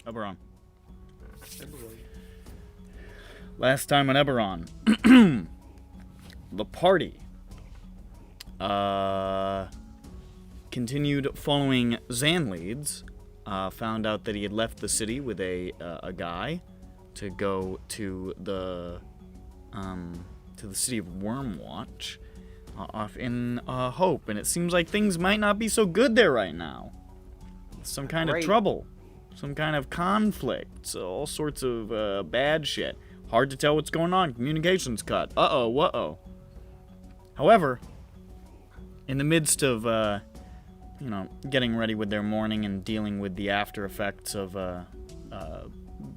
EBERRON. Last time on EBERRON, the party continued following Zaan leads. Found out that he had left the city with a guy to go to the city of Wormwatch, off in Hope, and it seems like things might not be so good there right now. Some kind of trouble. Some kind of conflict, all sorts of bad shit. Hard to tell what's going on. Communications cut. Uh-oh. However, in the midst of, getting ready with their morning and dealing with the after effects of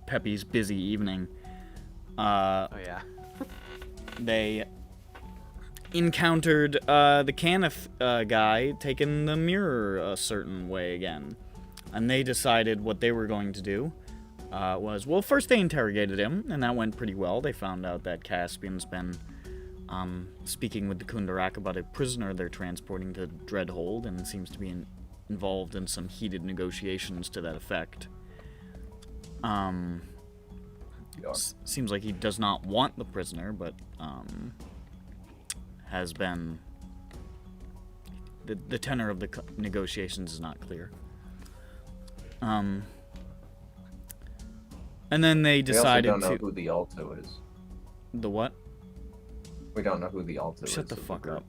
Peppy's busy evening, they encountered the Caniff guy taking the mirror a certain way again. And they decided what they were going to do was, well, first they interrogated him, and that went pretty well. They found out that Caspian's been speaking with the Kundarak about a prisoner they're transporting to Dreadhold, and seems to be involved in some heated negotiations to that effect. Seems like he does not want the prisoner, but has been... The tenor of the negotiations is not clear. And then they decided to... We also don't know who the Alto is. The what? We don't know who the Alto is. Shut the fuck up.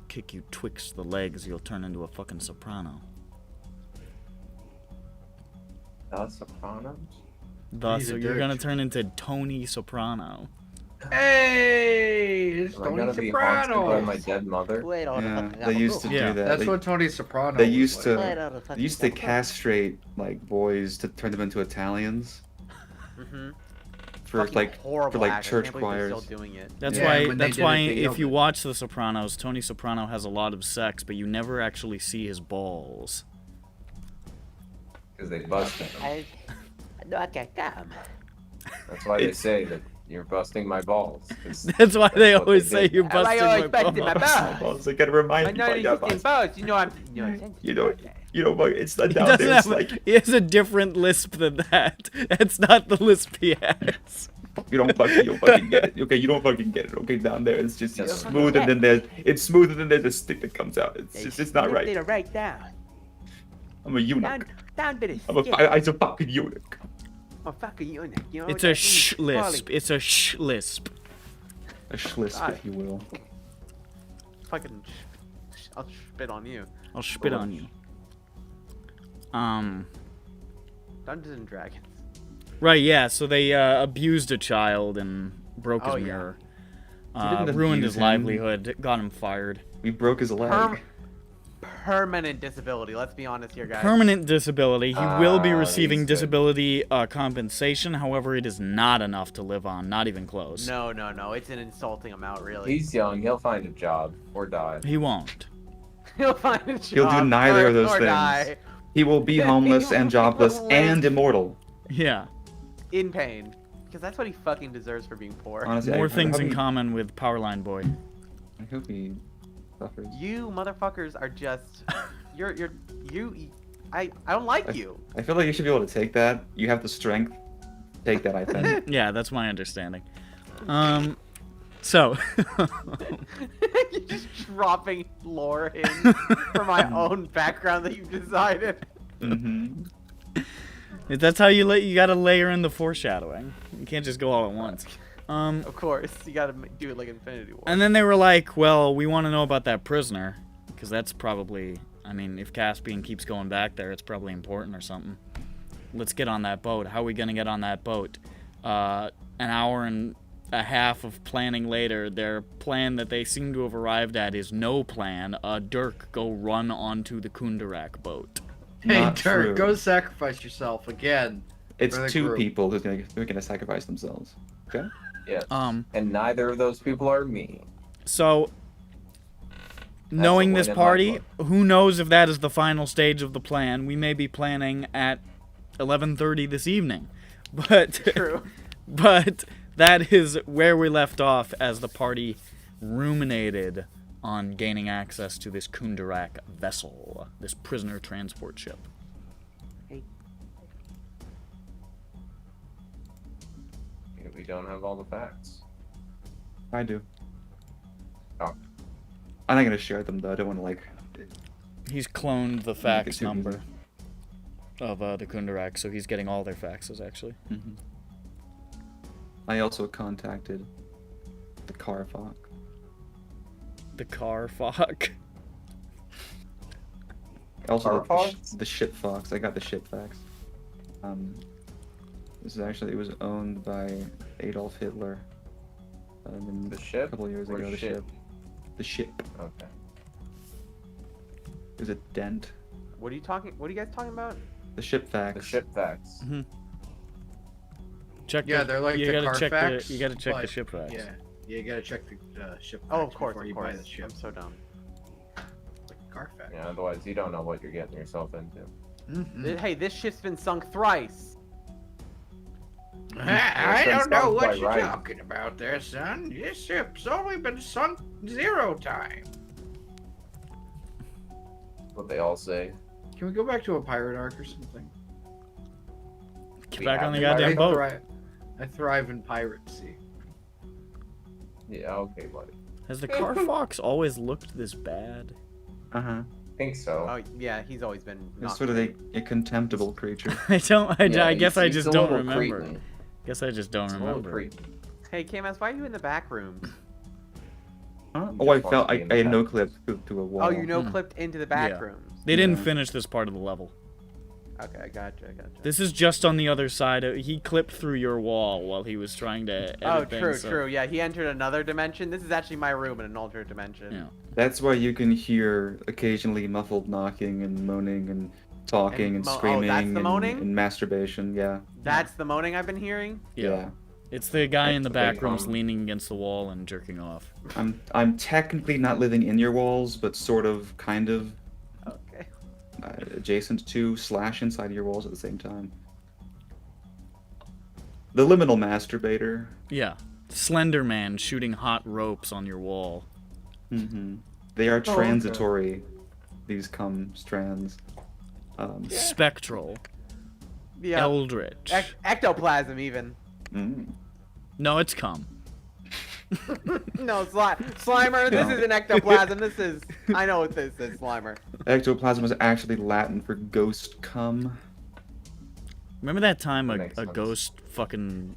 Kick you twixt the legs, you'll turn into a fucking soprano. The Sopranos? Thus, you're gonna turn into Tony Soprano. Hey, it's Tony Soprano. By my dead mother. They used to do that. That's what Tony Soprano. They used to castrate like boys to turn them into Italians. For church choirs. That's why if you watch The Sopranos, Tony Soprano has a lot of sex, but you never actually see his balls. Because they busted him. That's why they say that you're busting my balls. That's why they always say you're busting my balls. I gotta remind you about balls. it's not down there. It's like he has a different lisp than that. That's not the lisp he has. You don't fucking get it. Okay, you don't fucking get it. Okay, down there it's just smooth, and then there's the stick that comes out. It's not right. Right down. I'm a eunuch. Down bit of I'm a fucking eunuch. Oh, fucking eunuch. You know, it's a sh lisp. It's a sh lisp. A schlisp, if you will. Fucking, I'll spit on you. I'll spit on you. Dungeons and Dragons. Right, yeah. So they abused a child and broke his mirror. Ruined his livelihood. Got him fired. We broke his leg. Permanent disability. Let's be honest here, guys. Permanent disability. He will be receiving disability compensation. However, it is not enough to live on. Not even close. No. It's an insulting amount, really. He's young. He'll find a job or die. He won't. He'll find a job. He'll do neither of those things. Die. He will be homeless and jobless and immortal. Yeah. In pain. Because that's what he fucking deserves for being poor. Honestly, more things in common with Powerline Boy. I hope he suffers. You motherfuckers are just... I don't like you. I feel like you should be able to take that. You have the strength. Take that, I think. Yeah, that's my understanding. So... You're just dropping lore in for my own background that you've decided. That's how you gotta layer in the foreshadowing. You can't just go all at once. Of course, you gotta do it like Infinity War. And then they were like, well, we want to know about that prisoner. Because that's probably, I mean, if Caspian keeps going back there, it's probably important or something. Let's get on that boat. How are we going to get on that boat? An hour and a half of planning later, their plan that they seem to have arrived at is no plan. Dirk, go run onto the Kundarak boat. Hey, Not Dirk, true. go sacrifice yourself again. It's for the 2 group. people who are gonna sacrifice themselves. Okay. Yes. Um, And neither of those people are me. So, knowing the this win in my party, who knows if that is the final stage of the plan? We may be planning at 11:30 this evening, but True. but that is where we left off as the party ruminated on gaining access to this Kundarak vessel, this prisoner transport ship. We don't have all the facts. I do. Oh. I'm not gonna share them though. I don't want to like. He's cloned the it fax too number easy. of the Kundarak, so he's getting all their faxes actually. Mhm. I also contacted the car fox. The car fuck. Also, Car the, fox? the ship fox. I got the ship fax. This is actually, it was owned by Adolf Hitler. The A ship? couple of years Or ago, the ship? ship. The ship. Okay. It was a dent. What are you guys talking about? The ship fax. The ship facts. Check. Yeah, the, they're like you the gotta car check facts, the. You gotta check the but- ship fax. Yeah, you gotta check the ship. Oh, facts of course, before of you buy course. the ship. I'm so dumb. Like Carfax. Yeah, otherwise you don't know what you're getting yourself into. Mhm. Hey, this ship's been sunk thrice. I been don't know sunk what by you're right. talking about there, son. This ship's only been sunk 0 times. What they all say. Can we go back to a pirate arc or something? Get We back have on the the goddamn boat. I thrive in piracy. Yeah, okay, buddy. Has the car fox always looked this bad? Uh huh. Think so. Oh yeah, he's always been. It's not sort of great. a contemptible creature. I don't. Yeah, I guess I he's just a don't little remember. creepy. Guess I just don't He's a little remember. creepy. Hey, KMS, why are you in the back rooms? Huh? He Oh, I just wants felt to I, be in the I had no back. clip to a wall. Oh, you know, clipped into the back Yeah. rooms. They didn't Yeah. finish this part of the level. Okay, I gotcha. This is just on the other side. He clipped through your wall while he was trying to edit Oh, things, true, so- true. Yeah, he entered another dimension. This is actually my room in an alternate dimension. Yeah. That's why you can hear occasionally muffled knocking and moaning and talking and oh, screaming that's the and, moaning? and masturbation. Yeah. That's the moaning I've been hearing. Yeah. It's the guy in the That's a back big rooms home. leaning against the wall and jerking off. I'm technically not living in your walls, but sort of, kind of Okay. adjacent to / inside your walls at the same time. The liminal masturbator. Yeah. Slender Man shooting hot ropes on your wall. Mm-hmm. They are okay. transitory. These cum strands. Spectral. Yeah. Eldritch. Ectoplasm, even. No, it's cum. No, Slimer, this No. isn't ectoplasm. This is. I know what this is, Slimer. Ectoplasm is actually Latin for ghost cum. Remember that time That a makes sense. ghost fucking...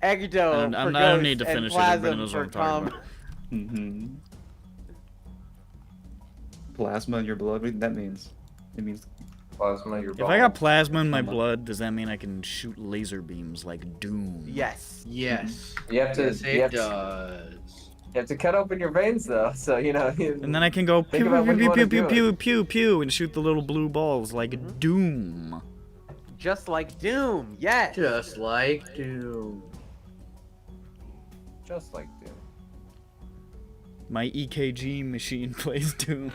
Ecto. I for don't need to ghost and finish it. Everybody plasm knows for what I'm talking cum. about. Mm-hmm. Plasma in your blood? What do you think that means? It means Plasma, your If I got balls. plasma in my Come on. blood, does that mean I can shoot laser beams like Doom? Yes. Yes. You have to. Yes, You it have to, does. you have to cut open your veins though, so you know. And then I can go Think pew about pew when you pew wanna pew do pew it. pew pew and shoot the little blue balls like Doom. Just like Doom. Yes. Just like Doom. Just like Doom. My EKG machine plays Doom.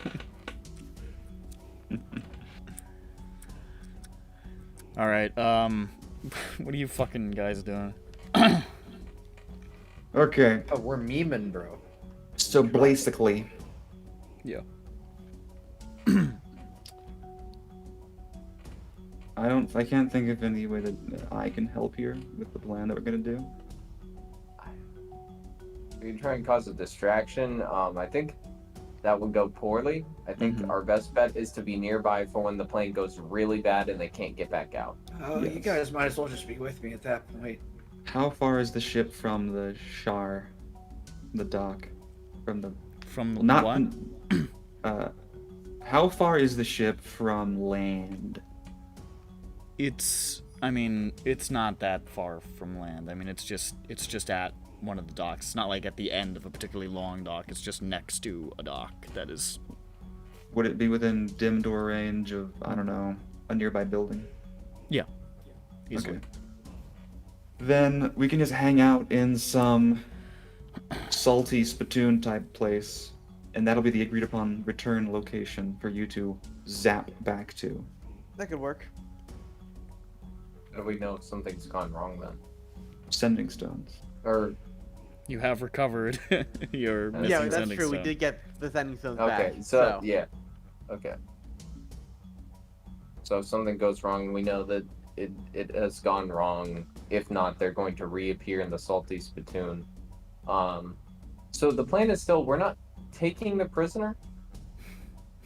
All right. What are you fucking guys doing? okay. Oh, we're memeing, bro. So basically, Yeah. I can't think of any way that I can help here with the plan that we're gonna do. We can try and cause a distraction. I think that would go poorly. I think Mhm. our best bet is to be nearby for when the plane goes really bad and they can't get back out. Oh, Yes. you guys might as well just be with me at that point. How far is the ship from the Shar, the dock, from the From not what? uh How far is the ship from land? It's not that far from land. I mean, it's just at one of the docks. It's not like at the end of a particularly long dock. It's just next to a dock that is. Would it be within dim door range of, I don't know, a nearby building? Yeah. Easily. Okay. Then we can just hang out in some salty spittoon type place, and that'll be the agreed upon return location for you to zap back to. That could work. How do we know if something's gone wrong then? Sending stones. Or You have recovered your missing Yeah, that's sending true. stone. We did get the sending stones back. okay, so yeah, okay. So if something goes wrong, we know that it has gone wrong. If not, they're going to reappear in the salty spittoon. So the plan is still, we're not taking the prisoner.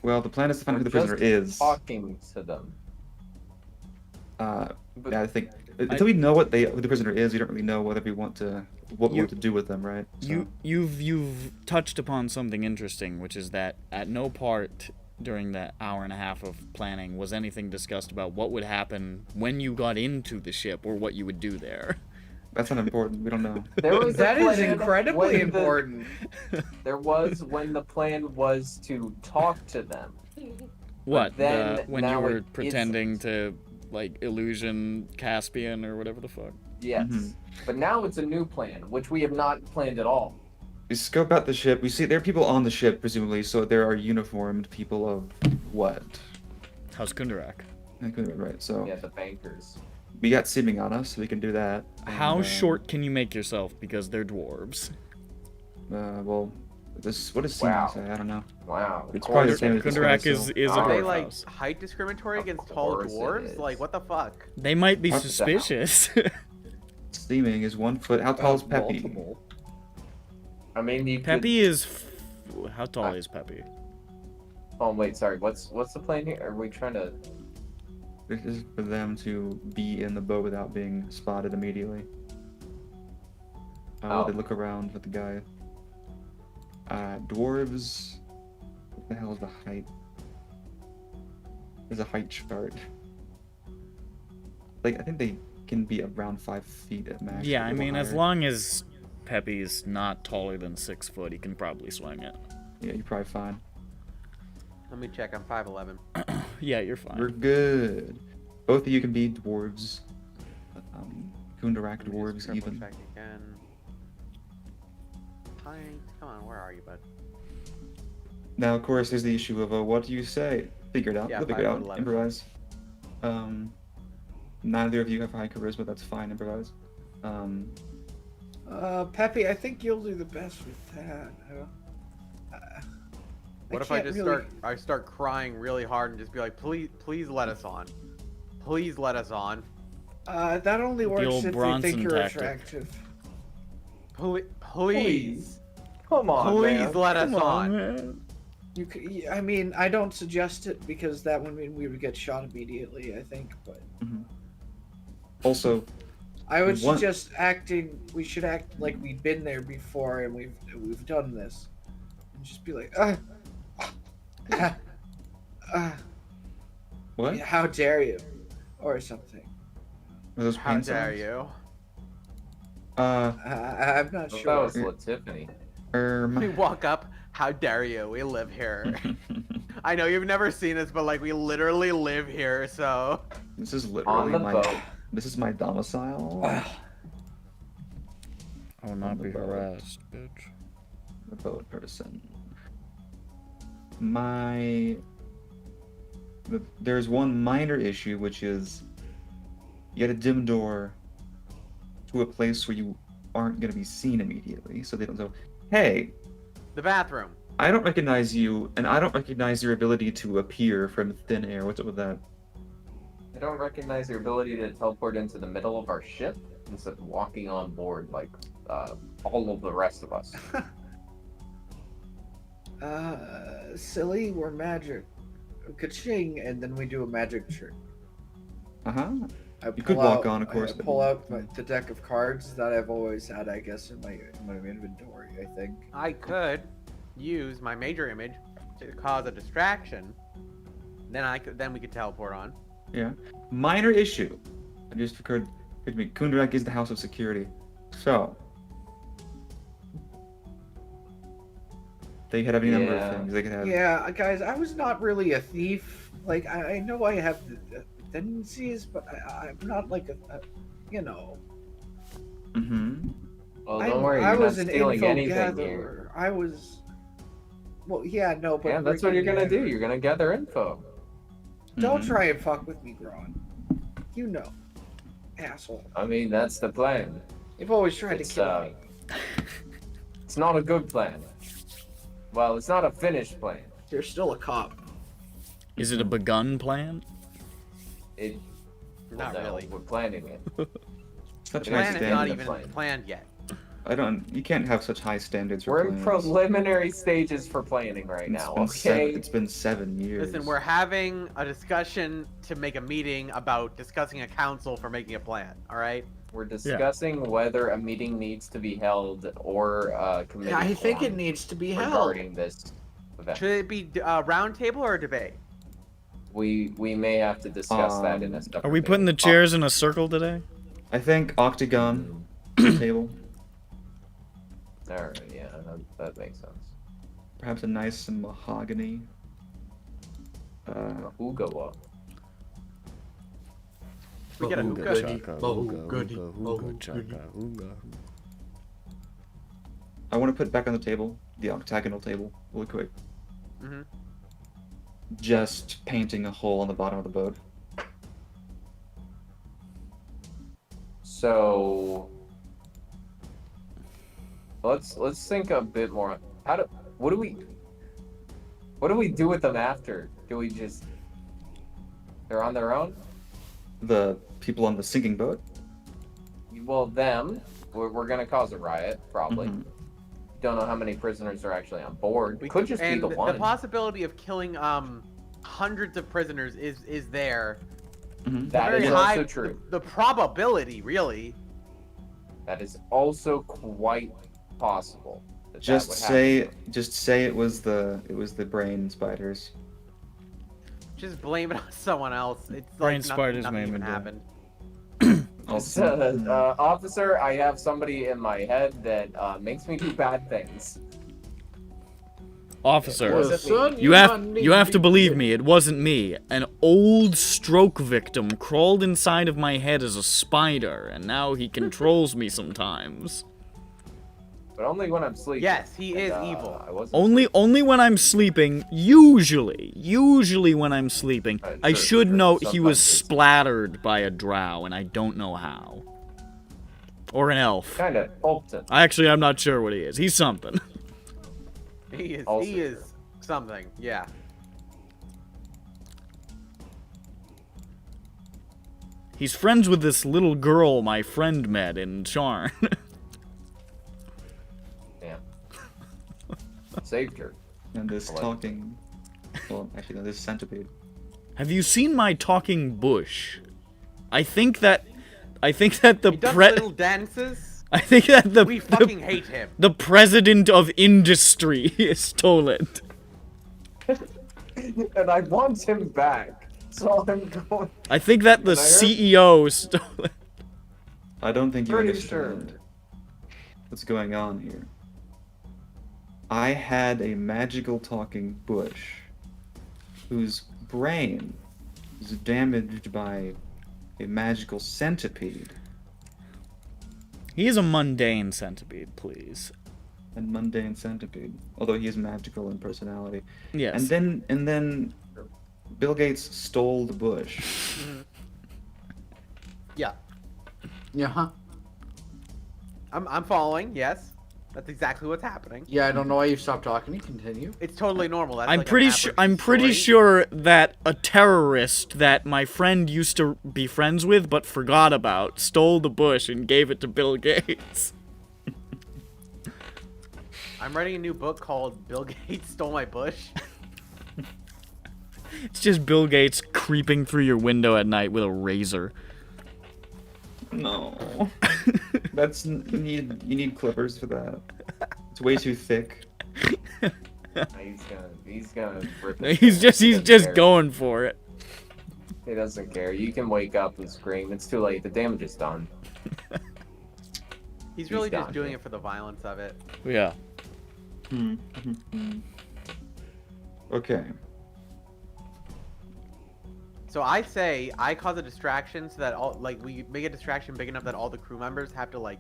Well, the plan is to find out who the We're prisoner just is. talking to them. But, But- yeah, I think until we know who the prisoner is, we don't really know whether we want to what we want to do with them, right? So, You've touched upon something interesting, which is that at no part during that hour and a half of planning was anything discussed about what would happen when you got into the ship or what you would do there. that's not important. We don't know. There was That a is plan incredibly when important. There was when the plan was to talk to them. What? then When now you were it pretending to like illusion Caspian or whatever the fuck. Yes. Mhm. But now it's a new plan, which we have not planned at all. We scope out the ship. We see there are people on the ship, presumably, so there are uniformed people of what? How's Kundarak? I couldn't remember, right? So Yeah, the bankers. we got seeming on us, so we can do that. How And, short can you make yourself because they're dwarves? Well, what does seeming Wow. say? I don't know. Wow. It's probably the same as this Kundarak guy, is so- a Are Are they dwarf like house. height discriminatory Of against tall course it dwarves? is. Like what the fuck? They might be What the suspicious. Seeming is 1 foot. How tall is Peppy? Multiple. I mean, you could... Peppy is. How tall is Peppy? Oh, wait, sorry. What's the plan here? Are we trying to... This is for them to be in the boat without being spotted immediately. Oh. They look around with the guy. Dwarves. What the hell is the height? There's a height chart. Like, I think they can be around 5 feet at max. Yeah, a I little mean, as higher. long as Peppy's not taller than 6 foot, he can probably swing it. Yeah, you're probably fine. Let me check. I'm 5'11". Yeah, you're fine. We're good. Both of you can be dwarves. Kundarak Let me just dwarves, triple even. check again. Height. Come on, where are you, bud? Now, of course, there's the issue of what do you say? Figure it out. Yeah, You'll figure it out. 5'11". Improvise. Neither of you have high charisma. That's fine. Improvise. Peppy, I think you'll do the best with that. What if I just start crying really hard and just be like, please let us on. Please let us on. That only works old if they Bronson think you're tactic. attractive. Please. Come on, Please man. let us Come on, on. man. You could, I mean, I don't suggest it because that would mean we would get shot immediately, I think, but Also, I would One- suggest we should act like we've been there before and we've done this. And just be like, what? how dare you? Or something. Are those How pain dare signs? you? I'm not That sure. was Tiffany. We walk up. How dare you? We live here. I know you've never seen us, but like we literally live here, so. This is On literally the my. boat. This is my domicile. I will not the be boat. harassed, bitch. The boat person. There's one minor issue, which is you got a dim door to a place where you aren't going to be seen immediately, so they don't go, hey, The bathroom. I don't recognize you, and I don't recognize your ability to appear from thin air. What's up with that? I don't recognize your ability to teleport into the middle of our ship instead of walking on board like all of the rest of us. Silly, we're magic. Ka-ching, and then we do a magic trick. You could walk on, of course, I but- pull out the deck of cards that I've always had, I guess, in my inventory, I think. I could use my major image to cause a distraction, then we could teleport on. Yeah. Minor issue. It just occurred to me. Kundarak is the house of security. So. They could have any number of things. They could have. Yeah, guys, I was not really a thief. Like, I know I have the tendencies, but I'm not like a you know. Mm-hmm. Well, don't worry, you're not stealing anything gatherer. here. I was. Well, yeah, no, but Yeah, that's what you're gonna do. You're gonna gather info. Don't try and fuck with me, Gron. You know, asshole. I mean, that's the plan. You've always tried to kill me. It's not a good plan. Well, it's not a finished plan. You're still a cop. Is it a begun plan? Not no, really. We're planning it. Such The high plan is not standards. even planned yet. You can't have such high standards for We're in plans. preliminary stages for planning right now, okay? It's been 7 years. Listen, we're having a discussion to make a meeting about discussing a council for making a plan, alright? We're discussing whether a meeting needs to be held or a committee Yeah, I think it formed needs to be held. regarding this event. Should it be round table or debate? We may have to discuss that in a separate Are we putting the meeting. chairs in a circle today? I think octagon table. Alright, yeah, that makes sense. Perhaps a nice mahogany. Ugawa. We get a Ooga hookah. chaka, ooga, ooga, ooga chaka, ooga. I want to put back on the table, the octagonal table, really quick. Mm-hmm. Just painting a hole on the bottom of the boat. So let's think a bit more. What do we do with them after? Do we just they're on their own? The people on the sinking boat. Well, we're gonna cause a riot probably. Mhm. Don't know how many prisoners are actually on board. We Could just be and the one. The possibility of killing hundreds of prisoners is there. Mhm. That Very is high, also true. The probability, really. That is also quite possible. Just that would happen. say it was the brain spiders. Just blame it on someone else. It's Brain like spiders nothing made even me do it. happened. Officer, I have somebody in my head that makes me do bad things. Officer, Well, son, you have to believe me, it wasn't me. An old stroke victim crawled inside of my head as a spider, and now he controls me sometimes. But only when I'm sleeping. Yes, he is And, evil. I wasn't Only when I'm sleeping, usually when I'm sleeping. I Sure, should sure. note he was Sometimes it's- splattered by a drow, and I don't know how. Or an elf. kind of Fulton. Actually, I'm not sure what he is. He's something. He Also is something. Yeah. He's friends with this little girl my friend met in Charn. Damn. Saved her. And this What? talking. Well, actually, no, this centipede. Have you seen my talking bush? I think that the He does little dances. I think that We fucking hate him. the president of industry stole it. And I want him back. So I'm going. I think that the Did I hear? CEO stole it. I don't think you Pretty sure. understand what's going on here. I had a magical talking bush whose brain was damaged by a magical centipede. He is a mundane centipede, please. And mundane centipede, although he is magical in personality. Yes. And then Bill Gates stole the bush. Yeah. Yeah, huh? I'm following. Yes. That's exactly what's happening. Yeah, I don't know why you stopped talking. You continue. It's totally normal. That's I'm like an pretty average sure. I'm pretty story. sure that a terrorist that my friend used to be friends with but forgot about stole the bush and gave it to Bill Gates. I'm writing a new book called Bill Gates Stole My Bush. It's just Bill Gates creeping through your window at night with a razor. No. You need clippers for that. It's way too thick. He's gonna rip No, it. he's just He doesn't care. going for it. He doesn't care. You can wake up and scream. It's too late. The damage is done. He's really just done, doing yeah. it for the violence of it. Yeah. Okay. So I say I cause a distraction so that all we make a distraction big enough that all the crew members have to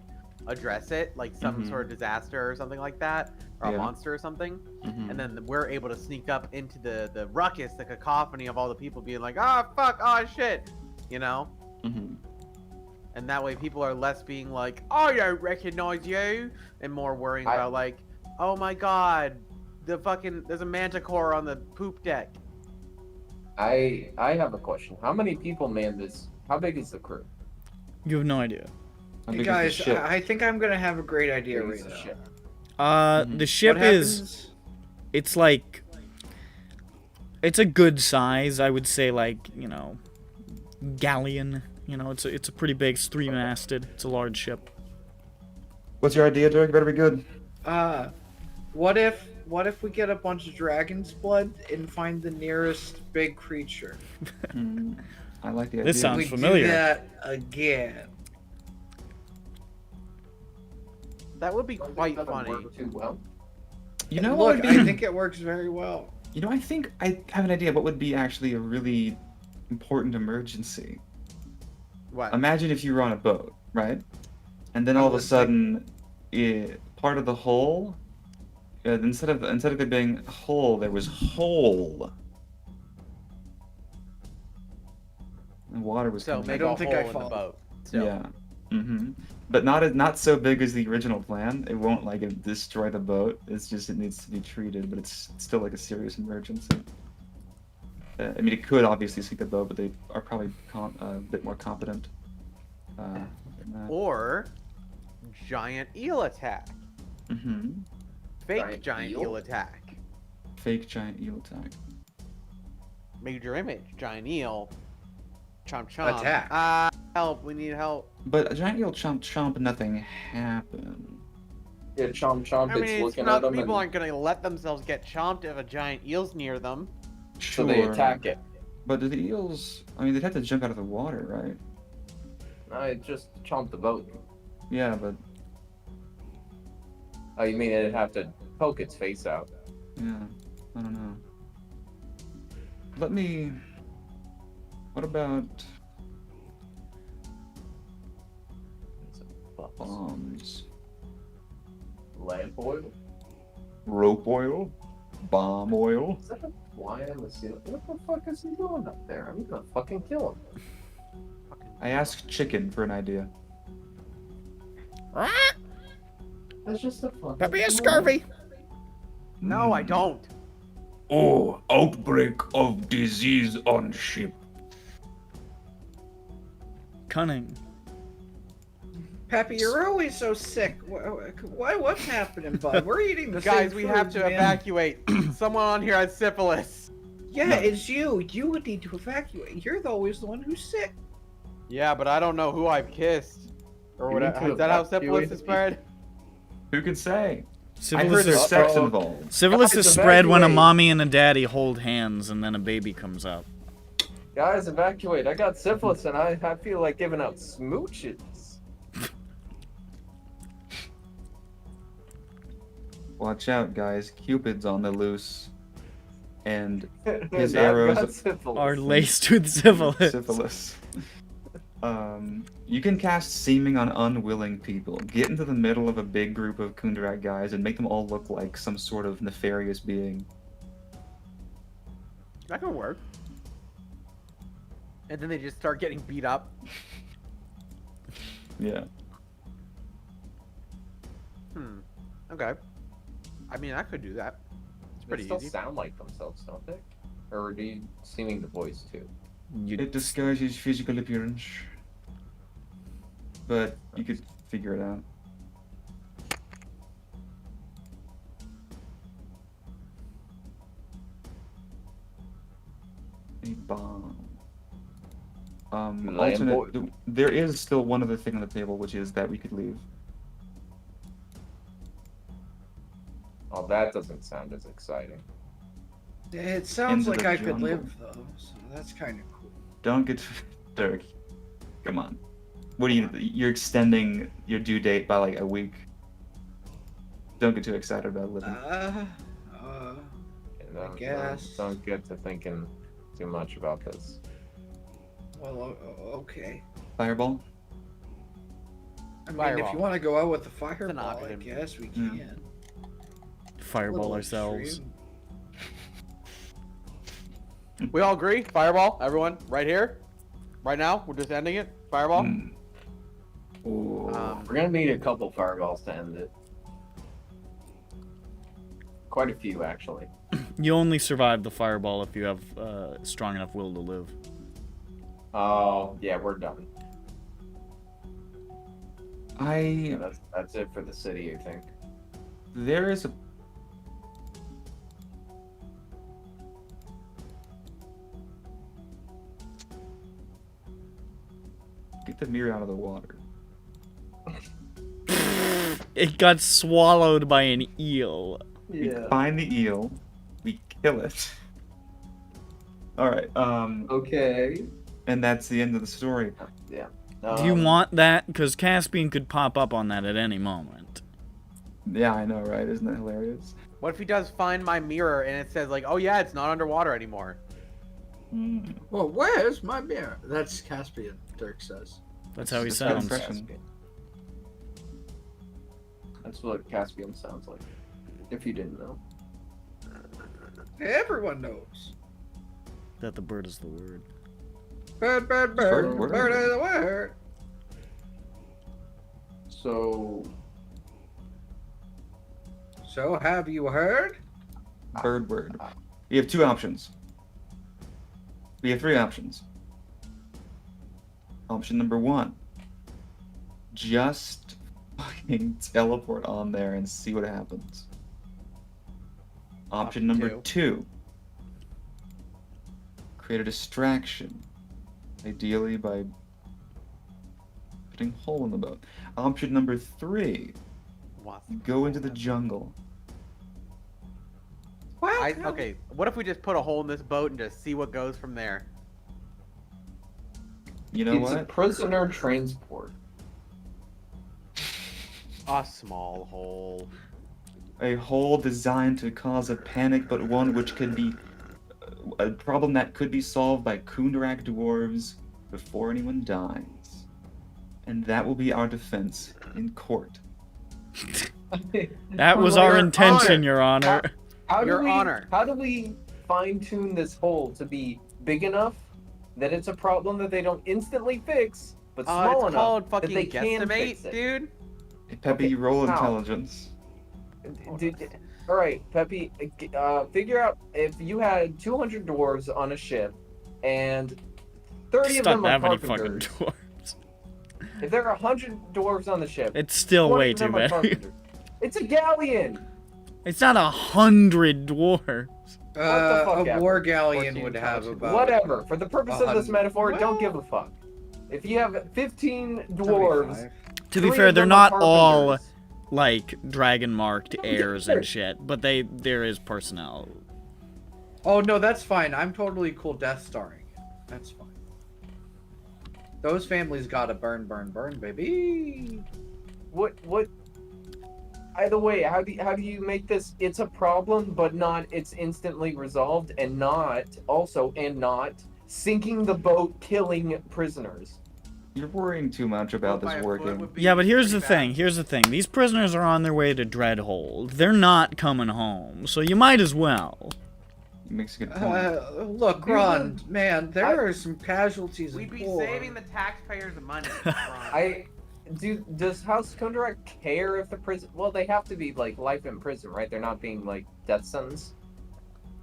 address it, like some sort of disaster or something like that, or Yeah. a monster or something, Mhm. and then we're able to sneak up into the ruckus, the cacophony of all the people being like, "Ah, fuck, oh shit," you know. Mhm. And that way people are less being like, "I don't recognize you," and more worrying about like, "Oh my god, there's a manticore on the poop deck." I have a question. How many people man this? How big is the crew? You have no idea. How Hey big is the guys, ship? I think I'm gonna have a great idea Big right is the now. ship? The ship What is. happens? It's like. It's a good size. I would say, galleon. It's a pretty big. It's 3-masted. It's a large ship. What's your idea, Dirk? You better be good. What if we get a bunch of dragon's blood and find the nearest big creature? I like the idea. This sounds We familiar. do that again. That would be quite Doesn't funny. work too well. You know what Look, would be? I think it works very well. You know, I think I have an idea. What would be actually a really important emergency? What? Imagine if you were on a boat, right? And then all of a sudden, part of the hull, instead of there being hull, there was hole. And water was So coming make out. a don't think hole I in the follow. boat. Still. Yeah. But not so big as the original plan. It won't destroy the boat. It's just it needs to be treated, but it's still like a serious emergency. I mean, it could obviously sink the boat, but they are probably a bit more competent. Than that. Or giant eel attack. Fake giant eel? eel attack. Fake giant eel attack. Major image, giant eel. Chomp chomp. Attack. Help, we need help. But a giant eel chomp, nothing happened. Yeah, chomp chomp. I mean, It's it's looking not, at them people and aren't gonna let themselves get chomped if a giant eel's near them. so they attack it. But the eels, I mean, they'd have to jump out of the water, right? No, it just chomped the boat. Yeah, but Oh, you mean it'd have to poke its face out? yeah, I don't know. What about bombs? Lamp oil? Rope oil? Bomb oil? Is that a fly on the ceiling? What the fuck is he doing up there? I'm gonna fucking kill him. I asked Chicken for an idea. That's just a fucking. That'd be a fly. scurvy. No, I don't. Oh, outbreak of disease on ship. Cunning. Pappy, you're always so sick. What's happening, bud? We're eating the Guys, same we have foods, to man. evacuate. Someone on here has syphilis. Yeah, No. it's you. You would need to evacuate. You're always the one who's sick. Yeah, but I don't know who I've kissed. Or You whatever. need to Is that how evacuate syphilis the is spread? Who could say? I Syphilis heard there's is, sex Uh-oh. involved. syphilis Guys, is spread when a evacuate. mommy and a daddy hold hands and then a baby comes out. Guys, evacuate. I got syphilis and I feel like giving out smooches. Watch out, guys. Cupid's on the loose. And his I've arrows got syphilis. Are laced with syphilis. syphilis. You can cast seeming on unwilling people. Get into the middle of a big group of Kundarak guys and make them all look like some sort of nefarious being. That could work. And then they just start getting beat up. Yeah. Okay. I mean, I could do that. It's They pretty still easy. sound like themselves, don't they? Or do you seeming the voice too? It disguises physical appearance. But you could figure it out. A bomb. Alternate. There is still one other thing on the table, which is that we could leave. Oh, that doesn't sound as exciting. It sounds Into like the I could jungle. live though, so that's kind of cool. Don't get Dirk. Come on. What are you're extending your due date by like a week. Don't get too excited about living. Don't, guess. don't get to thinking too much about this. Well, okay. Fireball? I mean, if Fireball. you want to go out with the an fireball, I option. guess we Yeah. can. Fireball Little ourselves. extreme. We all agree? Fireball? Everyone? Right here? Right now? We're just ending it? Fireball? Mm. Ooh. We're gonna need a couple fireballs to end it. Quite a few, actually. You only survive the fireball if you have strong enough will to live. Oh, yeah, we're done. That's it for the city, I think. There is a Get the mirror out of the water. It got swallowed by an eel. We find the eel, we kill it. Alright, Okay. and that's the end of the story. Yeah. Do you want that? Because Caspian could pop up on that at any moment. Yeah, I know, right? Isn't that hilarious? What if he does find my mirror and it says like, oh yeah, it's not underwater anymore? Well, where's my mirror? That's Caspian, Dirk says. That's how he That's sounds. good impression. That's what Caspian sounds like. If you didn't know. Everyone knows. That the bird is the word. Bird, bird, Bird, bird, word. bird is the word. So, have you heard? Bird word. We have two options. We have three options. Option number one. Just fucking teleport on there and see what happens. Option number two. Create a distraction. Ideally by putting a hole in the boat. Option number three. What? Go into the jungle. What? Okay, what if we just put a hole in this boat and just see what goes from there? You know It's a what? prisoner transport. A small hole. A hole designed to cause a panic, but one which could be a problem that could be solved by Kundarak dwarves before anyone dies. And that will be our defense in court. That was our Your intention, Honor. Your Honor. Your Honor. How do we fine-tune this hole to be big enough that it's a problem that they don't instantly fix, but small It's enough called that fucking they can fix guesstimate, it? dude. Hey, Peppy, Okay, roll how? intelligence. All right, Peppy, figure out if you had 200 dwarves on a ship and 30 Just of not them are that many fucking carpenters. dwarves. If there are 100 dwarves on the ship, It's still 20 way of too them are many. carpenters. It's a galleon. It's not 100 dwarves. the fuck A ever. war galleon 14 would have intelligence. about. Whatever. For the purpose of this 100. metaphor, don't Well- give a fuck. If you have 15 dwarves, 75. To be 3 fair, of they're them are not all carpenters. like dragon marked Yeah, heirs sure. and shit, but there is personnel. Oh no, that's fine. I'm totally cool Death Starring it. That's fine. Those families gotta burn, burn, burn, baby. What? Either way, how do you make this? It's a problem, but not it's instantly resolved, and not sinking the boat, killing prisoners. You're worrying too much about this working. Yeah, but here's the thing. Here's the thing. These prisoners are on their way to Dreadhold. They're not coming home, so you might as well. Makes a good point. Look, Ron, man, there are some casualties. We'd in be war. saving the taxpayers money. Does House Kundrak care if the prison? Well, they have to be like life in prison, right? They're not being like death sentence.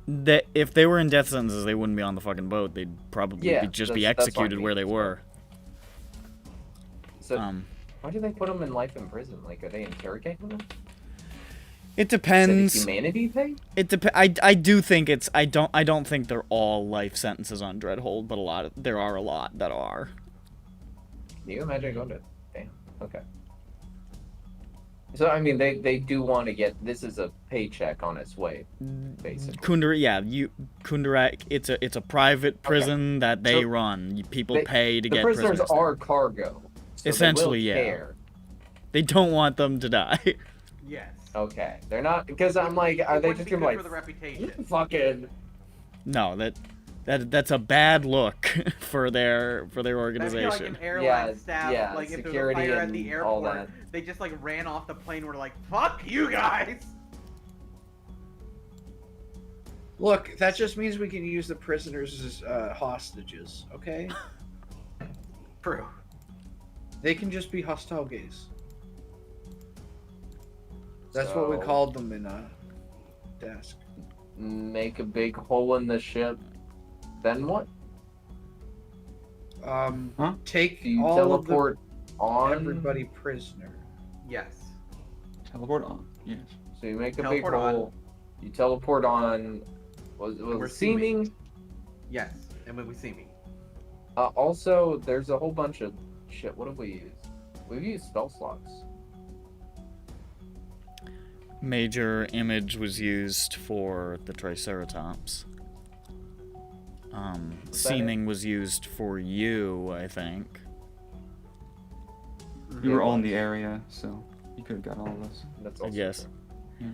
If they were in death sentences, they wouldn't be on the fucking boat. They'd probably Yeah, just be that's what I executed mean. where they were. So why do they put them in life in prison? Like, are they interrogating them? It Is it a depends. humanity thing? I do think it's. I don't think they're all life sentences on Dreadhold, but there are a lot that are. Can you imagine going to? Damn. Okay. So I mean, they do want to get this is a paycheck on its way, basically. Kundarak, it's a private prison that they So run. People pay to the get prisoners prisoners there. are cargo. So Essentially, they will yeah. care. They don't want them to die. Yes. Okay, they're not because I'm like, are It they wouldn't just be gonna good be for the like reputation. fucking? No, that's a bad look for their I feel like organization. an airline Yeah, staff, yeah, like if there was a security fire at the and all airport, that. they just like ran off the plane. Were like, "Fuck you guys." Look, that just means we can use the prisoners as hostages, okay? True. They can just be hostile gays. That's what we So- called them in desk. Make a big hole in the ship. Then what? Huh? Take Do you all teleport of on? everybody prisoner. Yes. Teleport on. Yes. So you make a Teleport big on. hole. You teleport on. Was we're it seeming? Yes. And when we see me. Also, there's a whole bunch of shit. What have we used? We've used spell slots. Major image was used for the Triceratops. that Seeming was used for you, I think. We were all in the area, so you could have got all of us. That's I also guess. true.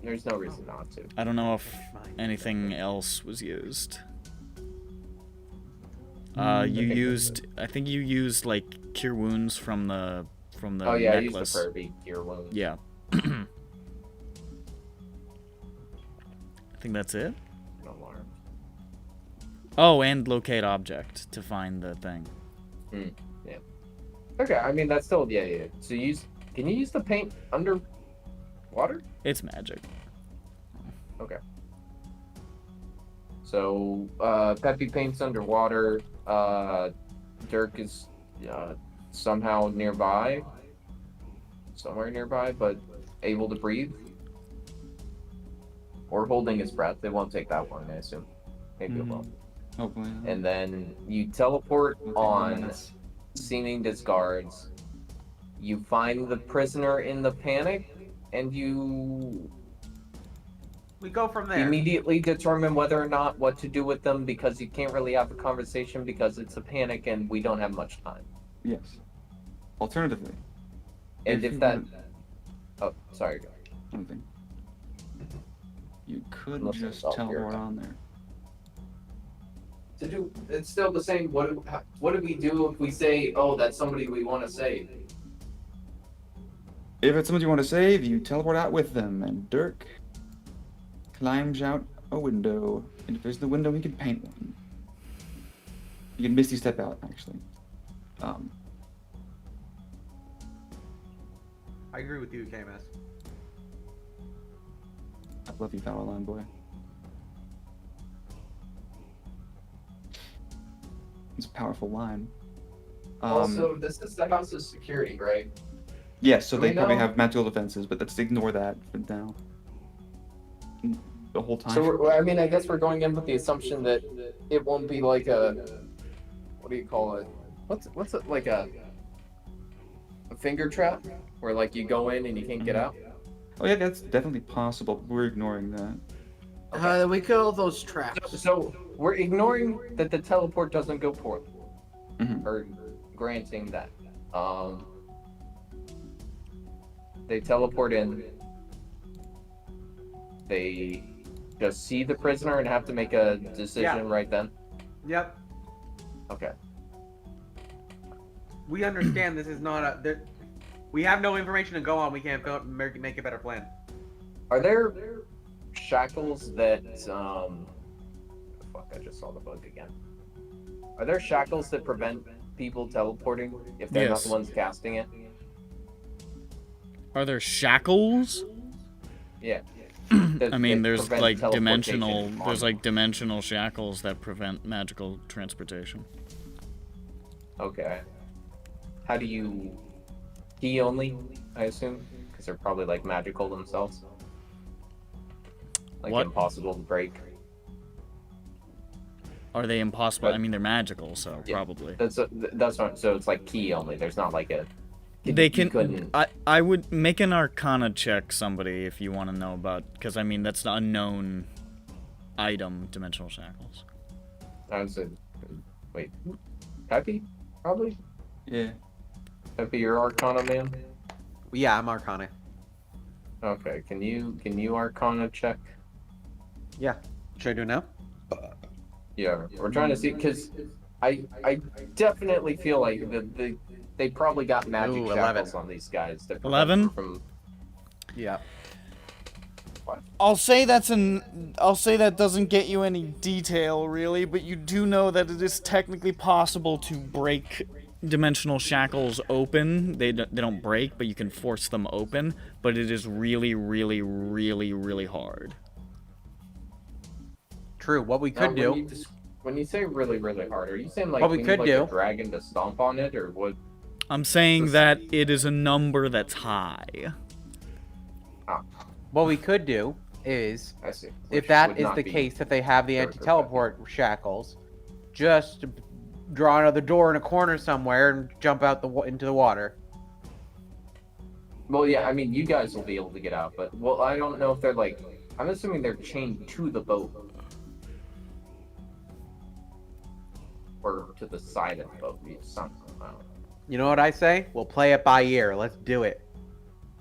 There's no reason not to. I don't know if anything else was used. I think you used like cure wounds from the Oh yeah, I necklace. used the Furby gear wound. Yeah. I think that's it. An alarm. Oh, and locate object to find the thing. Okay, I mean that's still yeah. So can you use the paint under water? It's magic. Okay. So Peppy paints underwater. Dirk is somehow nearby, somewhere nearby, but able to breathe. Or holding his breath. It won't take that long, I assume. Maybe it will. Hopefully. And then you teleport We'll take more on minutes. seeming discards. You find the prisoner in the panic, and you We go from there. immediately determine whether or not what to do with them because you can't really have a conversation because it's a panic and we don't have much time. Yes. Alternatively, And if you that, would- oh, sorry. anything, you could Unless just it's off your teleport account. on there. To do, it's still the same. What do we do if we say, oh, that's somebody we want to save? If it's someone you want to save, you teleport out with them, and Dirk climbs out a window. And if there's the window, he can paint one. You can Misty Step out, actually. I agree with you, KMS. I love you, Power Line Boy. It's a powerful line. Also, this is the house's security, right? Yes, so do they we probably know- have magical defenses, but let's ignore that for now. The whole time. So I mean, I guess we're going in with the assumption that it won't be like a, what do you call it? What's it like a finger trap where like you go in and you can't get out? Oh yeah, that's definitely possible. But we're ignoring that. We kill those traps. So we're ignoring that the teleport doesn't go poorly, Mhm. or granting that. They teleport in. They just see the prisoner and have to make a decision right then. Yep. Okay. We understand this is not a. We have no information to go on. We can't make a better plan. Are there shackles that fuck, I just saw the bug again. Are there shackles that prevent people teleporting if they're not Yes. the ones casting it? Are there shackles? Yeah. I mean, there's prevent like teleportation dimensional shackles that prevent magical transportation. Okay. How do you key only, I assume? Because they're probably like magical themselves. Like What? impossible to break. Are they impossible? But- I mean, they're magical, so Yeah. probably. That's what, so it's like key only. There's not like a They You couldn't. I would make an Arcana check, somebody, if you want to know about, because I mean that's an unknown item, dimensional shackles. I would say, wait, Peppy, probably. Yeah. Peppy, you're Arcana man. Yeah, I'm Arcana. Okay, can you Arcana check? Yeah. Should I do it now? Yeah, we're trying to see because I definitely feel like they probably got magic Ooh, shackles 11. on these guys. That prevent 11? them from Yeah. I'll say that doesn't get you any detail really, but you do know that it is technically possible to break dimensional shackles open. They don't break, but you can force them open, but it is really, really, really, really hard. True. What we could Now, do. when you say really, really hard, are you saying like What we need, could like, do- a dragon to stomp on it, or what? I'm saying that it is a number that's high. What we could do is, I see. if Which that would is not the be case, if they have the very anti-teleport shackles, just draw another door in a corner somewhere and jump out into the water. Well, yeah, I mean, you guys will be able to get out, but well, I don't know if they're like. I'm assuming they're chained to the boat. Or to the side of the boat, something. I don't know. You know what I say? We'll play it by ear. Let's do it.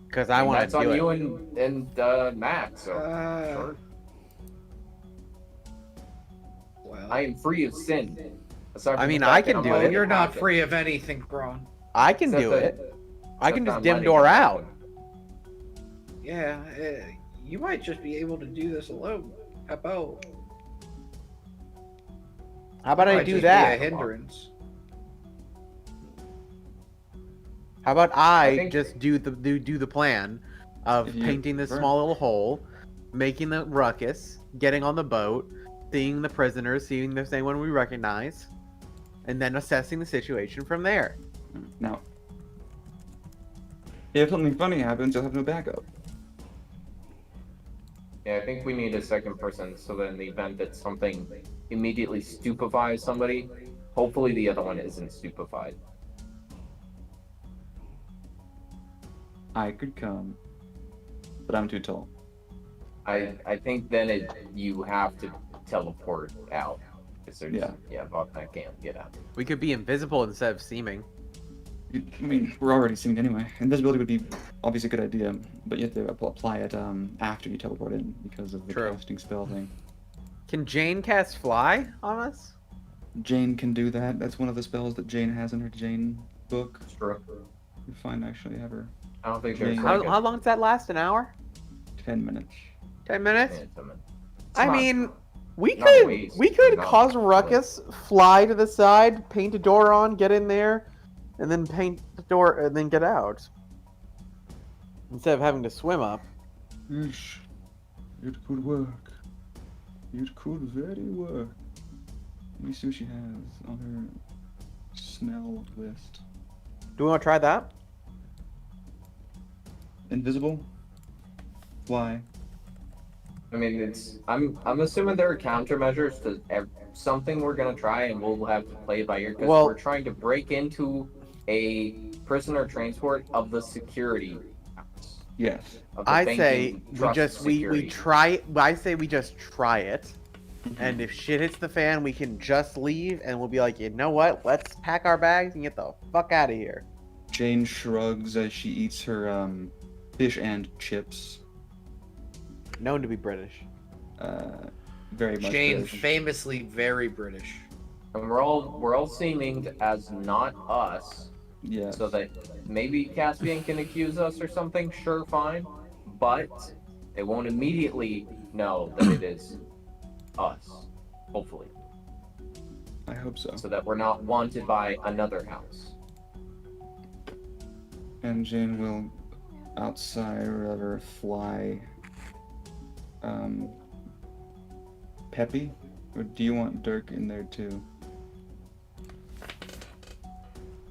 Because I want That's to on do it. you and Matt, so sure. Well, I am free of sin. Aside I from mean, the I fact that can I'm do well, letting it. you're not happen. free of anything, Braun. I can Except do that- it. I can except just I'm dim letting door it out. happen. Yeah, you might just be able to do this alone. How about? How about I Might do just be a that? hindrance. How about I I think- just do the plan of If you- painting this Sure. small little hole, making the ruckus, getting on the boat, seeing the prisoners, seeing if there's anyone we recognize, and then assessing the situation from there. Now, if something funny happens, you'll have no backup. Yeah, I think we need a second person so that in the event that something immediately stupefies somebody, hopefully the other one isn't stupefied. I could come, but I'm too tall. I think then you have to teleport out. Because there's, Yeah. Bogdan can't get out. We could be invisible instead of seeming. I mean, we're already seen anyway. Invisibility would be obviously a good idea, but you have to apply it after you teleport in because of the True. casting spell thing. Can Jane cast fly on us? Jane can do that. That's one of the spells that Jane has in her Jane book. It's true. You find actually have her I don't think there's Jane- like How long does that last? An hour? 10 minutes. 10 minutes? It's I not- mean, we not could waste, we could not cause a like- ruckus, fly to the side, paint a door on, get in there, and then paint the door and then get out. Instead of having to swim up. Yes, it could work. It could very work. Let me see what she has on her smell list. Do we want to try that? Invisible? Why? I mean, I'm assuming there are countermeasures to something we're gonna try, and we'll have to play it by ear because Well- we're trying to break into a prisoner transport of the security house. Yes. Of the I banking say we trust just we security. try. I say we just try it, and if shit hits the fan, we can just leave, and we'll be like, you know what? Let's pack our bags and get the fuck out of here. Jane shrugs as she eats her fish and chips. Known to be British. Very much. Jane, British. famously very British. And we're all seeming as not us, Yes. so that maybe Caspian can accuse us or something. Sure, fine, but they won't immediately know that it is us. Hopefully, I hope so. so that we're not wanted by another house. And Jane will outside or whatever fly Peppy? Or do you want Dirk in there too?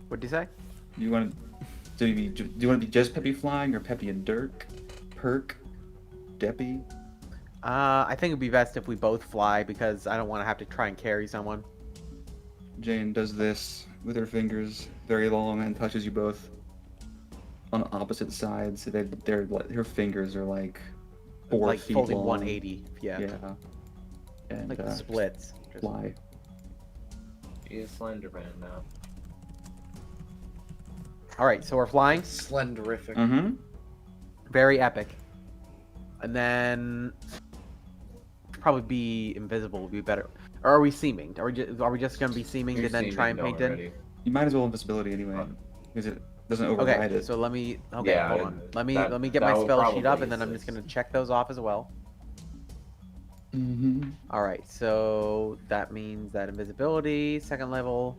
What'd you say? Do you want do you want to be just Peppy flying or Peppy and Dirk? Perk? Deppy? I think it'd be best if we both fly because I don't want to have to try and carry someone. Jane does this with her fingers very long and touches you both. on opposite sides. So they're her fingers are like 4 like feet fully long. 180. Yeah. Yeah. And Like the splits. Just- fly. She is Slenderman now. All right, so we're flying. Slenderific. Mm-hmm. Very epic. And then probably be invisible would be better. Or are we seeming? Are we just gonna be seeming You're and then seeming try and going paint in? ready. You might as well invisibility anyway, because it doesn't override Okay, it. so let me. Okay, Yeah, hold on. Let me get that my will spell sheet up, probably and then I'm just assist. gonna check those off as well. Mm-hmm. All right, so that means that invisibility, second level.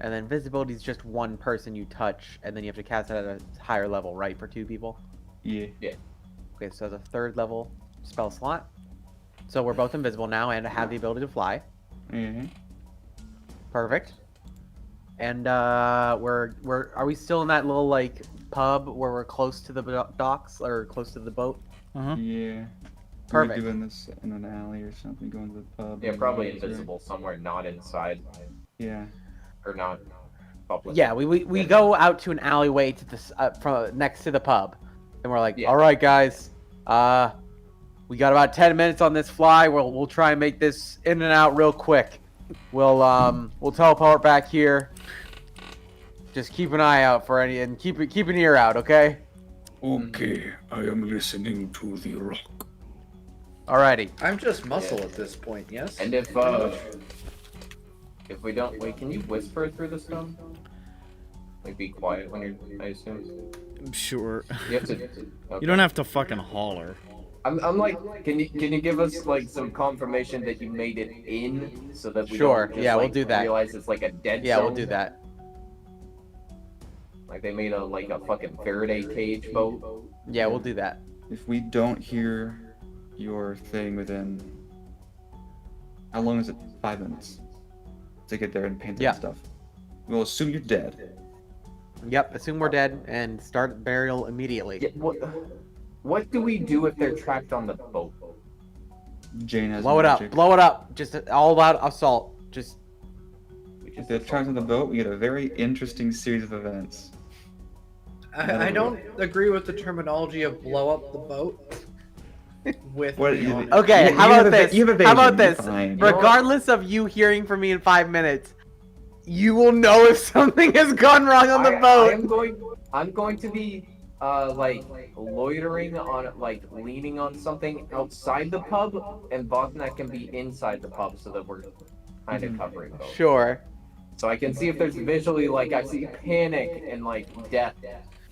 And then visibility is just one person you touch, and then you have to cast it at a higher level, right? For 2 people. Yeah. Okay, so the 3rd level spell slot. So we're both invisible now and have the ability to fly. Mm-hmm. Perfect. And are we still in that little like pub where we're close to the docks or close to the boat? Uh-huh. Yeah. Perfect. We're doing this in an alley or something, going to the pub. Yeah, or probably whatever. invisible somewhere, not inside Yeah. or not public. Yeah, we go out to an alleyway to this from next to the pub, and we're like, Yeah. all right, guys, we got about 10 minutes on this fly. We'll try and make this in and out real quick. We'll teleport back here. Just keep an eye out for any and keep an ear out, okay? Okay, I am listening to the rock. Alrighty. I'm just muscle at this point, yes? And if we don't wait, can you whisper through the stone? Like be quiet when you're. I assume. Sure. You have to. Okay. You don't have to fucking holler. I'm like, can you give us like some confirmation that you made it in so that we Sure, don't just, yeah, we'll like, do that. realize it's like a dead Yeah, zone? we'll do that. Like they made a fucking Faraday cage boat. Yeah, we'll do that. If we don't hear your thing within, how long is it? 5 minutes to get there and paint it Yeah. and stuff. We'll assume you're dead. Yep, assume we're dead and start burial immediately. Yeah, what do we do if they're trapped on the boat? Jane has Blow it up, magic. blow it up. Just all about assault. Just If they're trapped on the boat, we get a very interesting series of events. I don't agree with the terminology of blow up the boat. With What- me on it. okay. You- How you have about eva- this? you have How about evasion, you're this? fine. Regardless of you hearing from me in 5 minutes, you will know if something has gone wrong on the boat. I'm going to be like loitering on like leaning on something outside the pub, and Bosnak can be inside the pub so that we're kind of covering both. Sure. So I can see if there's visually like I see panic and like death.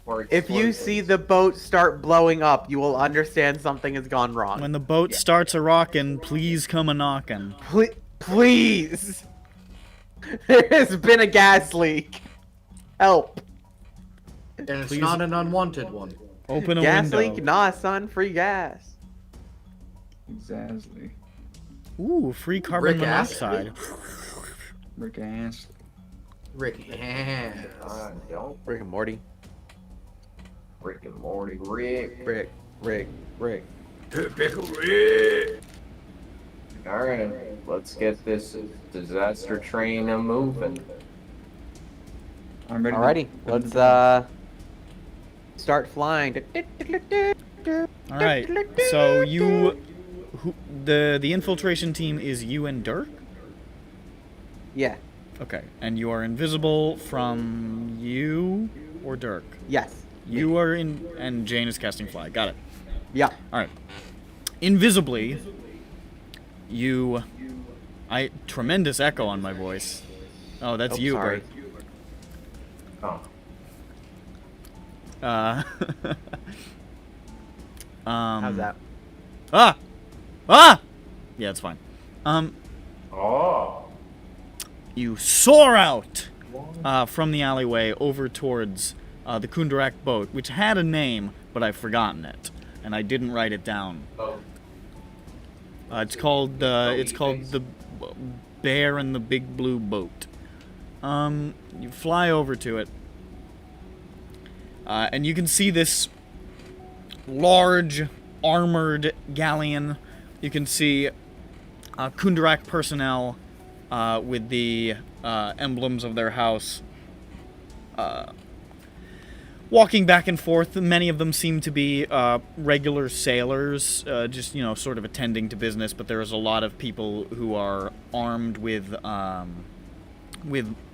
Or If you see the boat start blowing up, you will understand something has gone wrong. When the boat starts a rockin', please come a knockin'. Please. There has been a gas leak. Help. And it's Please. not an unwanted one. Open a Gas window. leak? Nah, son. Free gas. Exactly. Ooh, free carbon Rick Astley. monoxide. Rick Astley. Rick, yeah. Don't Rick and Morty. Rick and Morty, Rick. Rick. All right, let's get this disaster train a moving. I'm ready. Alrighty. Let's start flying. All right. So the infiltration team is you and Dirk. Yeah. Okay, and you are invisible from you or Dirk. Yes. You are in, and Jane is casting fly. Got it. Yeah. All right. Invisibly, tremendous echo on my voice. Oh, that's Oh, you, sorry. Bert. Oh, How's that? Ah! Yeah, it's fine. oh, You soar out from the alleyway over towards the Kundarak boat, which had a name, but I've forgotten it, and I didn't write it down. oh. It's called the Bear and the Big Blue Boat. You fly over to it, and you can see this large armored galleon. You can see Kundarak personnel with the emblems of their house walking back and forth. Many of them seem to be regular sailors, just, sort of attending to business, but there's a lot of people who are armed with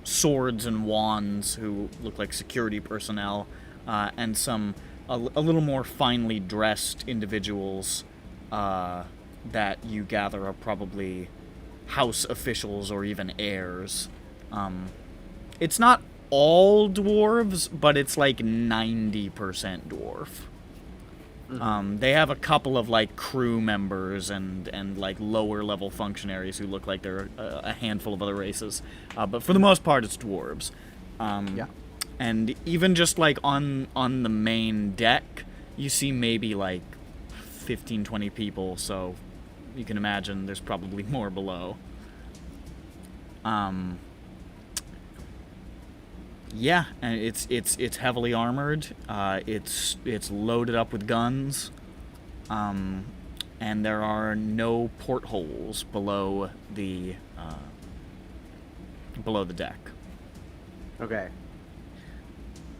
swords and wands who look like security personnel, and some a little more finely dressed individuals that you gather are probably house officials or even heirs. It's not all dwarves, but it's like 90% dwarf. They have a couple of like crew members and like lower level functionaries who look like they're a handful of other races, but for the most part it's dwarves. Yeah. And even just like on the main deck, you see maybe like 15-20 people, so you can imagine there's probably more below. Yeah, and it's heavily armored. It's loaded up with guns, and there are no portholes below the deck. Okay.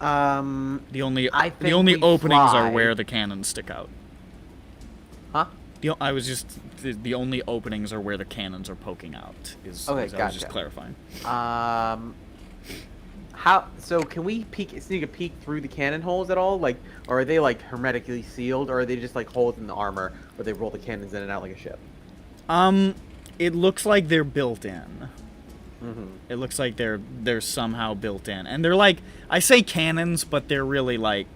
The only I think the only we openings fly. are where the cannons stick out. Huh? The only openings are where the cannons are poking out. Okay, I was gotcha. just clarifying. So can we sneak a peek through the cannon holes at all? Like, or are they like hermetically sealed, or are they just like holes in the armor where they roll the cannons in and out like a ship? It looks like they're built in. Mm-hmm. It looks like they're somehow built in, and they're like, I say cannons, but they're really like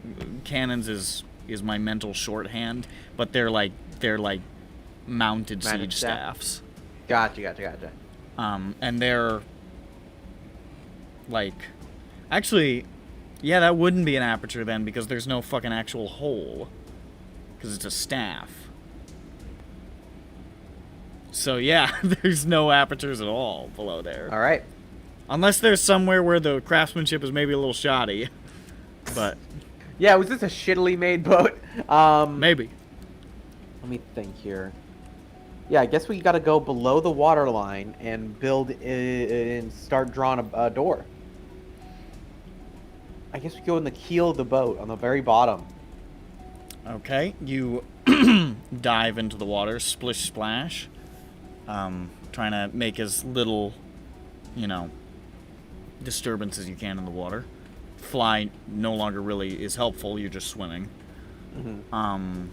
cannons is my mental shorthand, but they're like mounted siege staffs. Gotcha. And they're like, actually, yeah, that wouldn't be an aperture then, because there's no fucking actual hole, because it's a staff. So yeah, there's no apertures at all below there. All right. Unless there's somewhere where the craftsmanship is maybe a little shoddy. But Yeah, was this a shittily made boat? maybe. Let me think here. Yeah, I guess we gotta go below the water line and build and start drawing a door. I guess we go in the keel of the boat on the very bottom. Okay, you dive into the water, splish splash, trying to make as little, disturbance as you can in the water. Fly no longer really is helpful, you're just swimming. Mm-hmm.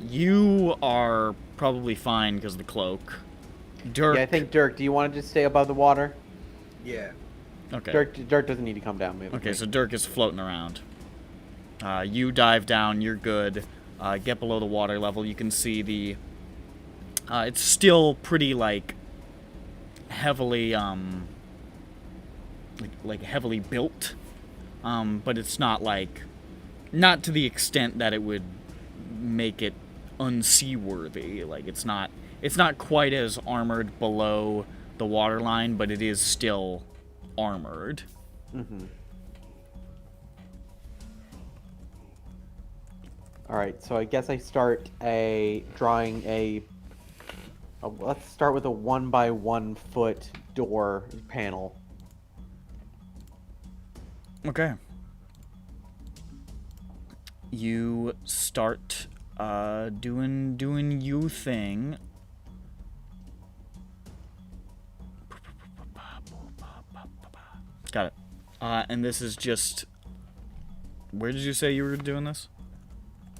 You are probably fine because of the cloak. Dirk. Yeah, I think Dirk. Do you want to just stay above the water? Yeah. Okay. Dirk doesn't need to come down. Maybe. Okay, so Dirk is floating around. You dive down, you're good. Get below the water level, you can see the... it's still pretty, heavily, heavily built. But it's not, not to the extent that it would make it unseaworthy. It's not quite as armored below the waterline, but it is still armored. Mm-hmm. All right, so I guess I start drawing a. Let's start with a 1 by 1 foot door panel. Okay. You start doing you thing. Got it. And this is just... Where did you say you were doing this?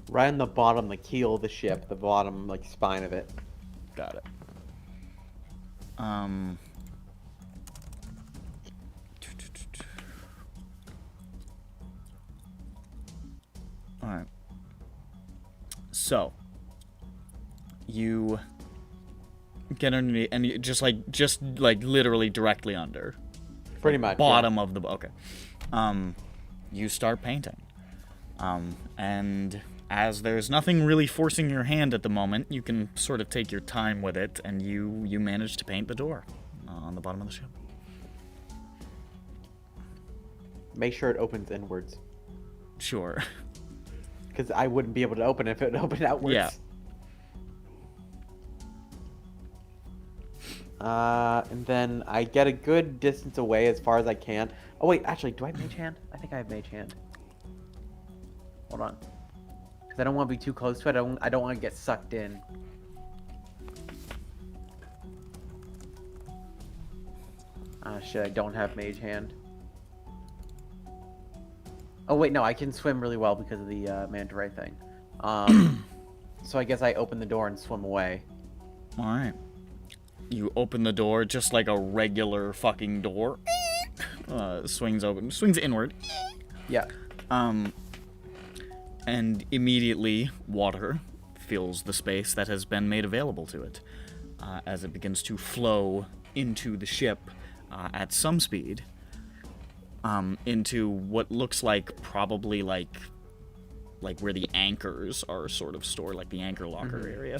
Right on the bottom, the keel of the ship, the bottom, spine of it. Got it. Alright. So, you get underneath, and you just literally directly under. Pretty much. Bottom of the... Okay. You start painting. And as there's nothing really forcing your hand at the moment, you can sort of take your time with it, and you manage to paint the door on the bottom of the ship. Make sure it opens inwards. Sure. Because I wouldn't be able to open it if it opened outwards. Yeah. And then I get a good distance away as far as I can. Oh wait, actually, do I have Mage Hand? I think I have Mage Hand. Hold on. Because I don't want to be too close to it. I don't want to get sucked in. Shit, I don't have Mage Hand. Oh wait, no, I can swim really well because of the manta ray thing. So I guess I open the door and swim away. All right. You open the door just like a regular fucking door. Swings open, swings inward. Yeah. And immediately water fills the space that has been made available to it as it begins to flow into the ship at some speed into what looks like probably like where the anchors are sort of stored, like the anchor locker area.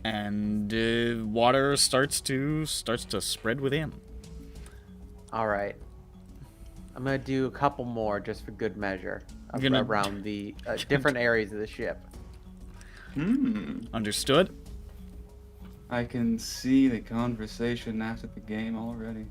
And water starts to spread within. All right. I'm gonna do a couple more just for good measure around the different areas of the ship. Understood. I can see the conversation after the game already.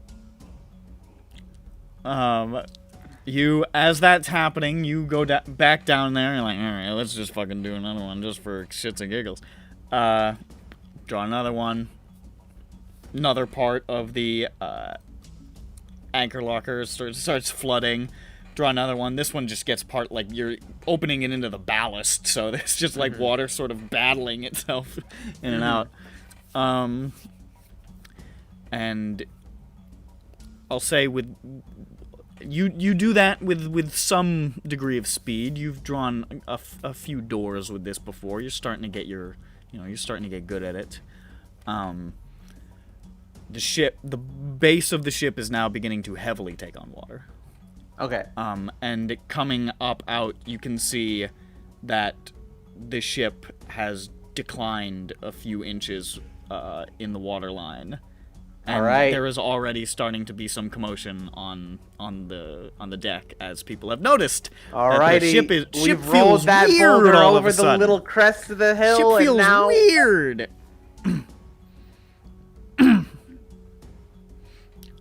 You, as that's happening, you go back down there and you're like, all right, let's just fucking do another one just for shits and giggles. Draw another one. Another part of the anchor locker starts flooding. Draw another one. This one just gets part, like, you're opening it into the ballast, so there's just, like, water sort of battling itself in and out. And I'll say with... You do that with some degree of speed. You've drawn a few doors with this before. You're starting to get you're starting to get good at it. The base of the ship is now beginning to heavily take on water. Okay. And coming up out, you can see that the ship has declined a few inches in the water line. And all right. There is already starting to be some commotion on the deck, as people have noticed. Alrighty, Ship we've rolled feels that weird boulder all over of a the sudden. little crest of the hill, Ship feels and now weird.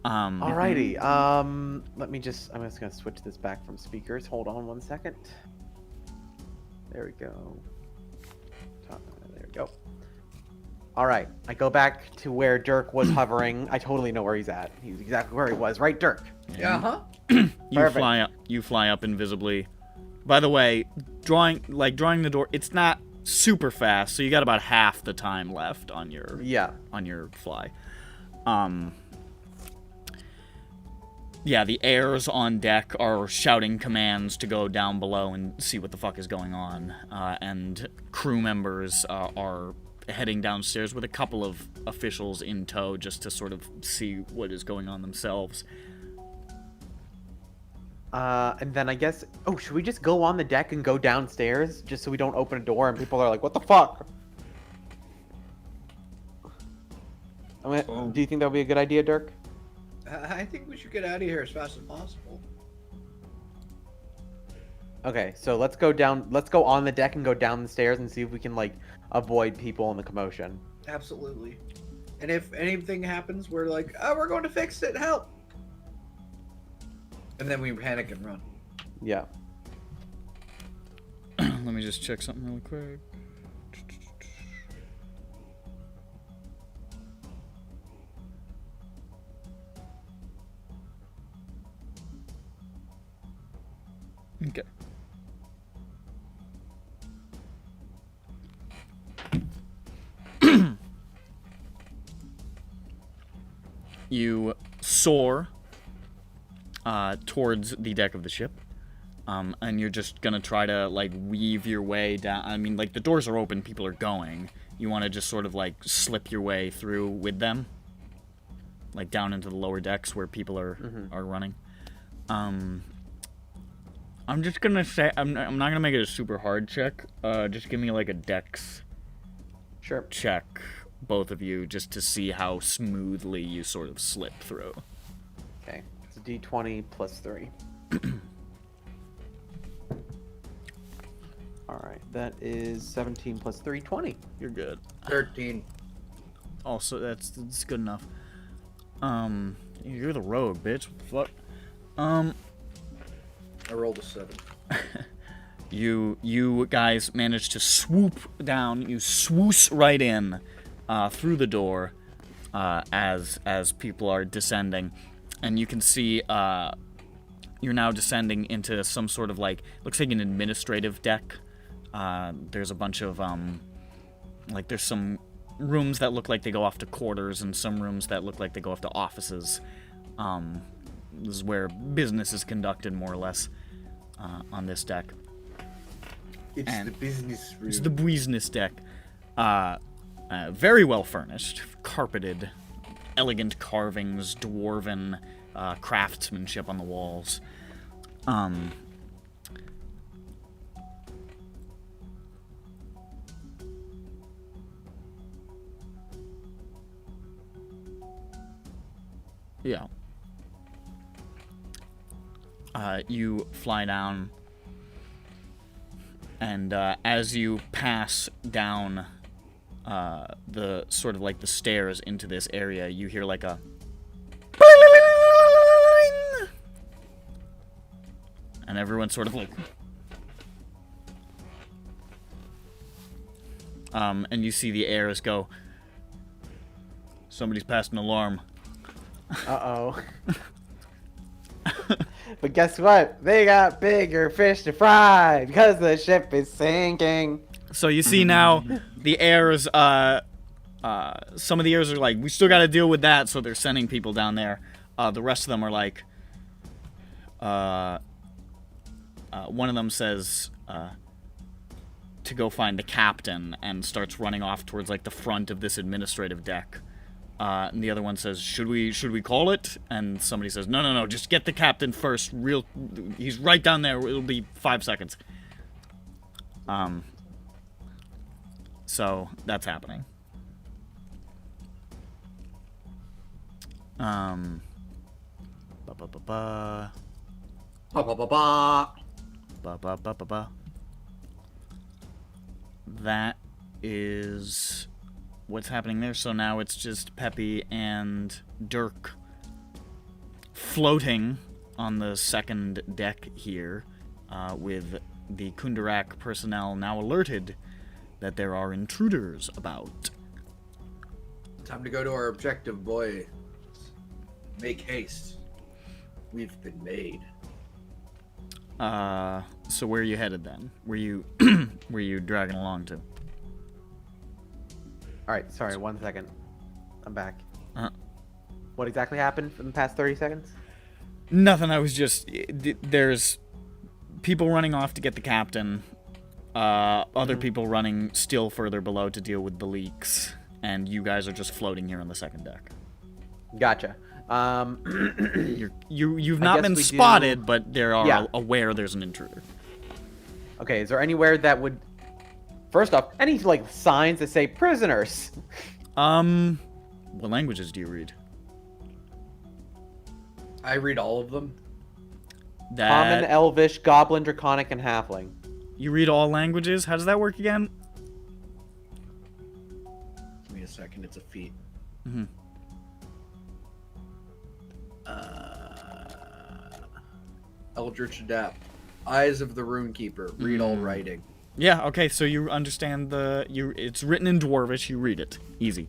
Alrighty. I'm just gonna switch this back from speakers. Hold on 1 second. There we go. There we go. Alright, I go back to where Dirk was hovering. I totally know where he's at. He's exactly where he was, right, Dirk? Yeah, You fly up invisibly. By the way, drawing the door, it's not super fast, so you got about half the time left on your fly. Yeah, the heirs on deck are shouting commands to go down below and see what the fuck is going on. And crew members are heading downstairs with a couple of officials in tow just to sort of see what is going on themselves. And then I guess... Oh, should we just go on the deck and go downstairs? Just so we don't open a door and people are like, what the fuck? Do you think that would be a good idea, Dirk? I think we should get out of here as fast as possible. Okay, so let's go down. Let's go on the deck and go down the stairs and see if we can, like, avoid people in the commotion. Absolutely. And if anything happens, we're like, oh, we're going to fix it, help! And then we panic and run. Yeah. Let me just check something really quick. Okay. You soar towards the deck of the ship, and you're just gonna try to, like, weave your way down. I mean, like, the doors are open, people are going. You want to just sort of, like, slip your way through with them, like, down into the lower decks where people are running. I'm just gonna say, I'm not gonna make it a super hard check. Just give me, like, a dex check, both of you, just to see how smoothly you sort of slip through. Okay. It's a d20 plus 3. Alright, that is 17 plus 3, 20. You're good. 13. also that's good enough. You're the rogue, bitch. What the fuck? I rolled a 7. You guys manage to swoop down. You swoosh right in through the door as people are descending, and you can see you're now descending into some sort of looks like an administrative deck. There's a bunch of there's some rooms that look like they go off to quarters, and some rooms that look like they go off to offices. This is where business is conducted, more or less, on this deck. It's the business room. It's the business deck. Very well furnished, carpeted, elegant carvings, dwarven craftsmanship on the walls. Yeah. You fly down, and as you pass down the sort of the stairs into this area, you hear a and everyone sort of and you see the airs go, somebody's passed an alarm. Uh-oh. But guess what? They got bigger fish to fry because the ship is sinking. So you see now the heirs, some of the heirs are we still got to deal with that, so they're sending people down there. The rest of them are one of them says to go find the captain and starts running off towards the front of this administrative deck. And the other one says, should we call it? And somebody says, no, just get the captain first. He's right down there. It'll be 5 seconds. So that's happening. That is what's happening there. So now it's just Peppy and Dirk floating on the second deck here, with the Kundarak personnel now alerted that there are intruders about. Time to go to our objective, boy. Make haste. We've been made. So where are you headed then? Were you dragging along to? Alright, sorry, 1 second. I'm back. Uh-huh. What exactly happened in the past 30 seconds? Nothing, I was just... There's people running off to get the captain. Other people running still further below to deal with the leaks. And you guys are just floating here on the second deck. Gotcha. You've not been spotted, but they are aware there's an intruder. Okay, is there anywhere that would... First off, any signs that say prisoners? What languages do you read? I read all of them. Common, Elvish, Goblin, Draconic, and Halfling. You read all languages? How does that work again? Give me a second, it's a feat. Mm-hmm. Eldritch Adapt. Eyes of the Runekeeper. Read all writing. Yeah, okay, so you understand it's written in Dwarvish, you read it. Easy.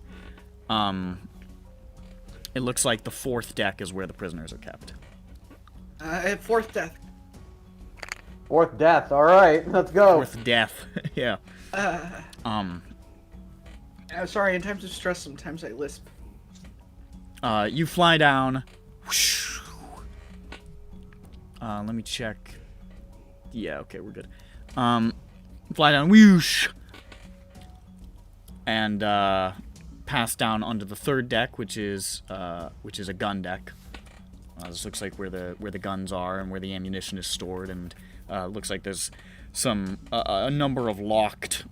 It looks like the fourth deck is where the prisoners are kept. Fourth death. Fourth death, alright, let's go. Fourth death, yeah. Sorry, in times of stress, sometimes I lisp. You fly down. Let me check. Yeah, okay, we're good. Fly down, whoosh, and pass down onto the third deck, which is a gun deck. This looks like where the guns are and where the ammunition is stored, and looks like there's a number of locked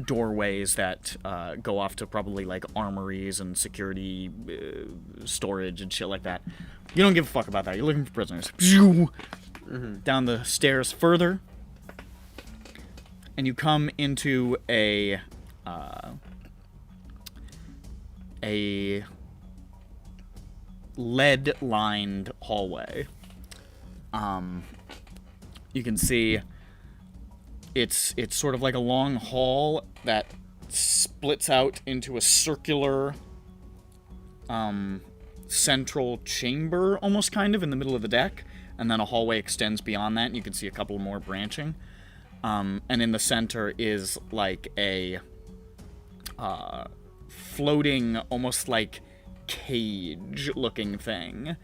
doorways that go off to probably armories and security storage and shit like that. You don't give a fuck about that. You're looking for prisoners. Down the stairs further, and you come into a a lead-lined hallway. You can see it's sort of like a long hall that splits out into a circular central chamber, almost kind of, in the middle of the deck, and then a hallway extends beyond that, and you can see a couple more branching. And in the center is like a floating, almost like cage-looking thing,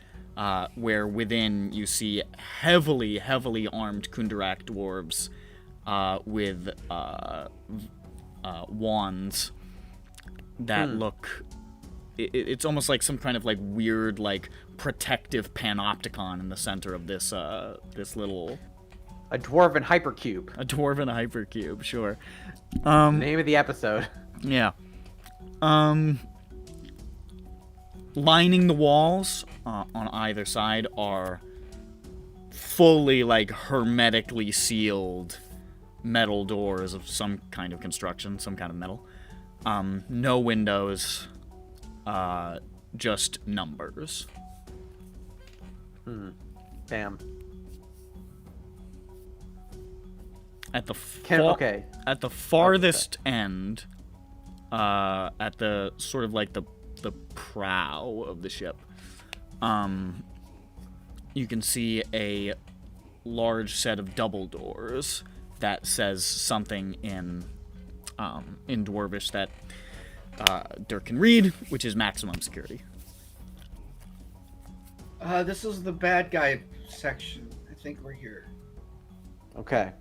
where within you see heavily armed Kundarak dwarves with wands that look... It's almost like some kind of like weird, like protective panopticon in the center of this this little... A dwarven hypercube. A dwarven hypercube, sure. Name of the episode. Yeah. Lining the walls on either side are fully, like, hermetically sealed metal doors of some kind of construction, some kind of metal. No windows, just numbers. Damn. At the Okay. At the farthest end, at the sort of like the prow of the ship, you can see a large set of double doors that says something in Dwarvish that Dirk can read, which is maximum security. This is the bad guy section. I think we're here. Okay.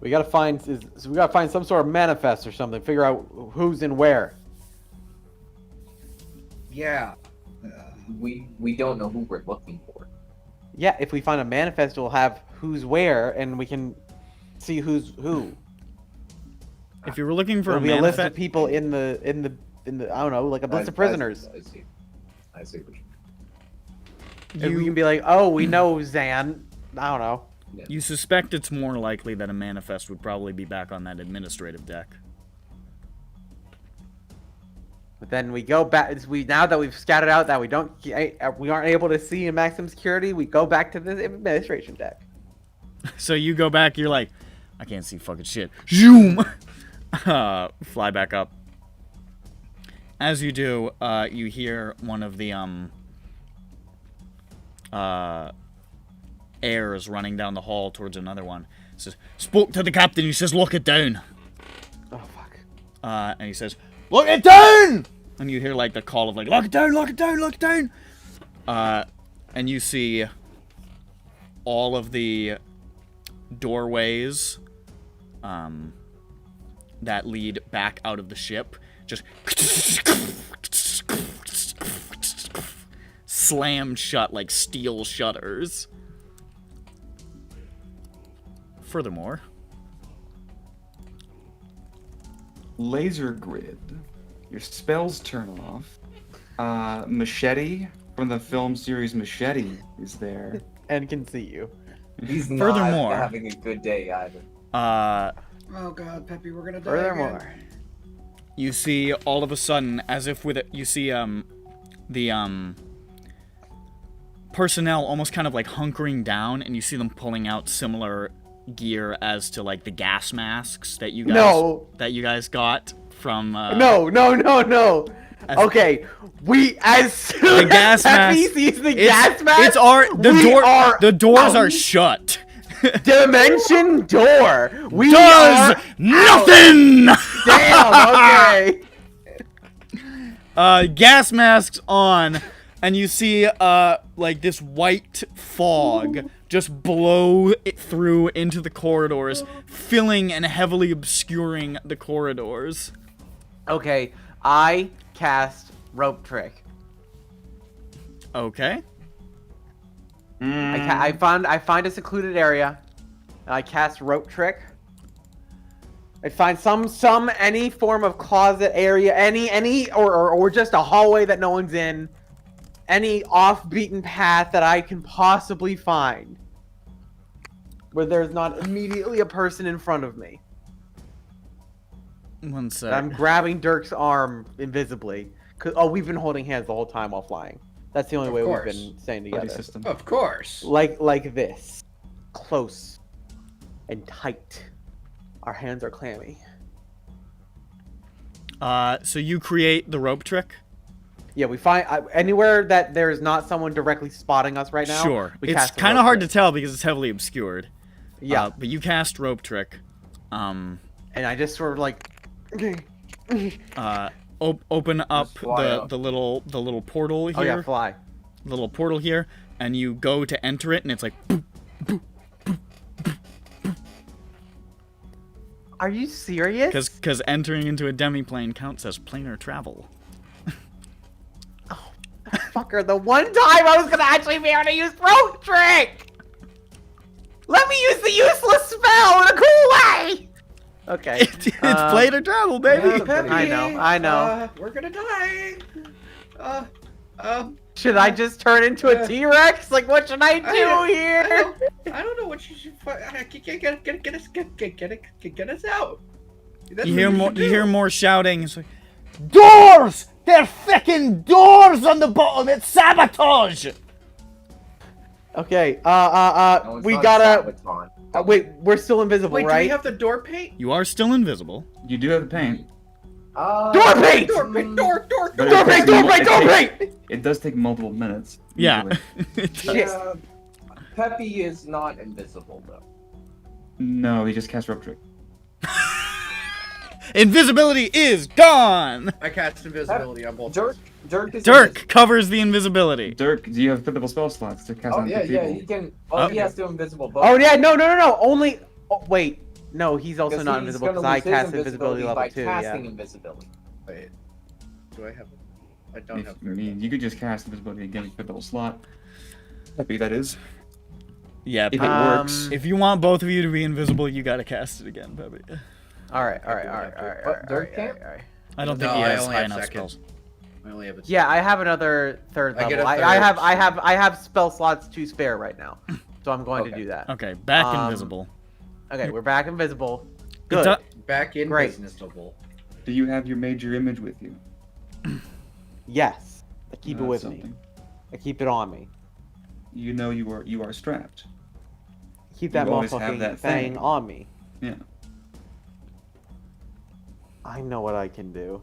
We gotta find some sort of manifest or something. Figure out who's in where. Yeah. We don't know who we're looking for. Yeah, if we find a manifest, we'll have who's where, and we can see who's who. If you were looking for There'll a be a list manifest, of people in the I don't know, like a list of prisoners. I see. And we can be like, oh, we know Zaan. I don't know. you suspect it's more likely that a manifest would probably be back on that administrative deck. But then we go back. Now that we've scouted out that we aren't able to see in maximum security, we go back to the administration deck. So you go back, you're like, I can't see fucking shit. Zoom! Fly back up. As you do, you hear one of the, heirs running down the hall towards another one. He says, spoke to the captain, he says, lock it down. Oh, fuck. And he says, lock it down! And you hear, like, the call of, like, lock it down, lock it down, lock it down! And you see all of the doorways that lead back out of the ship just slammed shut like steel shutters. Furthermore, Laser grid. Your spells turn off. Machete from the film series Machete is there. And can see you. He's Furthermore- not having a good day either. Oh god, Peppy, we're gonna die. Furthermore, Again. you see all of a sudden, as if with it, you see the personnel almost kind of like hunkering down, and you see them pulling out similar gear as to like the gas masks that you guys got from No. As- Okay, as soon the gas as Peppy mask. sees the gas mask, It's the doors are shut. dimension door. We Does are nothing. Damn. Okay. Gas masks on, and you see like this white fog just blow it through into the corridors, filling and heavily obscuring the corridors. Okay. I cast rope trick. Okay. I find a secluded area, and I cast rope trick. I find any form of closet area, or just a hallway that no one's in, any off-beaten path that I can possibly find, where there's not immediately a person in front of me. One sec. I'm grabbing Dirk's arm invisibly, Oh, we've been holding hands the whole time while flying. That's the only way course. we've been staying Buddy together. system. Of course. Like this. Close. And tight. Our hands are clammy. So you create the rope trick? Yeah, we find anywhere that there is not someone directly spotting us right now. Sure. We It's cast the kind of rope hard to trick. tell because it's heavily obscured. Yeah, But you cast rope trick. and I just sort of like. Open up fly up. the little portal here. Oh yeah, fly. Little portal here, and you go to enter it, and it's like. Are you serious? Because entering into a demiplane counts as planar travel. Fucker, the one time I was gonna actually be able to use rope trick! Let me use the useless spell in a cool way! Okay. It's planar travel, baby. Yeah, Peppy, I know. We're gonna die. Should I just turn into a T-Rex? Like, what should I do here? I don't know what you should. Get us out. That's You what hear more. should You do. hear more shouting. It's like, doors! They're fucking doors on the bottom. It's sabotage. Okay, No, it's we not gotta. Sabaton. Wait, we're still invisible, Wait, do right? we have the door paint? You are still invisible. You do have the paint. Door paint! Door paint! Door But Door it paint! takes Door mul- paint! it Door takes- paint! It does take multiple minutes. Yeah. usually. It does. Shit. Yeah, Peppy is not invisible though. No, he just cast rope trick. Invisibility is gone. I cast invisibility on both. Dirk is Dirk covers the invisibility. Dirk, do you have pivotal spell slots to cast Oh on yeah, two yeah, people? he can. Oh. He has to invisible both. Oh yeah, no. Only. Oh, wait. No, he's also Because not he's invisible gonna because I lose his cast invisibility level by 2. casting Yeah. invisibility. Wait, do I have? I don't If, have. I mean, you could just cast invisibility again with pivotal slot. Happy that is. Yeah. If it Um, works. If you want both of you to be invisible, you gotta cast it again, baby. All right. What, Dirk can't? I don't think No, he I has only high have enough second. spells. I only have a. Yeah, I have another third I get level. a I third. have spell slots to spare right now, so I'm going to Okay. do that. Okay, back Um, invisible. Okay, we're back invisible. It Good. do- Back in Great. businessable. Do you have your major image with you? Yes, I keep it That's with me. something. I keep it on me. You know you are strapped. Keep that You always have motherfucking that thing thing. on me. Yeah. I know what I can do.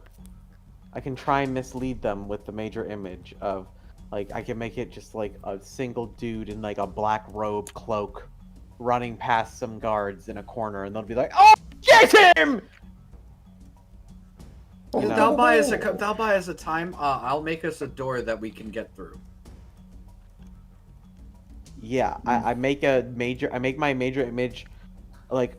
I can try and mislead them with the major image of, like, I can make it just like a single dude in like a black robe cloak running past some guards in a corner, and they'll be like, "Oh, get him!" You know? They'll buy us a time. I'll make us a door that we can get through. Yeah, I make my major image, like,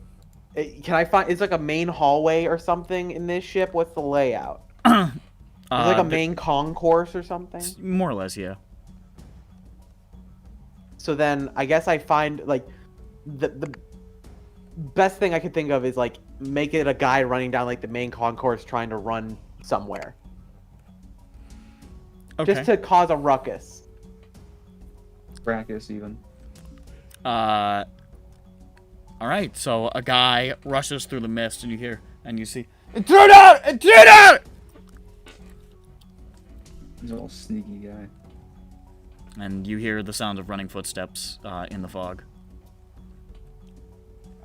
can I find? It's like a main hallway or something in this ship. What's the layout? It's like a main concourse or something. More or less, yeah. So then I guess I find like the best thing I could think of is like make it a guy running down like the main concourse trying to run somewhere, Okay. just to cause a ruckus. Brachus even. All right. So a guy rushes through the mist, and you hear and you see intruder, intruder, He's a little sneaky guy. and you hear the sound of running footsteps in the fog.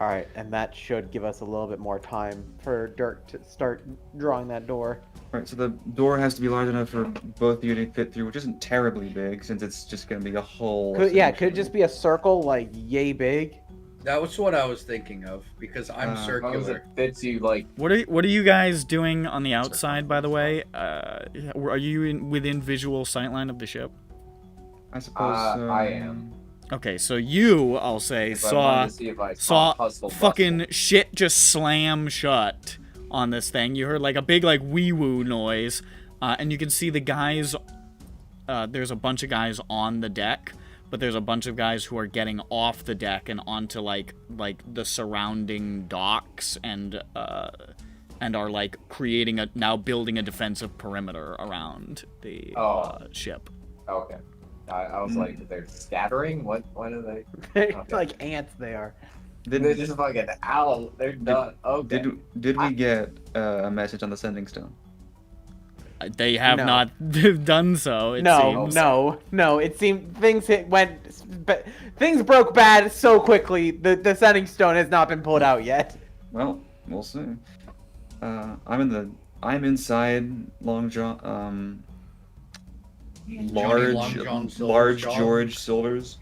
All right, and that should give us a little bit more time for Dirk to start drawing that door. Right, so the door has to be large enough for both of you to fit through, which isn't terribly big since it's just going to be a hole. Could it just be a circle like yay big? That was what I was thinking of because I'm As As long as it circular. fits you like What are you guys doing on the outside, by the way? Are you within visual sightline of the ship? I suppose. I am. Okay, so you, I'll say, if I wanted to see if I saw hustle fucking shit just slam shut on this thing. You heard like a big like wee woo noise, and you can see the guys. There's a bunch of guys on the deck, but there's a bunch of guys who are getting off the deck and onto like the surrounding docks and are like now building a defensive perimeter around the ship. Okay. I was like, they're scattering? What are they? Okay. Like ants they are. They're just fucking owl. They're done. Okay. Did we get a message on the sending stone? They have No. not done so. It No, seems. no. It seemed things broke bad so quickly. The sending stone has not been pulled out yet. Well, we'll see. I'm inside Long John. Long John Silver's Large job. George Silver's.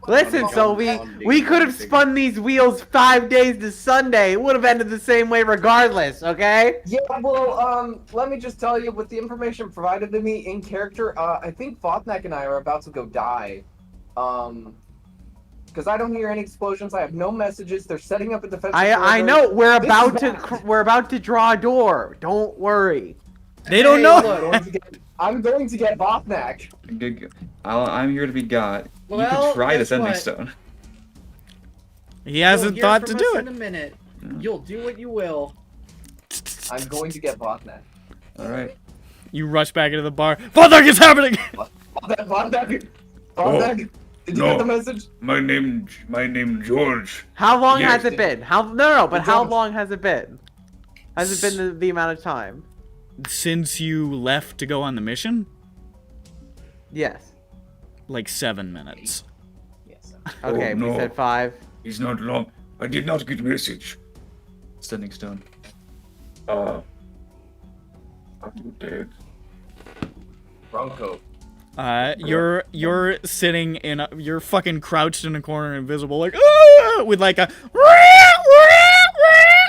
Listen, John Sylvie, John we being could have big. spun these wheels 5 days to Sunday. It would have ended the same way regardless, okay? Yeah, well, let me just tell you, with the information provided to me in character, I think Vothnak and I are about to go die. Because I don't hear any explosions, I have no messages, they're setting up a defensive I perimeter. know we're This about is to bad. we're about to draw a door. Don't worry. They don't Hey, know. look. I'm going to get Vothnak. I'm here to be got. You Well, could try the guess sending what? stone. He hasn't You'll hear thought to from do us it. In a minute. You'll do what you will. I'm going to get Vothnak. All right. You rush back into the bar. Father, it's happening! Vothnak! Oh, Did you no. get the message? My name George. How long Yes. has it been? No, but how George. long has it been? Has it been the amount of time? Since you left to go on the mission? Yes. Like 7 minutes. Yes. Okay, Oh, we no. said 5. He's not long. I did not get message. Sending stone. Are you dead? Bronco. You're sitting in you're fucking crouched in a corner, invisible, like "Ah!" with like a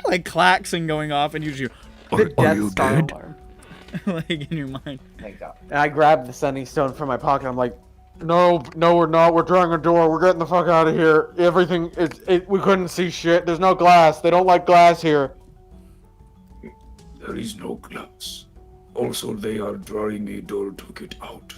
like klaxon going off, and you just The Are Death you Star dead? alarm. like in your mind. Thank God. And I grabbed the sending stone from my pocket. I'm like, no, we're not. We're drawing a door. We're getting the fuck out of here. Everything we couldn't see shit. There's no glass. They don't like glass here. There is no glass. Also, they are drawing a door to get out.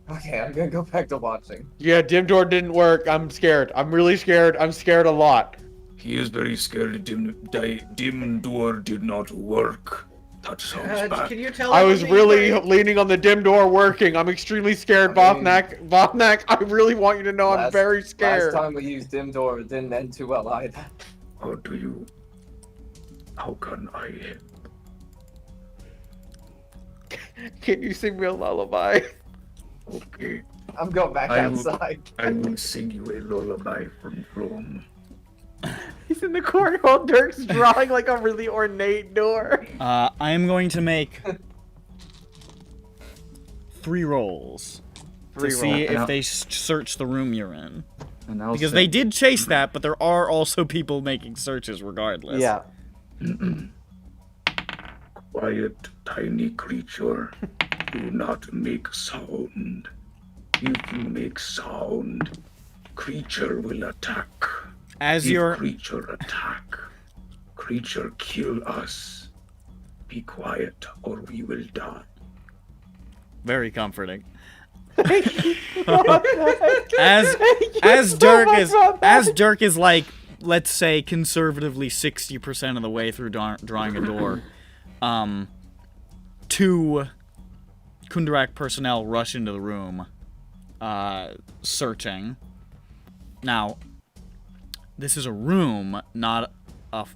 Okay, I'm gonna go back to watching. Yeah, dim door didn't work. I'm scared. I'm really scared. I'm scared a lot. He is very scared. Dim door did not work. That sounds bad. Can you tell? I was everything really right? leaning on the dim door working. I'm extremely scared, I mean- Vothnak. I really want you to know I'm very scared. Last time we used dim door, it didn't end too well either. How can I help? Can you sing me a lullaby? Okay, I'm going back I will- outside. I will sing you a lullaby from Rome. He's in the corner while Dirk's drawing like a really ornate door. I am going to make 3 rolls to see rolls. if they search the room you're in. And I'll Because say- they did chase that, but there are also people making searches regardless. Yeah. Quiet, tiny creature. Do not make sound. If you make sound, creature will attack. As If you're creature attack, creature kill us. Be quiet or we will die. very comforting. As As Dirk is like, let's say conservatively 60% of the way through drawing a door, 2 Kundarak personnel rush into the room, searching. Now, this is a room, not a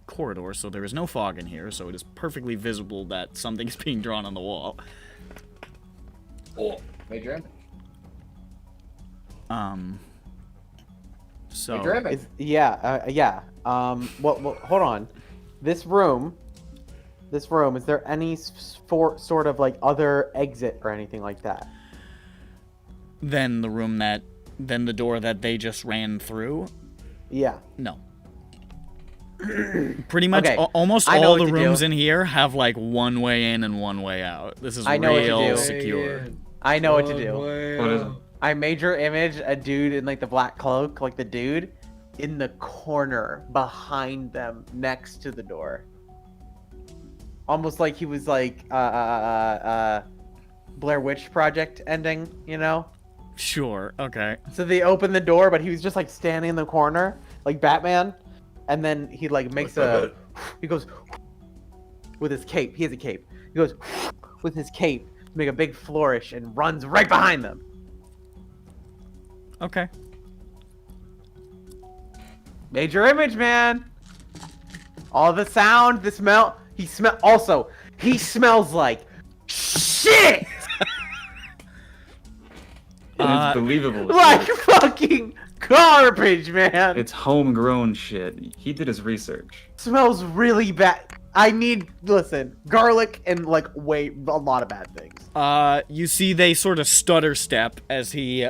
corridor, so there is no fog in here, so it is perfectly visible that something's being drawn on the wall. Major image. So Major image. yeah. Well, hold on. This room. Is there any sort of like other exit or anything like that? then the door that they just ran through. Yeah. No. Pretty much Okay, almost I know all what the to rooms do. in here have like one way in and one way out. This is I know what to real do. secure. I know what to do. What is it? I major image a dude in like the black cloak, like the dude in the corner behind them next to the door. Almost like he was like Blair Witch Project ending, you know? Sure. Okay. So they open the door, but he was just like standing in the corner, like Batman, and then he like makes he goes with his cape. He has a cape. He goes with his cape, make a big flourish, and runs right behind them. Okay. Major image, man. All the sound, the smell. He smells like shit. It's believable. Like fucking garbage, man. It's homegrown shit. He did his research. Smells really bad. Listen, garlic and like a lot of bad things. You see they sort of stutter step as he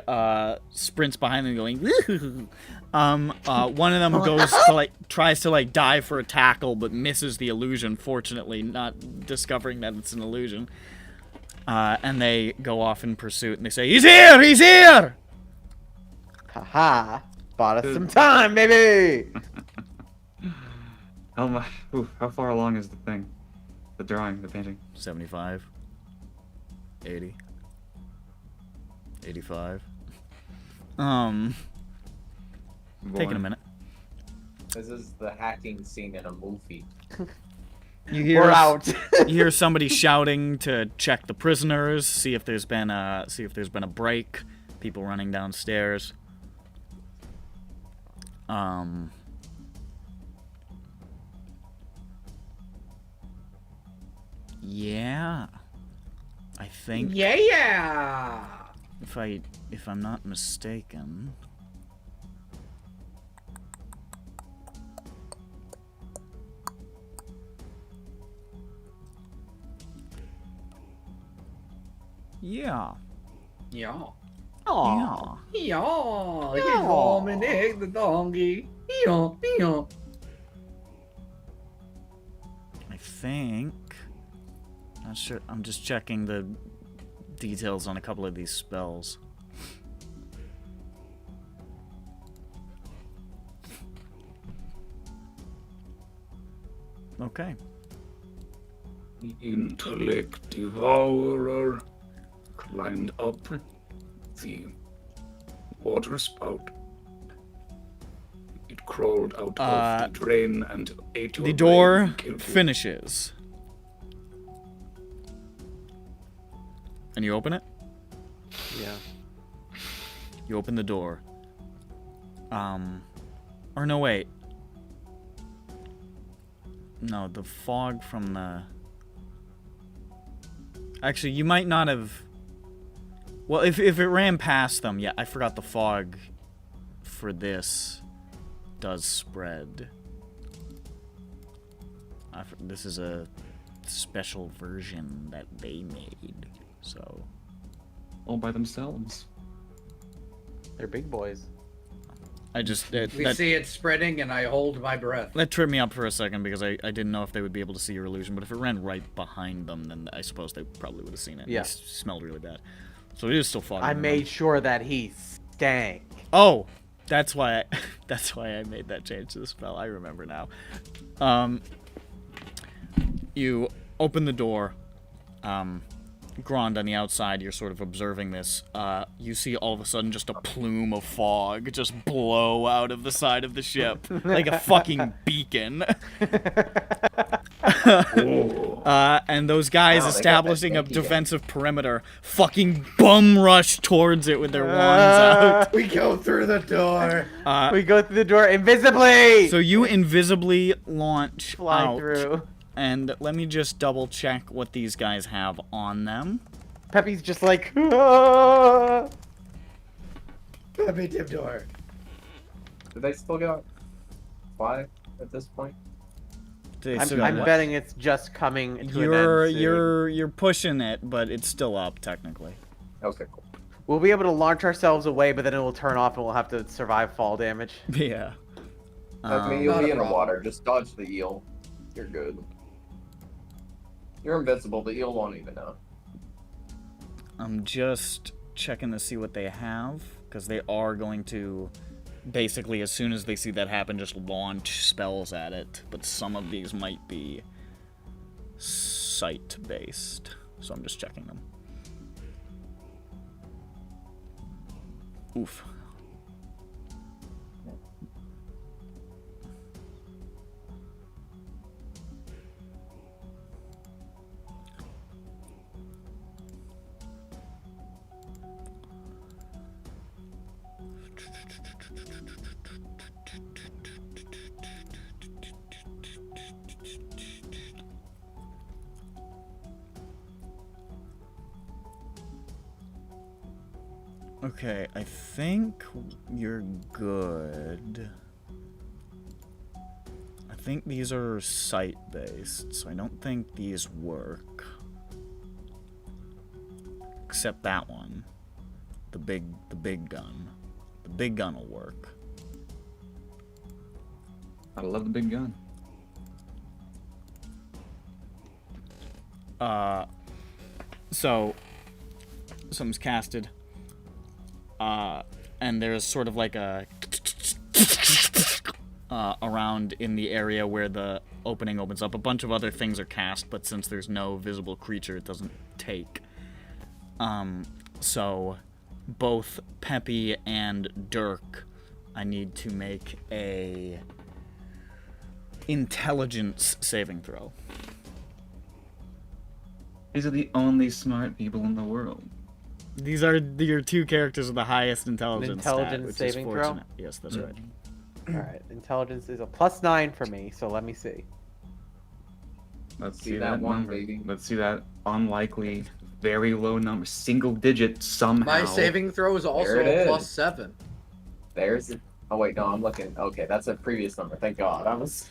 sprints behind them going, woo. One of them goes to tries to dive for a tackle but misses the illusion, fortunately, not discovering that it's an illusion. And they go off in pursuit and they say, he's here! He's here! Haha. Bought us some time, baby! How far along is the thing? The drawing, the painting? 75. 80. 85. Taking a minute. This is the hacking scene in a movie. We're out. You hear somebody shouting to check the prisoners, see if there's been a break. People running downstairs. Yeah. I think Yeah. if I'm not mistaken. Yeah. Yeah. Yeah. Yeah. He's Dominic the donkey. Yeah. Yeah. I think. Not sure. I'm just checking the details on a couple of these spells. Okay. The intellect devourer climbed up the water spout. It crawled out of the drain and ate your The brain door and killed you. finishes. And you open it? Yeah. You open the door. Or no, wait. No, the fog from the... Actually, you might not have... Well, if it ran past them, yeah, I forgot the fog for this does spread. This is a special version that they made, so... All by themselves. They're big boys. I just... We see it spreading, and I hold my breath. That tripped me up for a second because I didn't know if they would be able to see your illusion, but if it ran right behind them, then I suppose they probably would have seen it. Yeah. It smelled really bad. So it is still foggy. I made sure that he stank. Oh! That's why I made that change to the spell. I remember now. You open the door. Grand on the outside, you're sort of observing this. You see all of a sudden just a plume of fog just blow out of the side of the ship. Like a fucking beacon. And those guys Wow, they got that establishing a stinky defensive perimeter fucking bum rush towards it with their wands out. We go through the door. We go through the door invisibly! So you invisibly launch Fly out. through. And let me just double check what these guys have on them. Peppy's just like, ah! Peppy tip door. Do they still got fly at this point? They still I'm got what? betting it's just coming to an end soon. You're pushing it, but it's still up technically. Okay, cool. We'll be able to launch ourselves away, but then it will turn off and we'll have to survive fall damage. Yeah. I mean, you'll Not be a in the problem. water. Just dodge the eel. You're good. You're invincible. The eel won't even know. I'm just checking to see what they have, because they are going to basically, as soon as they see that happen, just launch spells at it. But some of these might be sight-based, so I'm just checking them. Oof. Okay, I think you're good. I think these are sight-based, so I don't think these work. Except that one. The big gun. The big gun will work. I love the big gun. So something's casted. And there's sort of like a around in the area where the opening opens up. A bunch of other things are cast, but since there's no visible creature, it doesn't take. So both Peppy and Dirk, I need to make a intelligence saving throw. These are the only smart people in the world. These are your two characters with the highest intelligence stat, intelligence which saving is throw? fortunate. Yes, that's right. Alright, intelligence is a +9 for me, so let me see. Let's See see that that one, number. baby. Let's see that unlikely, very low number, single digit somehow. My saving throw is also There it a is. +7. There's it. Oh wait, no, I'm looking. Okay, that's a previous number. Thank God. I was.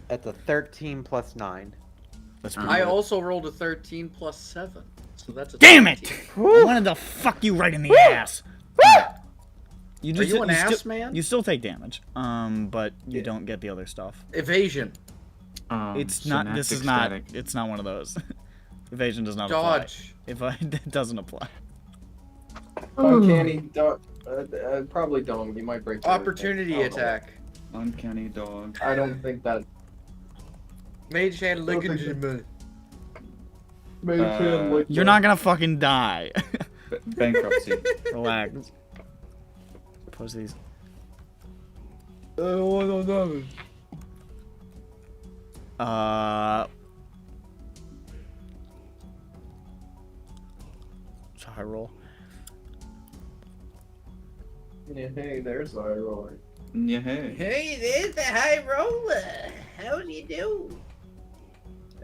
That's a 13 +9. That's pretty I good. also rolled a 13 +7. So that's a Damn it! 17. I wanted to fuck you right in the ass. You Are you an ass still, man? You still take damage, but you don't get the other stuff. Evasion. It's not. This synaptic is not. static. It's not one of those. Evasion does not Dodge. apply. It doesn't apply. Uncanny. Probably don't. You might break. your- Opportunity Oh, no. attack. Uncanny dog. I don't think that. Mage hand ligament. You're not gonna fucking die. Bankruptcy. Relax. Post these. It's a high roll. Yeah, hey, there's my roll. Yeah, hey. Hey, there's the high roller. How do you do?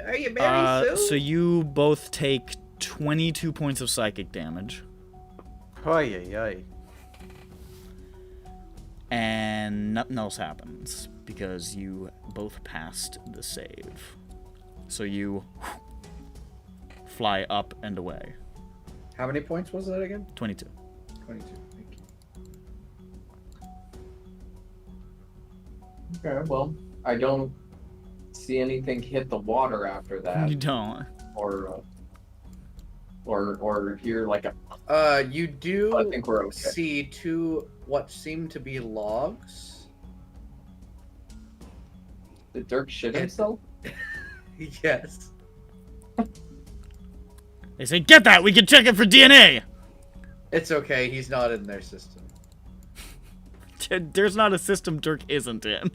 Are you very So you both take 22 points of psychic damage, Oy, oy, oy. and nothing else happens because you both passed the save. So you fly up and away. How many points was that again? 22. 22. Thank you. Okay, well, I don't see anything hit the water after You that, don't. or hear like a. You do I think we're okay. see two what seem to be logs. Did Dirk shit himself? Yes. They say, get that! We can check it for DNA! It's okay. He's not in their system. There's not a system Dirk isn't in.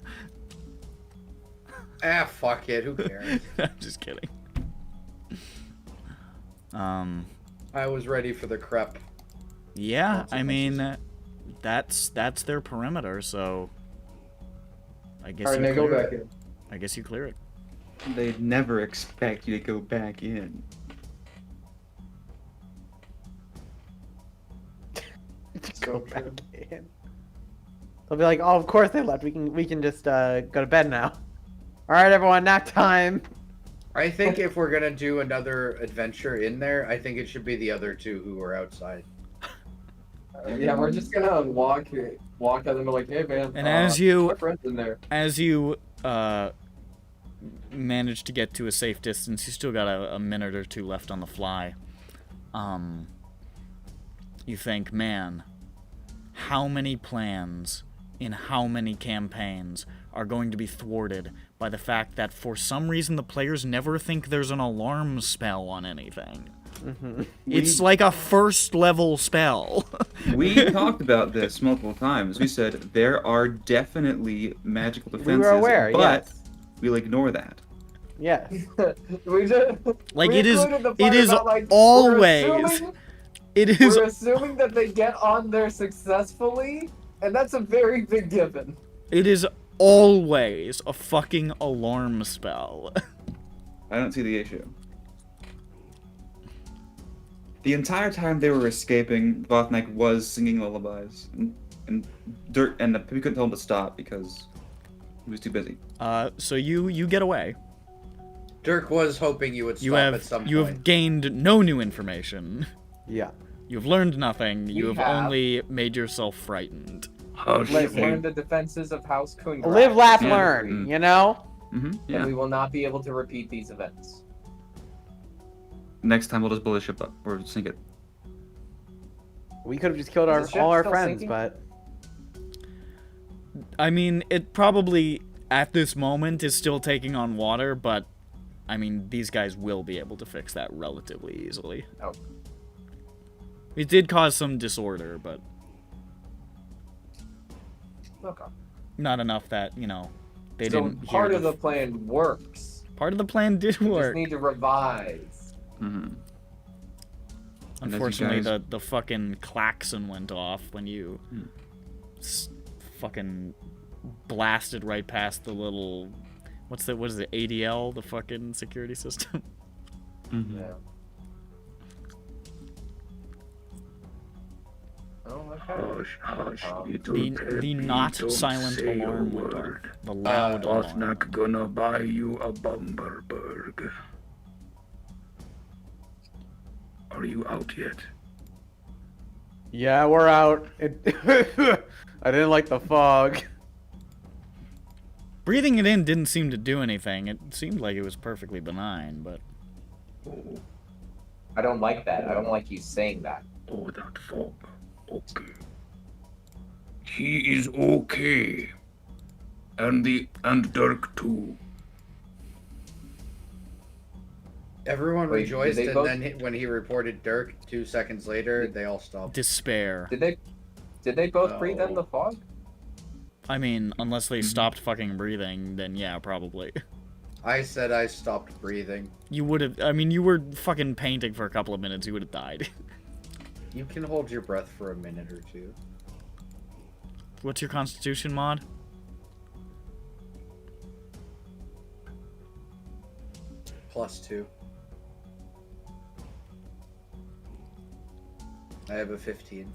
Ah, fuck it. Who cares? I'm just kidding. I was ready for the crep. Yeah, I mean, that's their perimeter, so I guess Alright, you now go clear back it. in. I guess you clear it. They'd never expect you to go back in. Go back in. They'll be like, oh, of course they left. We can just go to bed now. All right, everyone, nap time. I think if we're gonna do another adventure in there, I think it should be the other two who are outside. Yeah, we're just gonna walk at them and be like, hey man. And as you- my friend's in there. As you manage to get to a safe distance, you still got a minute or two left on the fly. You think, man, how many plans in how many campaigns are going to be thwarted by the fact that for some reason the players never think there's an alarm spell on anything. It's like a first level spell. We talked about this multiple times. We said there are definitely magical defenses, We were aware, but yes. we'll ignore that. Yes. We just, Like, we it is- included the it part is about, like, always- It is We're assuming that they get on there successfully, and that's a very big given. it is always a fucking alarm spell. I don't see the issue. The entire time they were escaping, Vothnak was singing lullabies, and Dirk and we couldn't tell him to stop because he was too busy. So you get away. Dirk was hoping you would stop You at some have point. gained no new information. Yeah. You've learned nothing. You We have have. only made yourself frightened. Hush, Let's hey. learn the defenses of House Kungra. Live, laugh, Yeah. learn. You know. Mm-hmm. And Yeah. we will not be able to repeat these events. Next time we'll just blow the ship up or sink it. We could have just killed Is our the ship all our still friends, sinking? but I mean, it probably at this moment is still taking on water, but I mean, these guys will be able to fix that relatively easily. Oh. It did cause some disorder, but Okay. not enough that, you know, they So didn't part hear of the plan works. part of the plan did We just work. need to revise. Mm-hmm. And as you Unfortunately, guys- the fucking klaxon went off when you Hmm. fucking blasted right past the little what is it, ADL, the fucking security system. Mm-hmm. Yeah. Oh, okay. Hush, hush, little The Peppy, not don't silent say a alarm went word. off. The loud alarm. Bothnak gonna buy you a Bumberberg. Are you out yet? yeah, we're out. I didn't like the fog. Breathing it in didn't seem to do anything. It seemed like it was perfectly benign, but Oh, I don't like that. I don't like you saying that. oh, that fog. Okay. He is okay. And Dirk too. Everyone Wait, rejoiced, did they and both- then when he reported Dirk 2 seconds later, they all stopped. despair. Did they both breathe in No. the fog? I mean, unless Mm-hmm. they stopped fucking breathing, then yeah, probably. I said I stopped breathing. You would have. I mean, you were fucking painting for a couple of minutes. You would have died. You can hold your breath for a minute or two. What's your constitution mod? +2. I have a 15.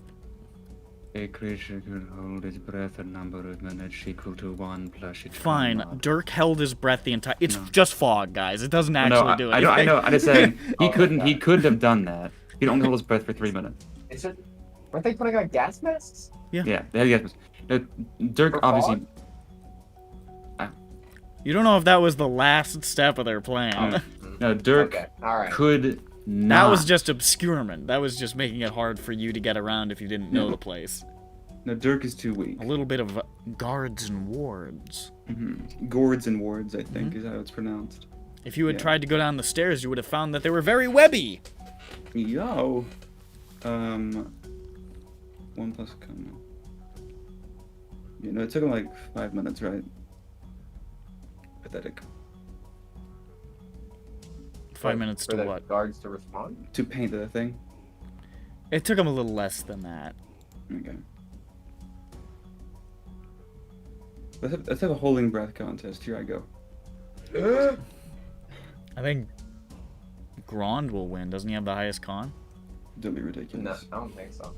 A creature could hold its breath a number of minutes equal to 1 plus its Fine. mod. Dirk held his breath the entire. It's No. just fog, guys. It doesn't actually No, do I anything. know. I'm just saying he Oh, couldn't. He okay. couldn't have done that. He'd only hold his breath for 3 minutes. It's just, weren't they putting on gas masks? Yeah. No, Dirk For obviously. You don't know if that was the last step of their plan. No, Dirk Okay, alright. could not. That was just obscurement. That was just making it hard for you to get around if you didn't know the place. No, Dirk is too weak. A little bit of guards and wards. Gourds and wards, I think, is how it's pronounced. If you had Yeah. tried to go down the stairs, you would have found that they were very webby. Yo. 1 plus comma. You know, it took him like 5 minutes, right? Pathetic. 5 minutes For to the what? guards to respond? To paint the thing. It took him a little less than that. Okay. Let's have a holding breath contest. Here I go. I think Grand will win. Doesn't he have the highest con? Don't be No, ridiculous. I don't think so.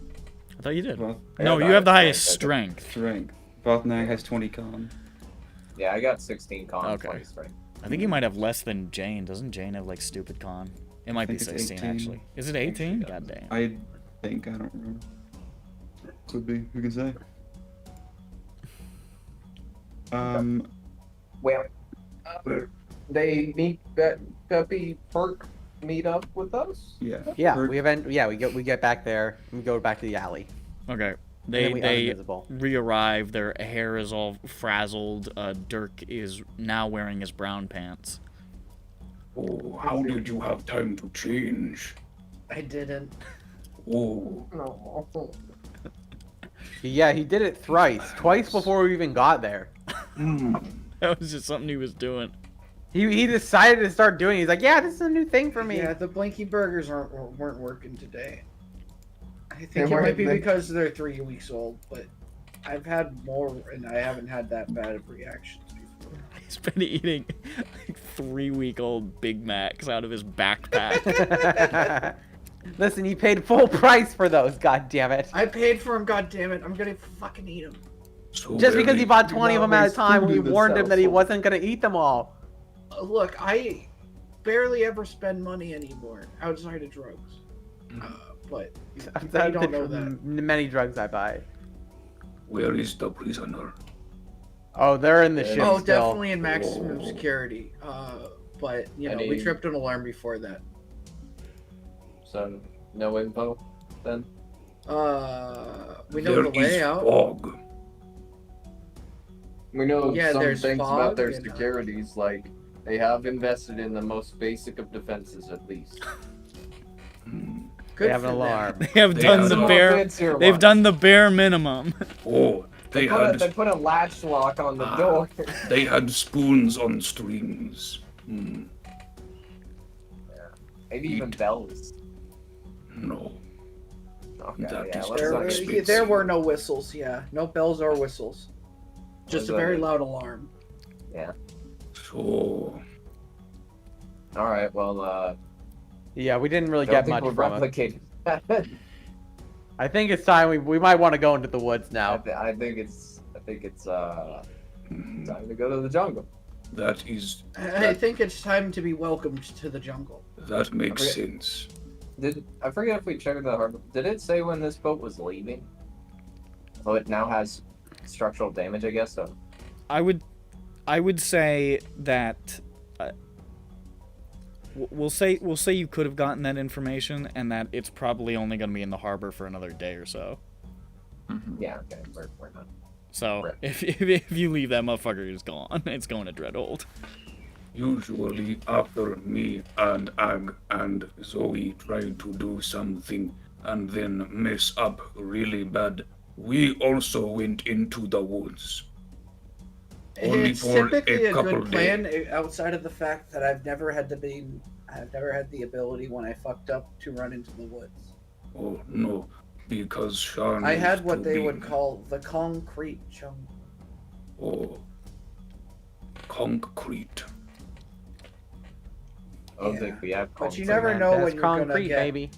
I thought you did. Well, No, Yeah, you have the I- highest I- strength. strength. Vothnak has 20 con. Yeah, I got 16 con, Okay. 20 strength. I think he might have less than Jane. Doesn't Jane have like stupid con? It might be think it's 16 18. actually. Is it 18? God damn. I think, I don't remember. Could be, who can say? Well, they meet Peppy Perk meet up with us? Yeah. Yeah, Dirk- we get back there. We go back to the alley. Okay. And then we They uninvisible. re-arrive. Their hair is all frazzled. Dirk is now wearing his brown pants. Oh, how did you have time to change? I didn't. Oh, No. Yeah, he did it thrice. Twice before we even got there. That was just something he was doing. He decided to start doing it. He's like, yeah, this is a new thing for me. Yeah, the Blinky Burgers weren't working today. I They think it weren't- might be they- because they're 3 weeks old, but I've had more, and I haven't had that bad of reactions before. He's been eating like 3-week-old Big Macs out of his backpack. Listen, you paid full price for those. God damn it! I paid for him, goddammit. I'm gonna fucking eat him. So Just because he very- bought 20 of them at a there's time, food we in this warned him that he household. wasn't gonna eat them all. Look, I barely ever spend money anymore outside of drugs. But you That's don't know that. Many drugs I buy. Where is the prisoner? Oh, they're in the ship Oh, still. definitely in maximum Oh. security. But you know, we Any- tripped an alarm before that. So no info then. We know There the is layout. fog. We know Yeah, some there's things fog about their and, securities, like they have invested in the most basic of defenses at least. Hmm. Good They have for an them. alarm. They have They done have the no bare. fancier They've ones. done the bare minimum. Oh, They put a latch lock on the door. they had spoons on strings. Hmm. Maybe even bells. No. Okay, That yeah, is let's too not get expensive. There were no whistles, yeah. No bells or whistles. Just a Was very that- loud alarm. So All right, well, Yeah, we didn't really don't get think much we're from it. replicating. I think it's time we might want to go into the woods now. I think it's hmm, time to go to the jungle. that is I think it's time to be welcomed to the jungle. that makes Okay. sense. I forget if we checked the harbor? Did it say when this boat was leaving? Oh, it now has structural damage, I guess. So I would say that we'll say you could have gotten that information, and that it's probably only going to be in the harbor for another day or so. yeah, okay, we're not. So Right. if you leave that motherfucker, it's gone. It's going to Dreadhold. Usually after me and Ag and Zoe try to do something and then mess up really bad, we also went into the woods. Only It's for typically a couple good plan, outside of the fact that I've never had the ability when I fucked up to run into the woods. Oh no, because Sean I is had what too they big. would call the concrete jungle. Oh, concrete. I don't Yeah. think we have. But you concrete. never know That's when you're gonna concrete, get, baby.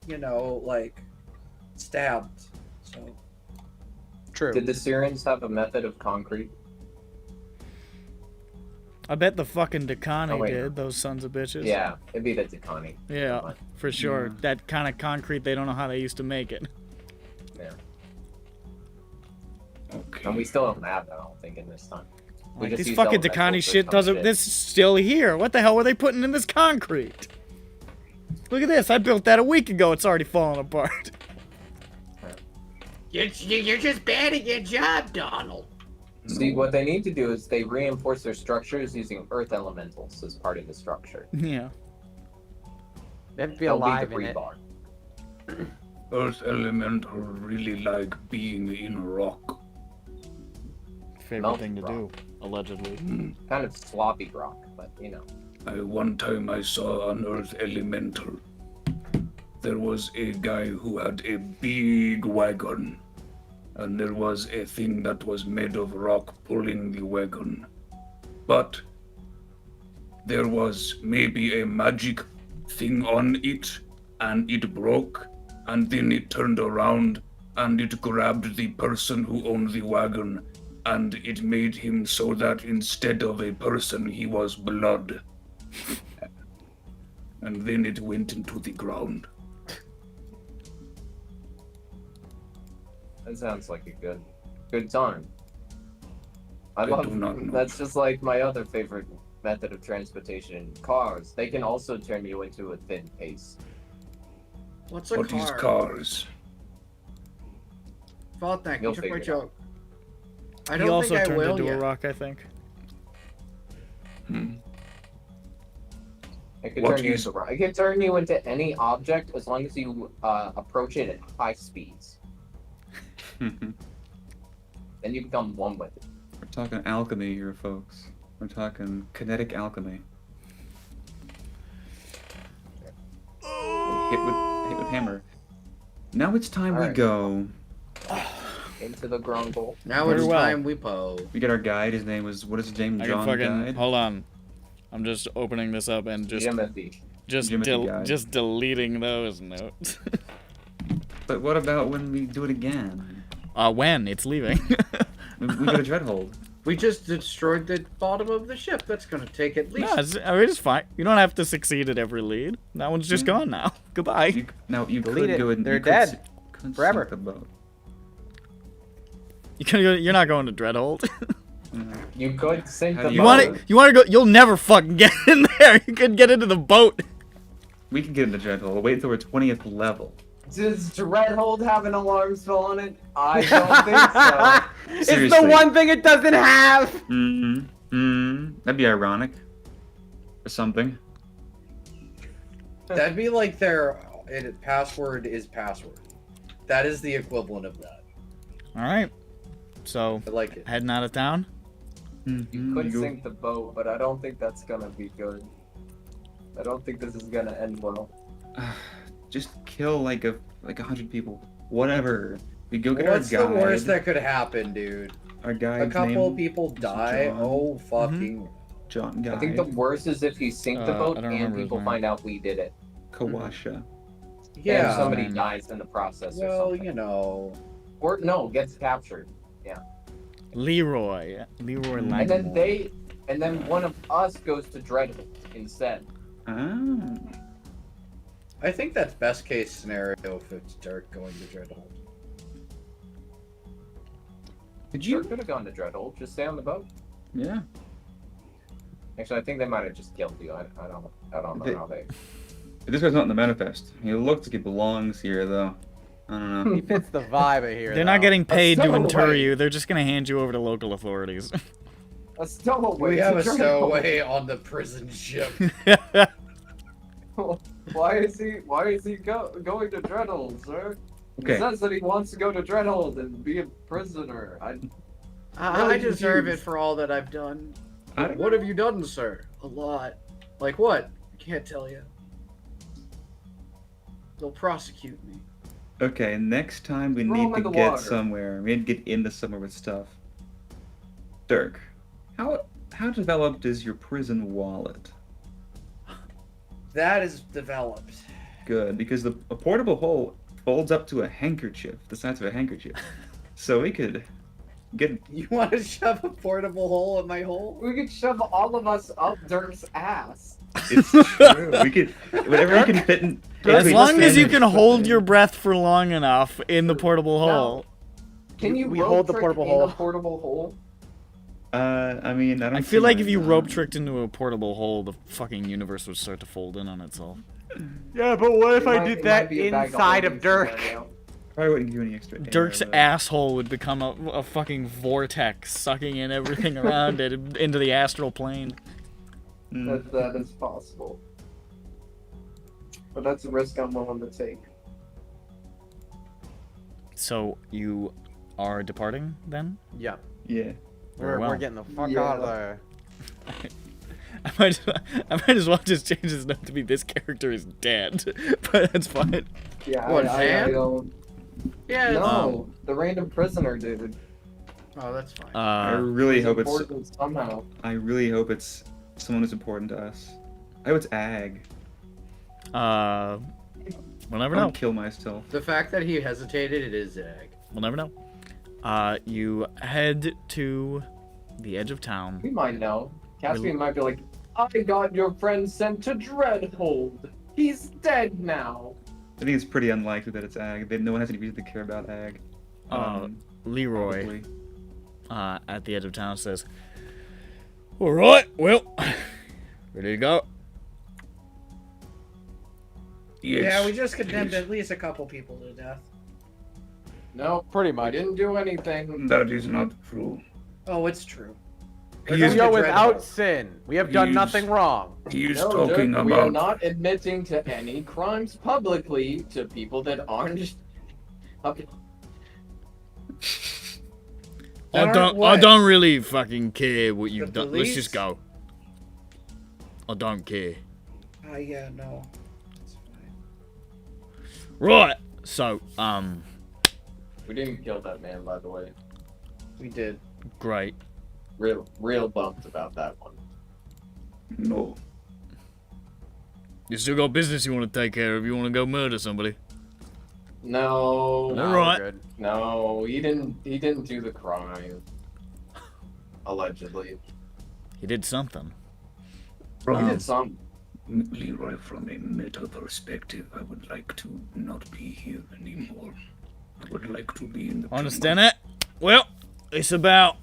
you know, like stabbed. So True. Did the Syrians have a method of concrete? I bet the fucking Dakani Oh, wait. did. Those sons of bitches. Yeah, it'd be the Takani. Yeah, for sure. Yeah. That kind of concrete, they don't know how they used to make it. Yeah. Okay. And we still don't have that, I don't think, in this time. We Like, just this used fucking elemental Dakani for shit some doesn't. shit. This is still here. What the hell were they putting in this concrete? Look at this. I built that a week ago. It's already falling apart. you're just bad at your job, Donald. See, what they need to do is they reinforce their structures using earth elementals as part of the structure. Yeah. They'd be They'll alive the in it. rebar. Earth elemental really like being in rock. Favorite Melted thing to rock. do, allegedly. Hmm. Kind of sloppy rock, but you know. One time I saw an earth elemental. There was a guy who had a big wagon, and there was a thing that was made of rock pulling the wagon. But there was maybe a magic thing on it, and it broke, and then it turned around, and it grabbed the person who owned the wagon, and it made him so that instead of a person, he was blood. And then it went into the ground. That sounds like a good time. I I love do not know. That's just like my other favorite method of transportation. Cars. They can also turn you into a thin paste. What's a What car? is cars? Faltneck, you You'll took my figure it joke. I He don't also think I turned will into yet. a rock, I think. Hmm. It can What turn you is- into it can turn you into any object as long as you approach it at high speeds. Then you become one with it. We're talking alchemy here, folks. We're talking kinetic alchemy. Hit with hammer. Now it's time we Alright. go. Into the grumble. Now Very it's well. time we po. We get our guide. His name was, what is his name? I can John fucking Guide. hold on. I'm just opening this up and just Timothy. Jimothy guy. just deleting those notes. But what about when we do it again? When it's leaving. We go to Dreadhold. We just destroyed the bottom of the ship. That's gonna take at least. No, it's fine. You don't have to succeed at every lead. That one's just gone now. Goodbye. You Delete could it. go and They're you could dead. could Forever. sink the boat. You're not going to Dreadhold. You could sink How the do You boat. want to? You want to go? You'll never fucking get in there. You could get into the boat. We can get into Dreadhold. We'll wait until we're 20th level. Does Dreadhold have an alarm spell on it? I don't think so. It's the one thing it doesn't have. That'd be ironic. Or something. That'd be like their password is password. That is the equivalent of that. All right. So I like it. heading out of town. You could sink the boat, but I don't think that's gonna be good. I don't think this is gonna end well. Just kill like 100 people. Whatever. We go get What's our the guide. worst that could happen, dude? Our A guide's couple name people is die. John. Oh fucking! John Guide. I think the worst is if you sink the boat I don't and remember his people name. find out we did it. Kawasha. Yeah. And somebody man. dies in the process or Well, something. you know. Or no, gets captured. Leroy And Langmore. then one of us goes to Dreadhold instead. Ah. I think that's best case scenario if it's Dirk going to Dreadhold. Did You you? could have gone to Dreadhold. Just stay on the boat. Yeah. Actually, I think they might have just killed you. I don't know how they. This guy's not in the manifest. He looks like he belongs here, though. I don't know. He fits the vibe of here. They're not though. getting paid to stowaway. inter you. They're just gonna hand you over to local authorities. A stowaway. We have a to Dreadhold. stowaway on the prison ship. Why is he going to Dreadhold, sir? Okay. He says that he wants to go to Dreadhold and be a prisoner. I Really deserve it confused. for all that I've done. I don't What have you done, sir? A lot. Like what? I can't tell you. They'll prosecute me. Okay, next time we Throw need him to in the get water. somewhere. We need to get into somewhere with stuff. Dirk, how developed is your prison wallet? That is developed. Good, because a portable hole folds up to a handkerchief, the size of a handkerchief. So we could get. You want to shove a portable hole in my hole? We could shove all of us up Dirk's ass. It's true. We could whatever we can fit in. As between long as you standards. can hold your breath for long enough in the portable hole. Can you We rope hold the trick portable in hole. a portable hole? I mean, I don't. I see feel like why if you not. rope tricked into a portable hole, the fucking universe would start to fold in on itself. Yeah, but what if It I might- did it that might be a bag inside of holding Dirk? scenario. Probably wouldn't give you any extra. air, Dirk's but- asshole would become a fucking vortex, sucking in everything around it into the astral plane. Mm. That is possible. But that's a risk I'm willing to take. So you are departing then? Yeah, Yeah. Very well. we're getting the fuck Yeah. out of there. I might as well just change his note to be this character is dead, but that's fine. Yeah, What, I Zaan? don't. Yeah. No, the random prisoner dude. Oh, that's fine. I really He's hope it's. important somehow. I really hope it's someone who's important to us. I hope it's Ag. We'll never I'll know. kill myself. The fact that he hesitated, it is Zag. We'll never know. You head to the edge of town. We might know. Caspian might be like, I got your friend sent to Dreadhold. He's dead now. I think it's pretty unlikely that it's Ag. No one has any reason to care about Ag. Leroy, Probably. at the edge of town says, "All right, well, ready to go." Yes. Yeah, we just condemned yes. at least a couple people to death. No, Pretty I much. didn't do anything. That is not true. Oh, it's true. He They're is, We going are to without Dreadhold. sin. We have done He's- nothing wrong. he is No, talking Dirk, we are about. not admitting to any crimes publicly to people that aren't. Okay. That aren't I what? don't really fucking care what you've The done. Let's police? just go. I don't care. Yeah, no. It's fine. Right. So, We didn't kill that man, by the way. We did. great. Real bummed about that one. No. You still got business you want to take care of. You want to go murder somebody. No. All right. Good. No, he didn't do the crime. Allegedly. He did something. He did some. Leroy, from a meta perspective, I would like to not be here anymore. I would like to be in the Understand that? Well, it's about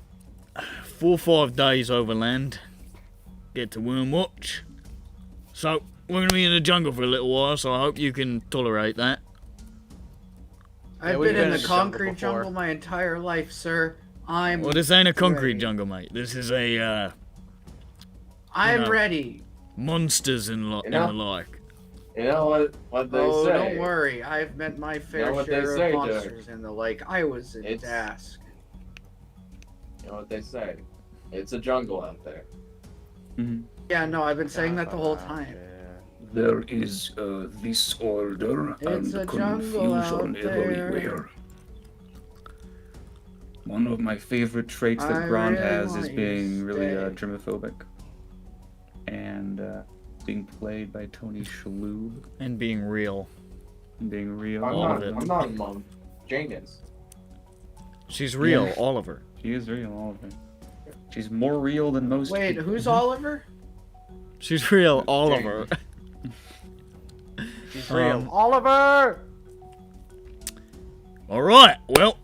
4 or 5 days overland. Get to Wormwatch. So, we're going to be in the jungle for a little while, so I hope you can tolerate that. I've we've been in the jungle concrete before. jungle my entire life, sir. Well, this ain't a concrete ready. jungle, mate. This is a, I'm know. ready. monsters and You the know? like. You know what they Oh, say? don't worry. I've met my fair what they share say, of Doug? monsters and the like. I was in It's- task. You know what they say? It's a jungle out there. Mhm. Yeah, no, I've been saying that the whole time. There is disorder It's a and jungle out confusion there. everywhere. One of my favorite traits that I Grond really has want is you being to really stay. germophobic. And being played by Tony Shalhoub And being real. and being real. I'm All not. of it. I'm not a mom. Jane is. She's real, Yeah. all of her. She is real, all of it. She's more real than most Wait, people. who's Oliver? She's real, all of her. She's real. Um, Oliver! Alright, well,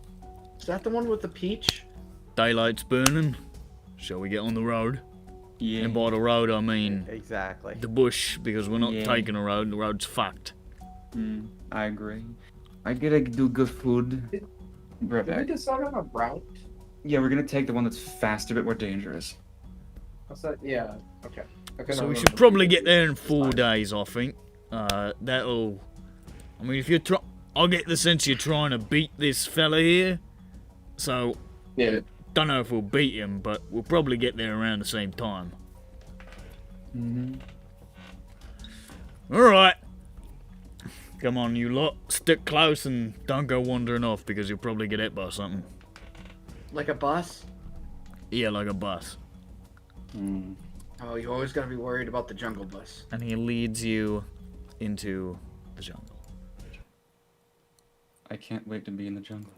Is that the one with the peach? daylight's burning. Shall we get on the road? Yeah. And by the road, I mean Exactly. the bush, because we're not Yeah. taking a road. The road's fucked. I agree. I gotta do good food. Be right Did we back. decide on a route? Yeah, we're gonna take the one that's faster but more dangerous. What's that? Yeah. Okay. I couldn't So we remember should the probably previous get there in 4 time. days, I think. That'll... I mean, if you're I'll get the sense you're trying to beat this fella here. So, Yeah. don't know if we'll beat him, but we'll probably get there around the same time. Mm-hmm. Alright. Come on, you lot. Stick close and don't go wandering off, because you'll probably get hit by something. Like a bus? Yeah, like a bus. Oh, you always gotta be worried about the jungle bus. And he leads you into the jungle. I can't wait to be in the jungle.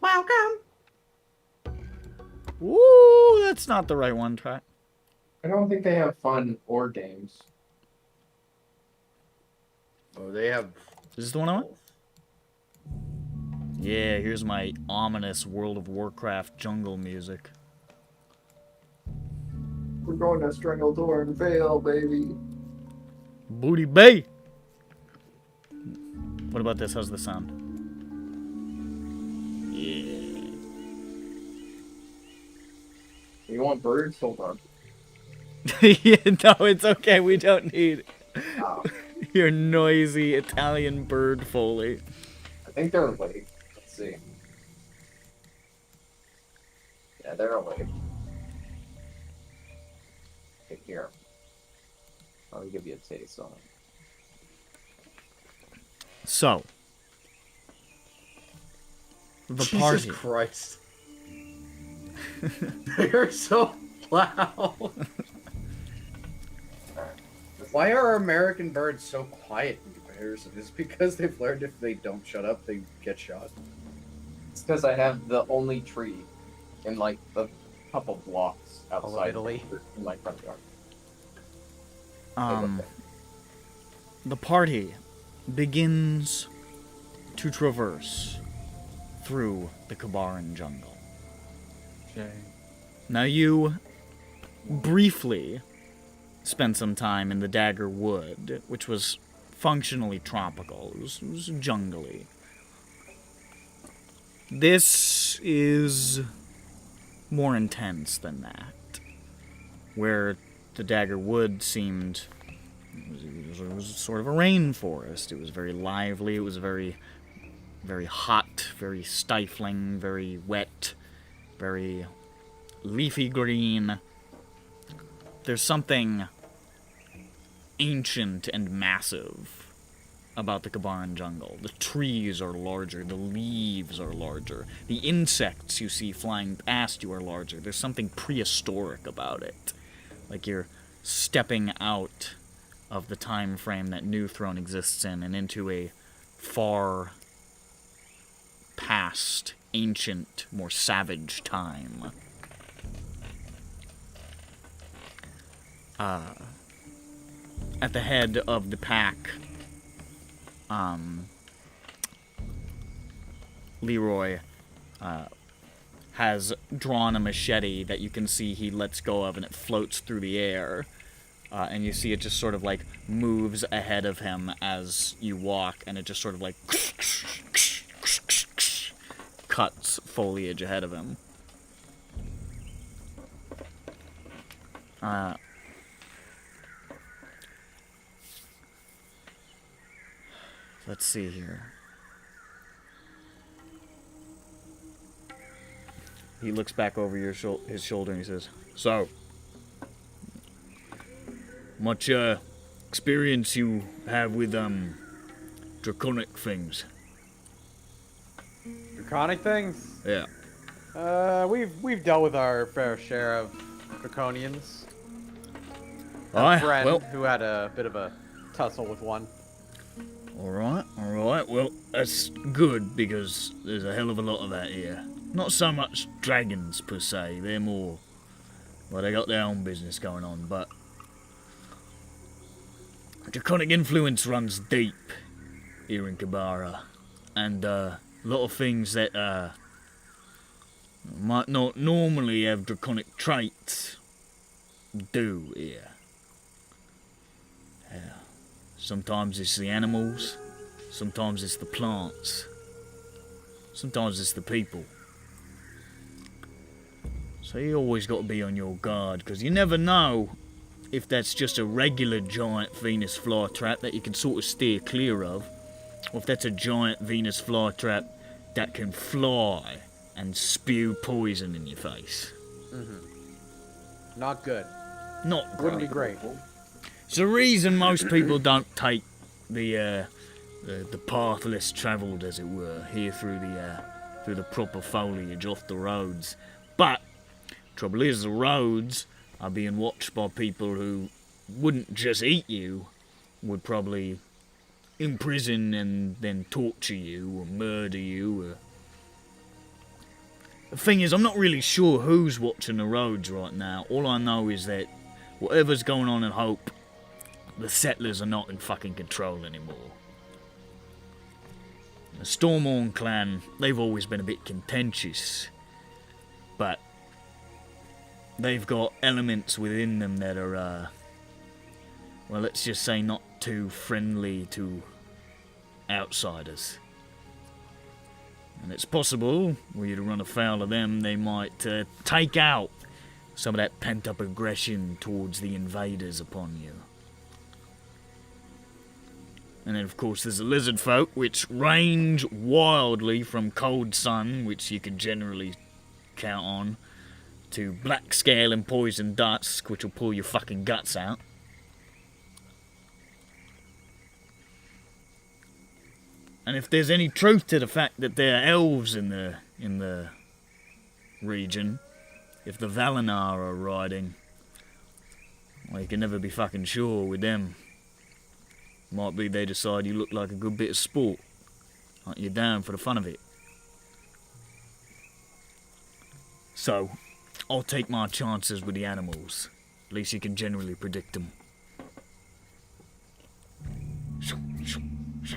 Welcome! Ooh, that's not the right one, track. I don't think they have fun or games. Oh, they have. Is this the one I want? Yeah, here's my ominous World of Warcraft jungle music. We're going to Strangledor and Vale, baby. Booty Bay! What about this? How's the sound? Yeah. You want birds? Hold on. Yeah, no, it's okay. We don't need Oh, your noisy Italian bird foley. I think they're awake. Let's see. Yeah, they're awake. Okay, here. I'll give you a taste on it. So, the Jesus party. Christ. They're so loud. Why are American birds so quiet in comparison? Is it because they've learned if they don't shut up, they get shot? It's because I have the only tree in like a couple blocks outside Italy. in my front yard. The party begins to traverse through the Kabaran jungle. Jay. Now you briefly spent some time in the Dagger Wood, which was functionally tropical. It was jungly. This is more intense than that. Where the Dagger Wood seemed... It was sort of a rainforest. It was very lively. It was very, very hot, very stifling, very wet, very leafy green. There's something ancient and massive about the Kabaran jungle. The trees are larger, the leaves are larger, the insects you see flying past you are larger. There's something prehistoric about it. like you're stepping out of the time frame that New Throne exists in and into a far past, ancient, more savage time. At the head of the pack, Leroy has drawn a machete that you can see he lets go of, and it floats through the air. And you see it just sort of like moves ahead of him as you walk, and it just sort of like cuts foliage ahead of him. Let's see here. He looks back over his shoulder and he says, "So, much experience you have with draconic things?" Draconic things? Yeah. We've dealt with our fair share of draconians. Aye, A friend well, who had a bit of a tussle with one. alright. Well, that's good, because there's a hell of a lot of that here. Not so much dragons, per se. They're more... well, they got their own business going on, but... draconic influence runs deep here in Kabara. And, a lot of things that, might not normally have draconic traits do here. Yeah. Sometimes it's the animals, sometimes it's the plants, sometimes it's the people. So you always got to be on your guard, because you never know if that's just a regular giant Venus flytrap that you can sort of steer clear of, or if that's a giant Venus flytrap that can fly and spew poison in your face. Not good. Not Wouldn't great. be great. It's the reason most people don't take the path travelled, as it were, here through the proper foliage off the roads. But trouble is, the roads are being watched by people who wouldn't just eat you, would probably imprison and then torture you or murder you. The thing is, I'm not really sure who's watching the roads right now. All I know is that whatever's going on in Hope, the settlers are not in fucking control anymore. The Stormhorn clan, they've always been a bit contentious, but they've got elements within them that are, well, let's just say not too friendly to outsiders. And it's possible, were you to run afoul of them, they might take out some of that pent-up aggression towards the invaders upon you. And then, of course, there's the lizard folk, which range wildly from cold sun, which you can generally count on, to black scale and poison dusk, which will pull your fucking guts out. And if there's any truth to the fact that there are elves in the region, if the Valinar are riding, well, you can never be fucking sure with them. Might be they decide you look like a good bit of sport. Like you're down for the fun of it. So, I'll take my chances with the animals. At least you can generally predict them.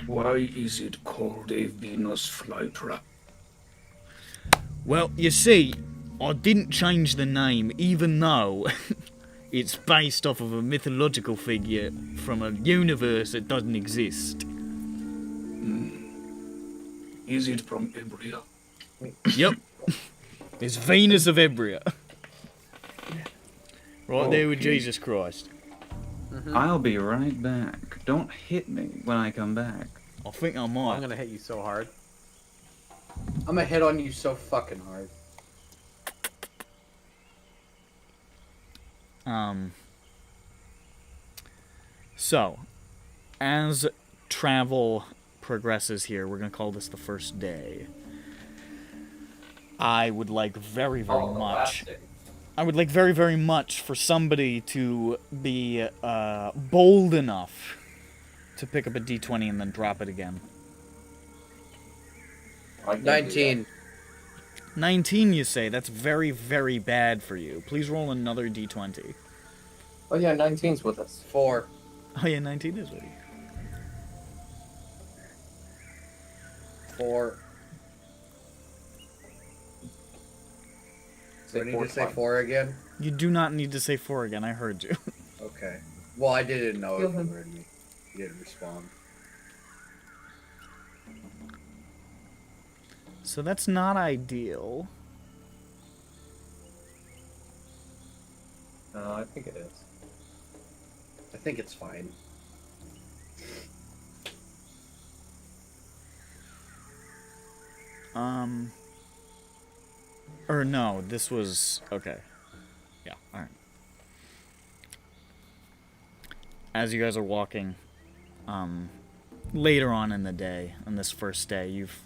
Why is it called a Venus flytrap? Well, you see, I didn't change the name, even though it's based off of a mythological figure from a universe that doesn't exist. Is it from Ebria? Yep. It's Venus of Ebria. Right there with Jesus Christ. I'll be right back. Don't hit me when I come back. I think I I'm might. gonna hit you so hard. I'm gonna hit on you so fucking hard. So, as travel progresses here, we're gonna call this the first day. I would like very, very much. Classic. I would like very, very much for somebody to be bold enough to pick up a d20 and then drop it again. I can't do that. 19. 19, you say? That's very, very bad for you. Please roll another d20. Oh yeah, 19's with us. 4. Oh yeah, 19 is with you. 4. Do I need to say 4 again? You do not need to say 4 again. I heard you. Okay. Well, I didn't know if Feel you him. heard me. You didn't respond. So that's not ideal. No, I think it is. I think it's fine. Or no, this was... Okay. Yeah, alright. As you guys are walking, later on in the day, on this first day, you've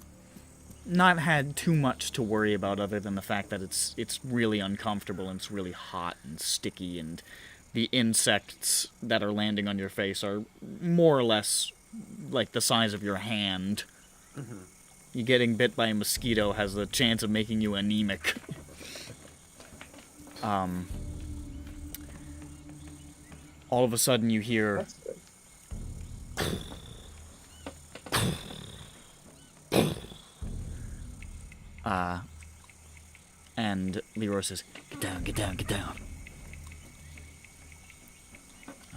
not had too much to worry about other than the fact that it's really uncomfortable and it's really hot and sticky, and the insects that are landing on your face are more or less like the size of your hand. You getting bit by a mosquito has the chance of making you anemic. All of a sudden you hear... That's good. And Leroy says, "Get down, get down, get down."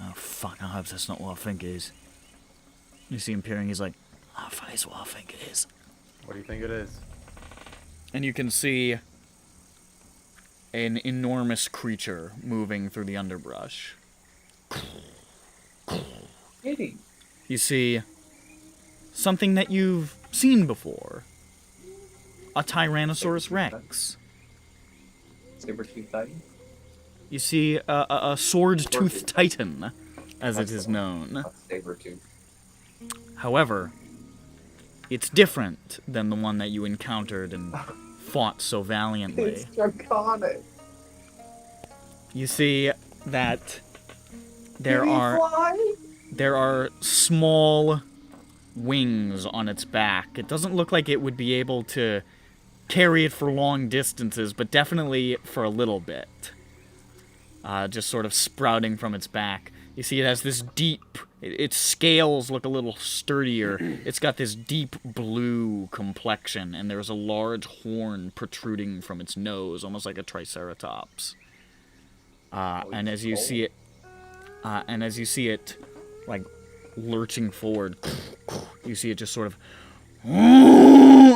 Oh, fuck, I hope that's not what I think it is. You see him peering, he's like, "Oh, fuck, it's what I think it is." What do you think it is? And you can see an enormous creature moving through the underbrush. Kitty. You see something that you've seen before. A Tyrannosaurus Rex. Saber-tooth titan. You see a sword-toothed titan, as it is known. Not saber-tooth. However, it's different than the one that you encountered and fought so valiantly. It's draconic. You see that there Can he are fly? small wings on its back. It doesn't look like it would be able to carry it for long distances, but definitely for a little bit. Just sort of sprouting from its back. You see it has this deep... Its scales look a little sturdier. It's got this deep blue complexion, and there's a large horn protruding from its nose, almost like a triceratops. And as you see it, like, lurching forward, you see it just sort of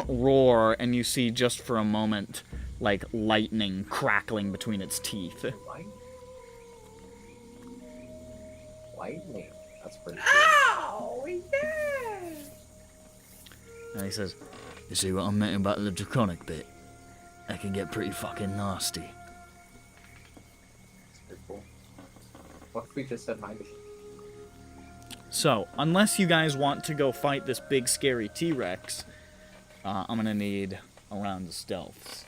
roar, and you see just for a moment, like, lightning crackling between its teeth. Lightning. That's pretty cool. Oh, yeah! And he says, "You see what I meant about the draconic bit? That can get pretty fucking nasty." That's pretty cool. What if we just said hi to him? So, unless you guys want to go fight this big scary T-Rex, I'm gonna need a round of stealths.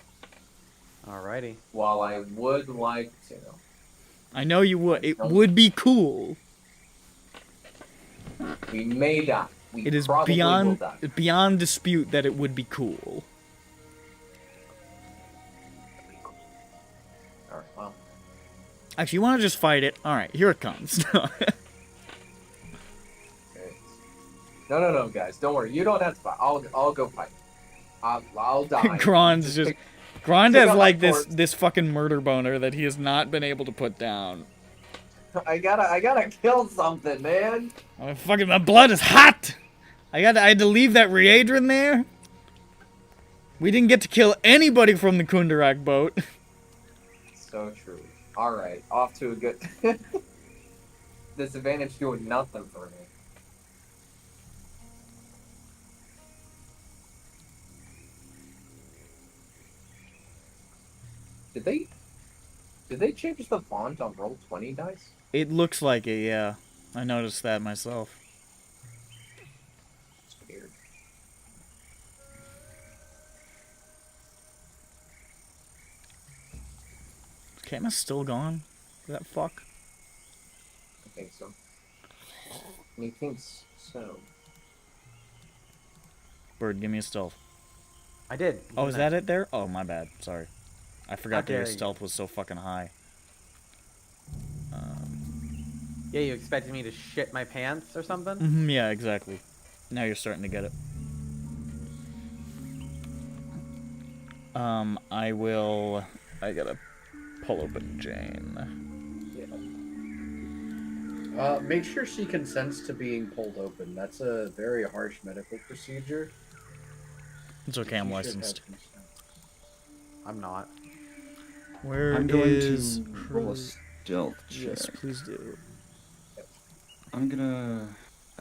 Alrighty. While I would like to... I know you would. It would be cool. We may die. We It is probably will die. beyond dispute that it would be cool. Alright, well. Actually, you want to just fight it? All right, here it comes. Okay. No, guys. Don't worry. You don't have to fight. I'll go fight. I'll die. Grond's just... pick Grond up has my like corpse. this fucking murder boner that he has not been able to put down. I gotta kill something, man. My blood is hot. I had to leave that Readrin there. We didn't get to kill anybody from the Kundarak boat. So true. Alright, off to a good... Disadvantage doing nothing for me. Did they change the font on Roll20 dice? It looks like it, yeah. I noticed that myself. It's weird. Kama's still gone? That fuck? I think so. Methinks so. Bird, give me a stealth. I did. Oh, is that it there? Oh, my bad. Sorry. I forgot that your dare you. stealth was so fucking high. Yeah, you expected me to shit my pants or something? Yeah, exactly. Now you're starting to get it. I gotta pull open Jane. Make sure she consents to being pulled open. That's a very harsh medical procedure. It's okay, I'm She should have licensed. consent. I'm not. Where I'm going is to roll a her- stealth check. Yes, please do. I'm gonna.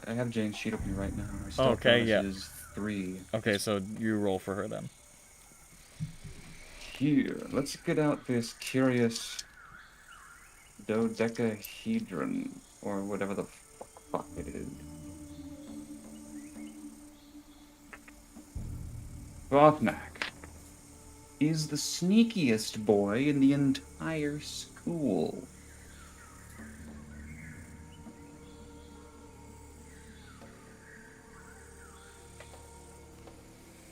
I have Jane's sheet open right now. Her stealth Okay, bonus yeah. is 3. Okay, so you roll for her then. Here, let's get out this curious dodecahedron, or whatever the fuck it is. Bothnak is the sneakiest boy in the entire school.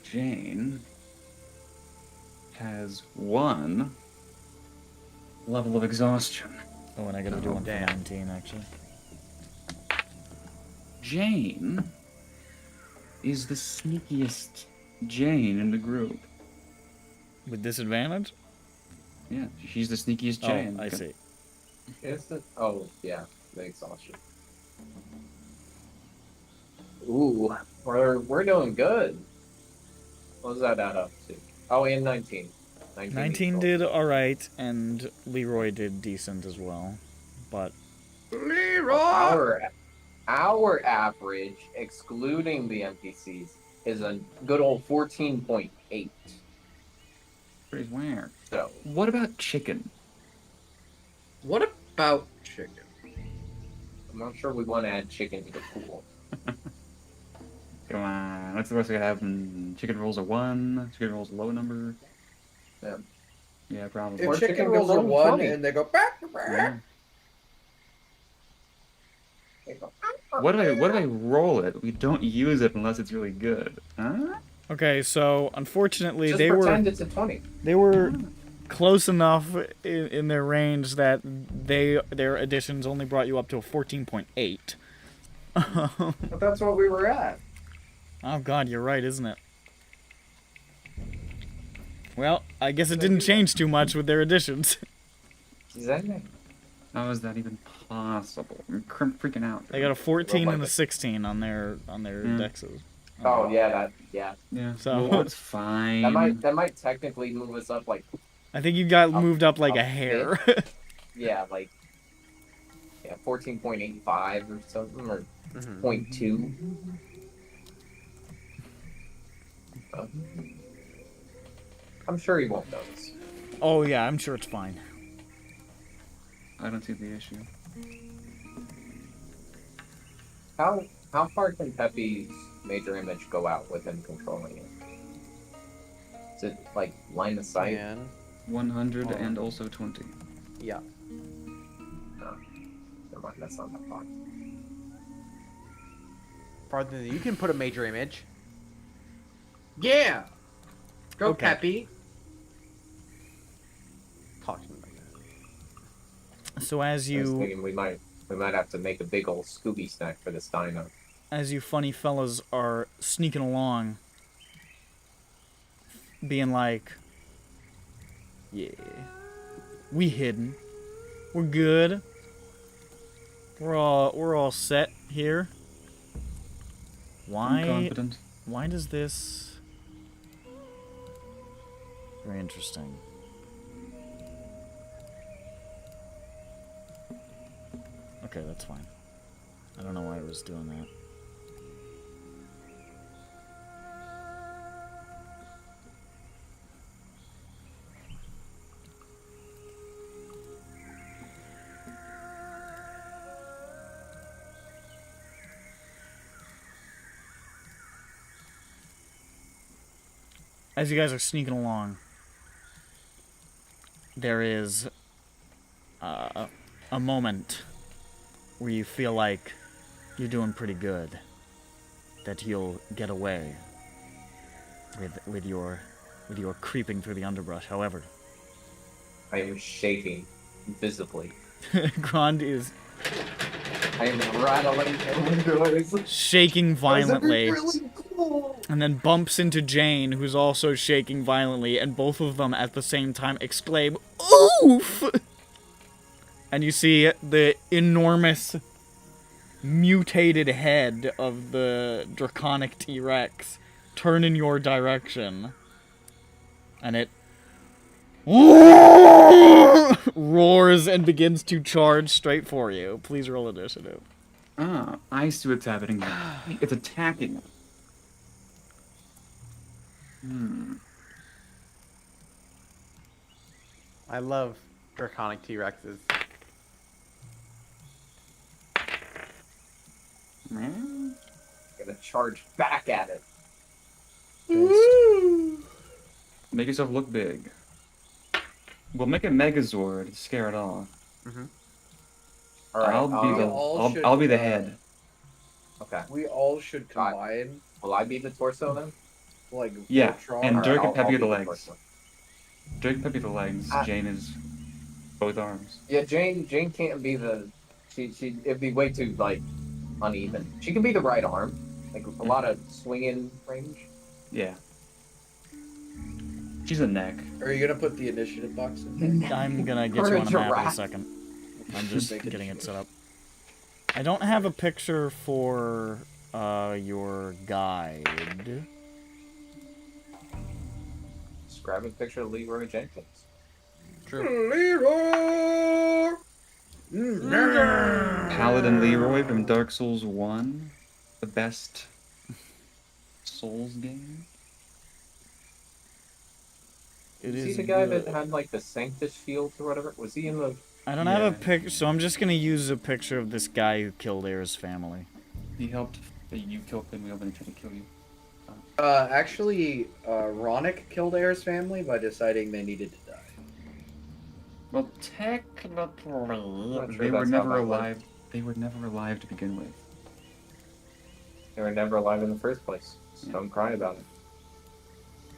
Jane has 1 level of exhaustion. Oh, and I gotta do Oh, one for damn. 19, actually. Jane is the sneakiest Jane in the group. With disadvantage? Yeah, she's the sneakiest Jane. Oh, I see. Is it? Oh, yeah. The exhaustion. Ooh, we're doing good. What was that add up to? Oh, and 19. 19 did alright, and Leroy did decent as well. But Our average, excluding the NPCs, is a good old 14.8. Pretty weird. So, What about chicken? What about chicken? I'm not sure we want to add chicken to the pool. Come on, what's the worst we could have? Chicken rolls a 1. Chicken rolls a low number. Yeah. Yeah, probably. If Or chicken chicken rolls goes a on 1 20. and they go back, Yeah. What if I roll it? We don't use it unless it's really good. Huh? okay, so unfortunately Just they pretend it's a 20. were close enough in their range that their additions only brought you up to a 14.8. But that's what we were at. Oh god, you're right, isn't it? Well, I guess it didn't change too much with their additions. Exactly. How is that even possible? I'm freaking out. They got a 14 Roll and a like it. 16 on their Yeah. dexes. Oh, yeah, Yeah. So- Well, it's fine. that might technically move us up like, I think you got moved up like up a hair. yeah, 14.85 or something, or Mhm. 0.2. I'm sure he won't notice. Oh yeah, I'm sure it's fine. I don't see the issue. How far can Pepe's major image go out with him controlling it? Is it like line of sight? And 100 and also 20. yeah. No. Never mind, that's not that far. Farther than you can put a major image. Yeah. Go, Okay. Peppy. Talk to me like that. So as I was you thinking we might have to make a big old Scooby snack for this dino. funny fellas are sneaking along, being like, yeah, we hidden, we're good, we're all set here. I'm confident. Why does this? Very interesting. Okay, that's fine. I don't know why I was doing that. As you guys are sneaking along, there is a moment where you feel like you're doing pretty good, that you'll get away with your creeping through the underbrush. However, I am shaking visibly. Grand is I am rattling the windows. shaking violently, Really cool. and then bumps into Jane, who's also shaking violently, and both of them at the same time exclaim, "Oof!" And you see the enormous mutated head of the draconic T-Rex turn in your direction, and it roars and begins to charge straight for you. Please roll initiative. Ah, I see what's happening now. It's attacking. I love draconic T-Rexes. Gonna charge back at it. Make yourself look big. We'll make a Megazord to scare it off. All right. I'll be the head. Okay. We all should combine. Will I be the torso then? Like Yeah, Voltron. and All Dirk right, and Peppy I'll are the be legs. torso. Dirk and Peppy are the legs. Jane is both arms. Yeah, Jane can't be the. She it'd be way too like uneven. She can be the right arm, like a lot of swinging range. Yeah. She's a neck. Are you gonna put the initiative box in? I'm gonna get you on a map in a second. I'm just getting it set up. I don't have a picture for your guide. Just grab a picture of Leroy Jenkins. Leroy! Paladin Leroy from Dark Souls 1. The best Souls game. Is he the guy that had like the Sanctus shield or whatever? Was he in the? I don't have a pic, so I'm just gonna use a picture of this guy who killed Air's family. He helped. You killed him. We opened tried to kill you. Actually, Ronick killed Air's family by deciding they needed to die. Well, technically, sure they were that's how never that alive. They were never alive to begin with. They were never alive in the first place. So don't cry about it.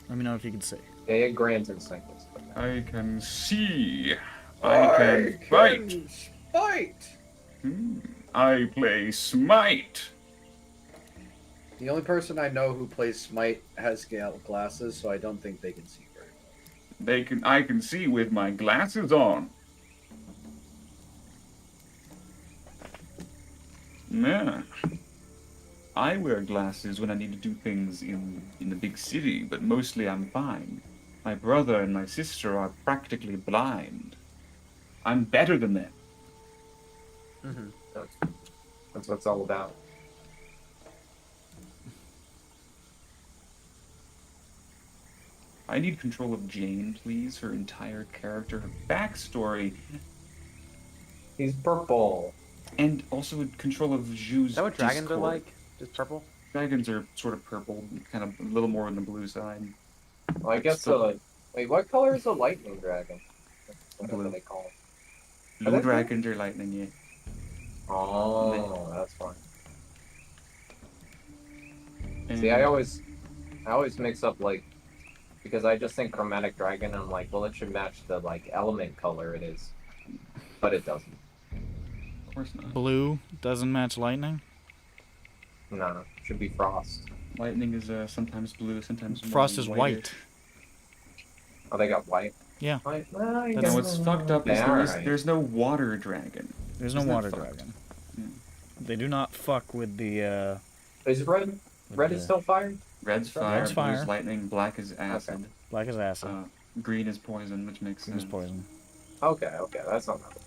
Let me know if you can see. They had Grant and Sanctus. I can see. I can fight. Fight! I play Smite. The only person I know who plays Smite has glasses, so I don't think they can see very well. I can see with my glasses on. Yeah. I wear glasses when I need to do things in the big city, but mostly I'm fine. My brother and my sister are practically blind. I'm better than them. That's what it's all about. I need control of Jane, please. Her entire character, her backstory, He's purple. and also control of Zhu's Is that what dragons are Discord. like? Just purple? Dragons are sort of purple, kind of a little more on the blue side. Well, I guess Still- so. Like, wait, what color is a lightning dragon? Whatever Blue. they call it. Blue they blue? dragons are lightning, yeah. Oh, that's fine. And See, I always mix up like, because I just think chromatic dragon. And I'm like, well, it should match the like element color it is, but it doesn't. Of course not. Blue doesn't match lightning. No, it should be frost. Lightning is sometimes blue, sometimes more Frost is whitish. white. Oh, they got white. Yeah. White? Well, I That's- No, guess- what's fucked up is Yeah, alright. there's no water dragon. There's no Isn't that water fucked? dragon. Yeah. They do not fuck with the. Is red? Red is still fire. Red's fire, Red's blue is fire. lightning, black is acid, Black as acid. green is poison, which makes Green is sense. poison. Okay, that's not bad.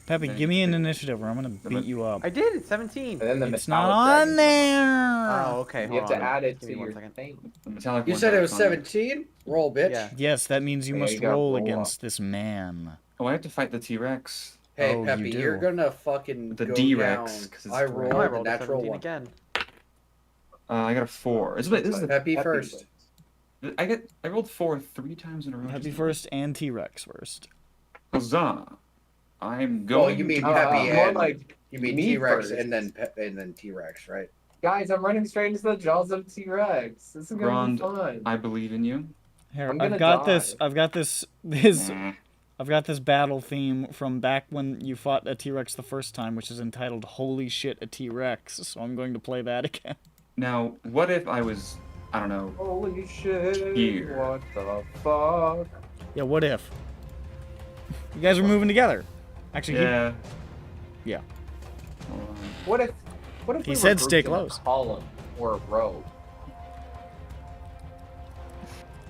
Peppy, Okay. give me an initiative or I'm gonna beat you up. I did. It's 17. And then the It's not metallic on dragon. there! Oh, okay. You Hold have to on. add it Give to me 1 your second. thing. The metallic You ones said are it was iconic. 17? Roll, bitch. Yeah. Yes, that means you Yeah, must you gotta roll roll against this man. Oh, I have to fight the T-Rex. Hey, Oh, you Peppy, do. you're gonna fucking The go D-Rex, down. 'cause it's I three. rolled Oh, I a rolled a natural 17 one. again. I got a 4. This is the, Peppy first. I rolled 4 3 times in a row. Peppy just now. first and T-Rex first. Huzzah! I'm going. Well, you mean to- Peppy more and like you mean me T-Rex first. and then T-Rex, right? Guys, I'm running straight into the jaws of T-Rex. This is gonna Grond, be fun. I believe in you. Here, I'm I've gonna got die. this. I've got this. Nah. I've got this battle theme from back when you fought a T-Rex the first time, which is entitled "Holy Shit, a T-Rex." So I'm going to play that again. Now, what if I was, I don't know, Holy shit! Here. What the fuck? Yeah, what if? You guys are moving together. Actually, yeah. Yeah. Hold on. What if? What if He we said were stay grouped in a close. column or a row?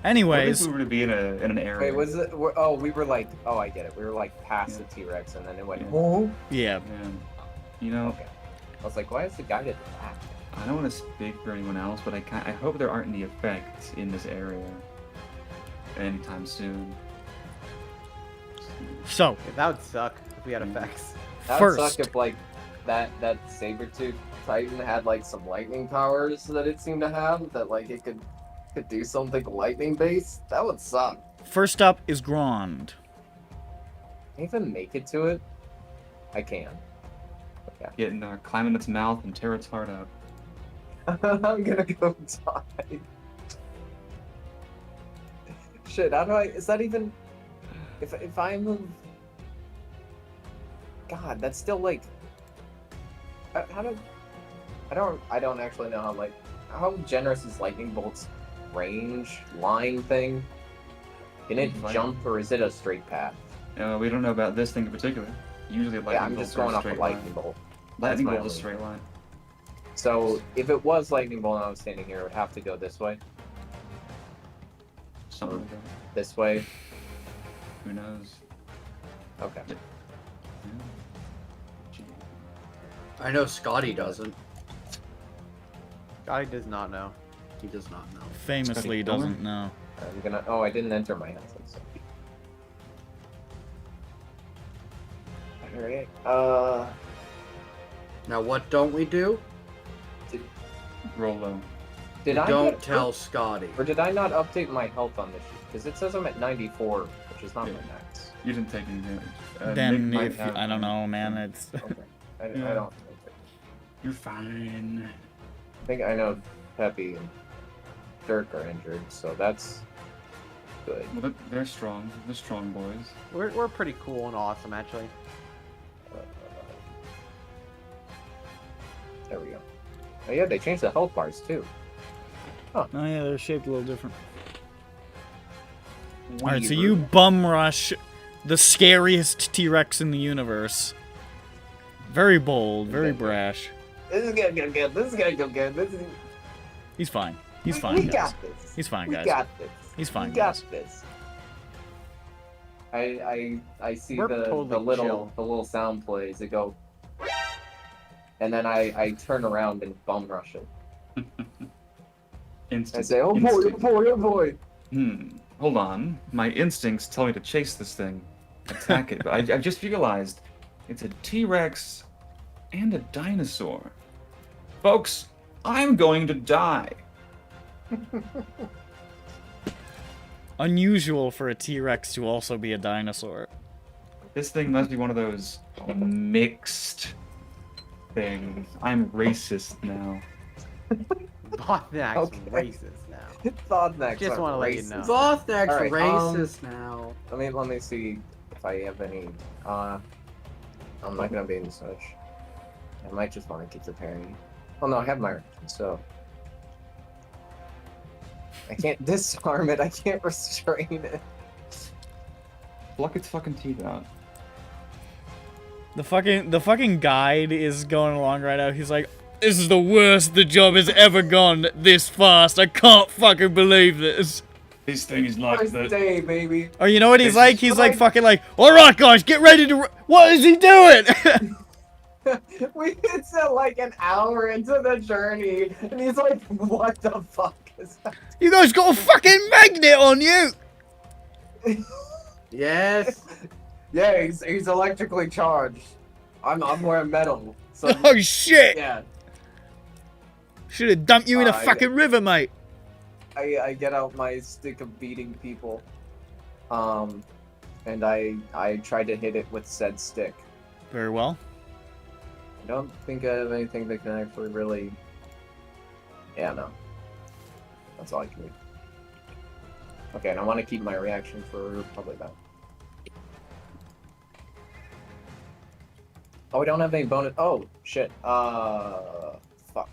What if anyways, we were to be in an area? Wait, was it? Oh, we were like. Oh, I get it. We were like past the T-Rex, and then it went. Yeah. Oh. yeah. Yeah. You know, Okay. I was like, why is the guided attack? I don't want to speak for anyone else, but I hope there aren't any effects in this area anytime soon. So Yeah, that would suck if we had effects. That would first, suck if like that saber-tooth titan had like some lightning powers that it seemed to have that like it could do something lightning based. That would suck. first up is Grond. Can I even make it to it? I can. Get in there, climb in its mouth, and tear its heart out. I'm gonna go die. Shit, how do I? Is that even? If I move, God, that's still like. How do? I don't actually know how generous is lightning bolt's range line thing. Can it Like- jump or is it a straight path? We don't know about this thing in particular. Usually, lightning Yeah, I'm bolts just are going a off of straight lightning line. bolt. Lightning my bolt is a only- straight line. So if it was lightning bolt and I was standing here, it would have to go this way, Something like that. this way. Who knows? Okay. Yeah. Gee. I know Scotty doesn't. Scotty does not know. He does not know. Famously Scotty doesn't know. I'm gonna. Oh, I didn't enter my house. So. Alright. Now what don't we do? Roll low. Did I Don't get, tell Scotty. or did I not update my health on this sheet? Because it says I'm at 94, which is not Yeah. my max. You didn't take any damage. Then Nick might if you, have- I don't know, man, it's Okay. I Yeah. don't. You're fine. I think I know Peppy and Dirk are injured, so that's good. Well, they're strong. They're strong boys. We're pretty cool and awesome, actually. There we go. Oh yeah, they changed the health bars too. oh yeah, they're shaped a little different. All right, so Weird. you bum rush the scariest T-Rex in the universe. Very bold, very brash. This is gonna go good. This is gonna go good. This is. He's fine. He's fine, We guys. got this. He's fine, We guys. got this. He's fine, We got guys. this. I see We're the totally chill. little sound plays. It go, and then I turn around and bum rush it. I Instinct. say, oh boy, oh instinct. boy, oh boy. Hold on. My instincts tell me to chase this thing, attack it. But I've just realized it's a T-Rex and a dinosaur. Folks, I'm going to die. Unusual for a T-Rex to also be a dinosaur. This thing must be one of those mixed things. I'm racist now. Bothnak's Okay. racist now. Thoughtnex Just are wanna let you racist. know. Bothnak's All right, racist now. Let me see if I have any. I'm not gonna be in such. I might just want to keep the parry. Oh no, I have my so. I can't disarm it. I can't restrain it. Pluck its fucking teeth out. The fucking guide is going along right now. He's like, "This is the worst the job has ever gone this fast. I can't fucking believe this." This thing is like First the. day, baby. Or you know what he's This like? is He's like- like fucking like, "All right, guys, get ready to." What is he doing? It's like an hour into the journey, and he's like, "What the fuck is that?" You guys got a fucking magnet on you. Yes. Yeah, he's electrically charged. I'm wearing metal, so Oh shit! yeah. Should have dumped you in a I- fucking river, mate. I get out my stick of beating people. and I tried to hit it with said stick. Very well. I don't think I have anything that can actually really. Yeah, no. That's all I can do. Okay, and I want to keep my reaction for probably that. Oh, we don't have any bonus. Oh, shit. Fuck.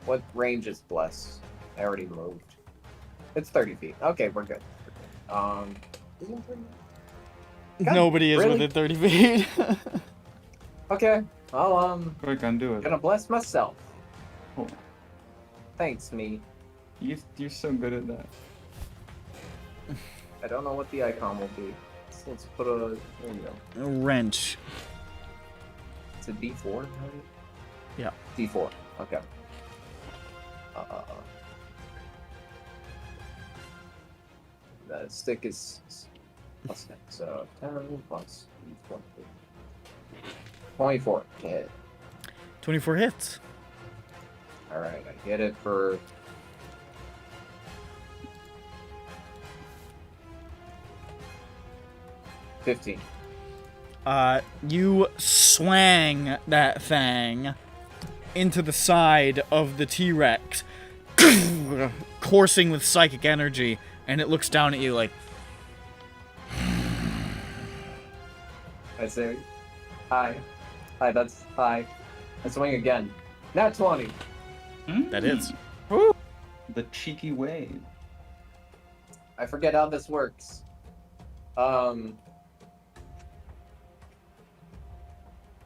What range is Bless? I already moved. It's 30 feet. Okay, we're good. Is it 30? God, Nobody is really? within 30 feet. Okay, I'll, Go ahead, do it. gonna bless myself. Oh, Thanks, me. you're so good at that. I don't know what the icon will be. So let's put a, there you go. A wrench. It's a D4? Yeah. D4, okay. The stick is plus 10, so 10 plus 20. 24 to hit. 24 hits. Alright, I get it for 15. You swang that thing into the side of the T-Rex, coursing with psychic energy, and it looks down at you like, I say, hi. Hi, that's hi. I swing again. Nat 20. that is. The cheeky wave. I forget how this works.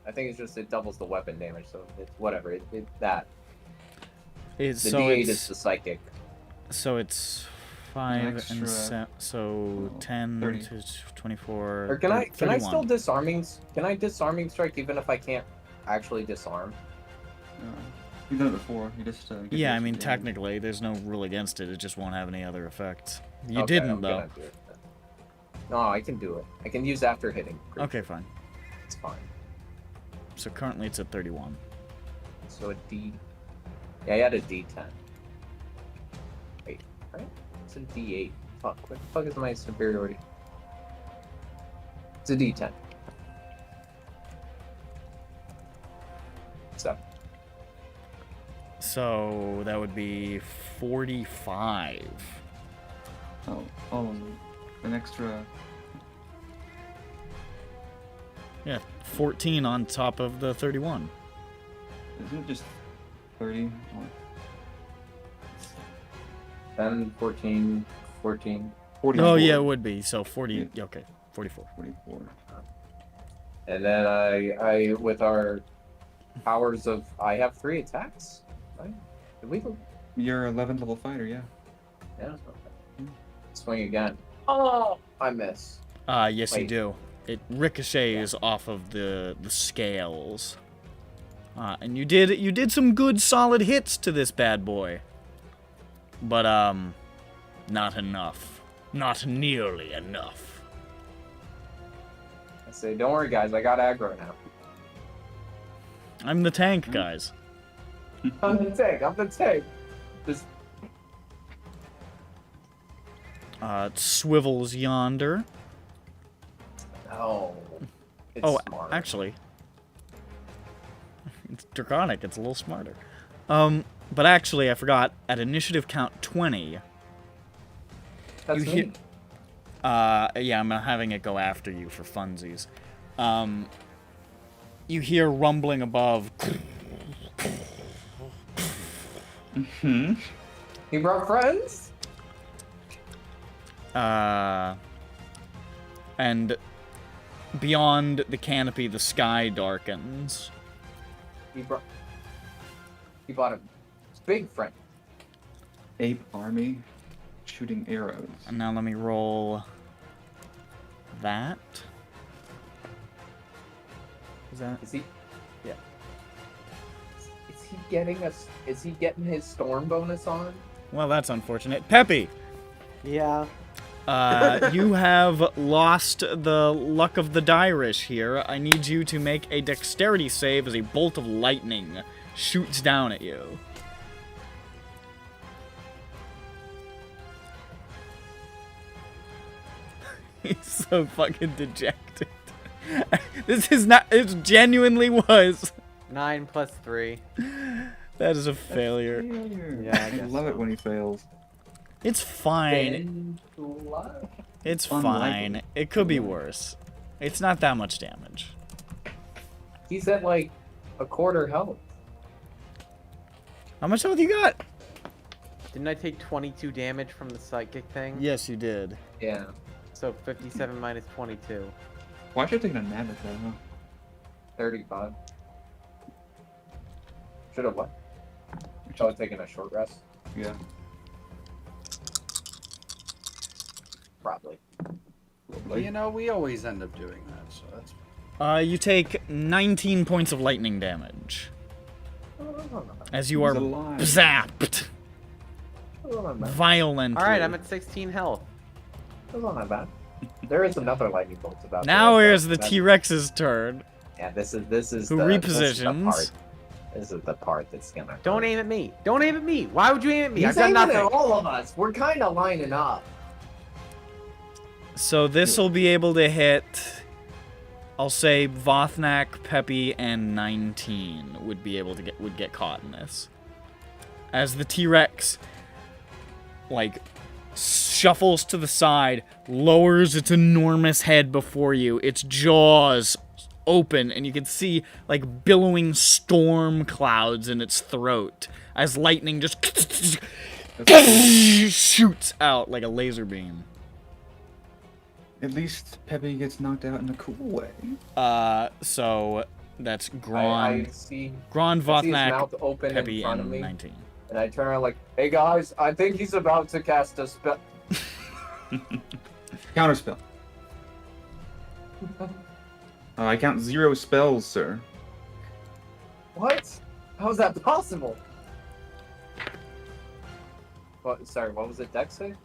I think it's just it doubles the weapon damage, so it's whatever. It that. The So D8 is it's the psychic. so it's 5 extra- and so 10 30. to 24. Or can I 31. still disarming strike even if I can't actually disarm? You've done it before. You just. Get Yeah, I used mean to it. technically there's no rule against it. It just won't have any other effects. You Okay, didn't I'm though. gonna do it then. No, I can do it. I can use after hitting. Okay, fine. It's fine. So currently it's at 31. So a D. Yeah, I had a D10. Wait, right? It's a D8. Fuck, what the fuck is my superiority? It's a D10. 7. So that would be 45. Oh, an extra. Yeah, 14 on top of the 31. Isn't it just 30? 10, 14, 14. 44. Oh yeah, it would be. So 40. Okay, 44. 44. And then I with our powers of I have 3 attacks. Right? Did we go? You're 11th level fighter, yeah. Yeah. Okay. Swing again. Oh, I miss. Yes, you Wait. do. It ricochets off of the scales. And you did some good solid hits to this bad boy. But not enough. Not nearly enough. I say, don't worry, guys. I got aggro now. I'm the tank, guys. I'm the tank. I'm the tank. Just It swivels yonder. oh. It's Oh, smart. actually, it's draconic. It's a little smarter. But actually, I forgot. At initiative count 20, That's you me. hit. Yeah, I'm having it go after you for funsies. You hear rumbling above. Hmm. He brought friends. And beyond the canopy, the sky darkens. He brought a big friend. Ape army shooting arrows. And now let me roll that. Is that? Is he? Yeah. Is he getting us? Is he getting his storm bonus on? Well, that's unfortunate. Peppy, Yeah. you have lost the luck of the Dirish here. I need you to make a dexterity save as a bolt of lightning shoots down at you. He's so fucking dejected. This is not. It genuinely was. 9 plus 3. That is a failure. Yeah, I I guess love it so. when he fails. It's fine. Bend luck. It's Unlikely. fine. It could be worse. It's not that much damage. He's at like a quarter health. How much health you got? Didn't I take 22 damage from the psychic thing? Yes, you did. Yeah. So 57 minus 22. Why should I take a nap at that, huh? 35. Should have what? I was taking a short rest. Yeah. Probably. Well, you know, we always end up doing that, so that's fine. You take 19 points of lightning damage as you are He's alive. zapped violently. Alright, I'm at 16 health. That's not bad. There is another lightning bolt about. Now there, here's the that's- T-Rex's turn. Yeah, this is Who the, repositions. This is the part that's gonna. Don't hurt. aim at me. Don't aim at me. Why would you aim at me? He's I've done aiming nothing. at all of us. We're kind of lining up. So this will be able to hit, I'll say Vothnak, Peppy, and 19 would be able to get caught in this. As the T-Rex like shuffles to the side, lowers its enormous head before you, its jaws open, and you can see like billowing storm clouds in its throat as lightning just shoots out like a laser beam. At least Peppy gets knocked out in a cool way. So that's I Gron, see. Gron, I see his Vothnak, mouth open Peppy, in front of and me, 19. and I turn around like, "Hey guys, I think he's about to cast a spell." Counterspell. I count 0 spells, sir. What? How is that possible? What? Sorry, what was it? Dex save?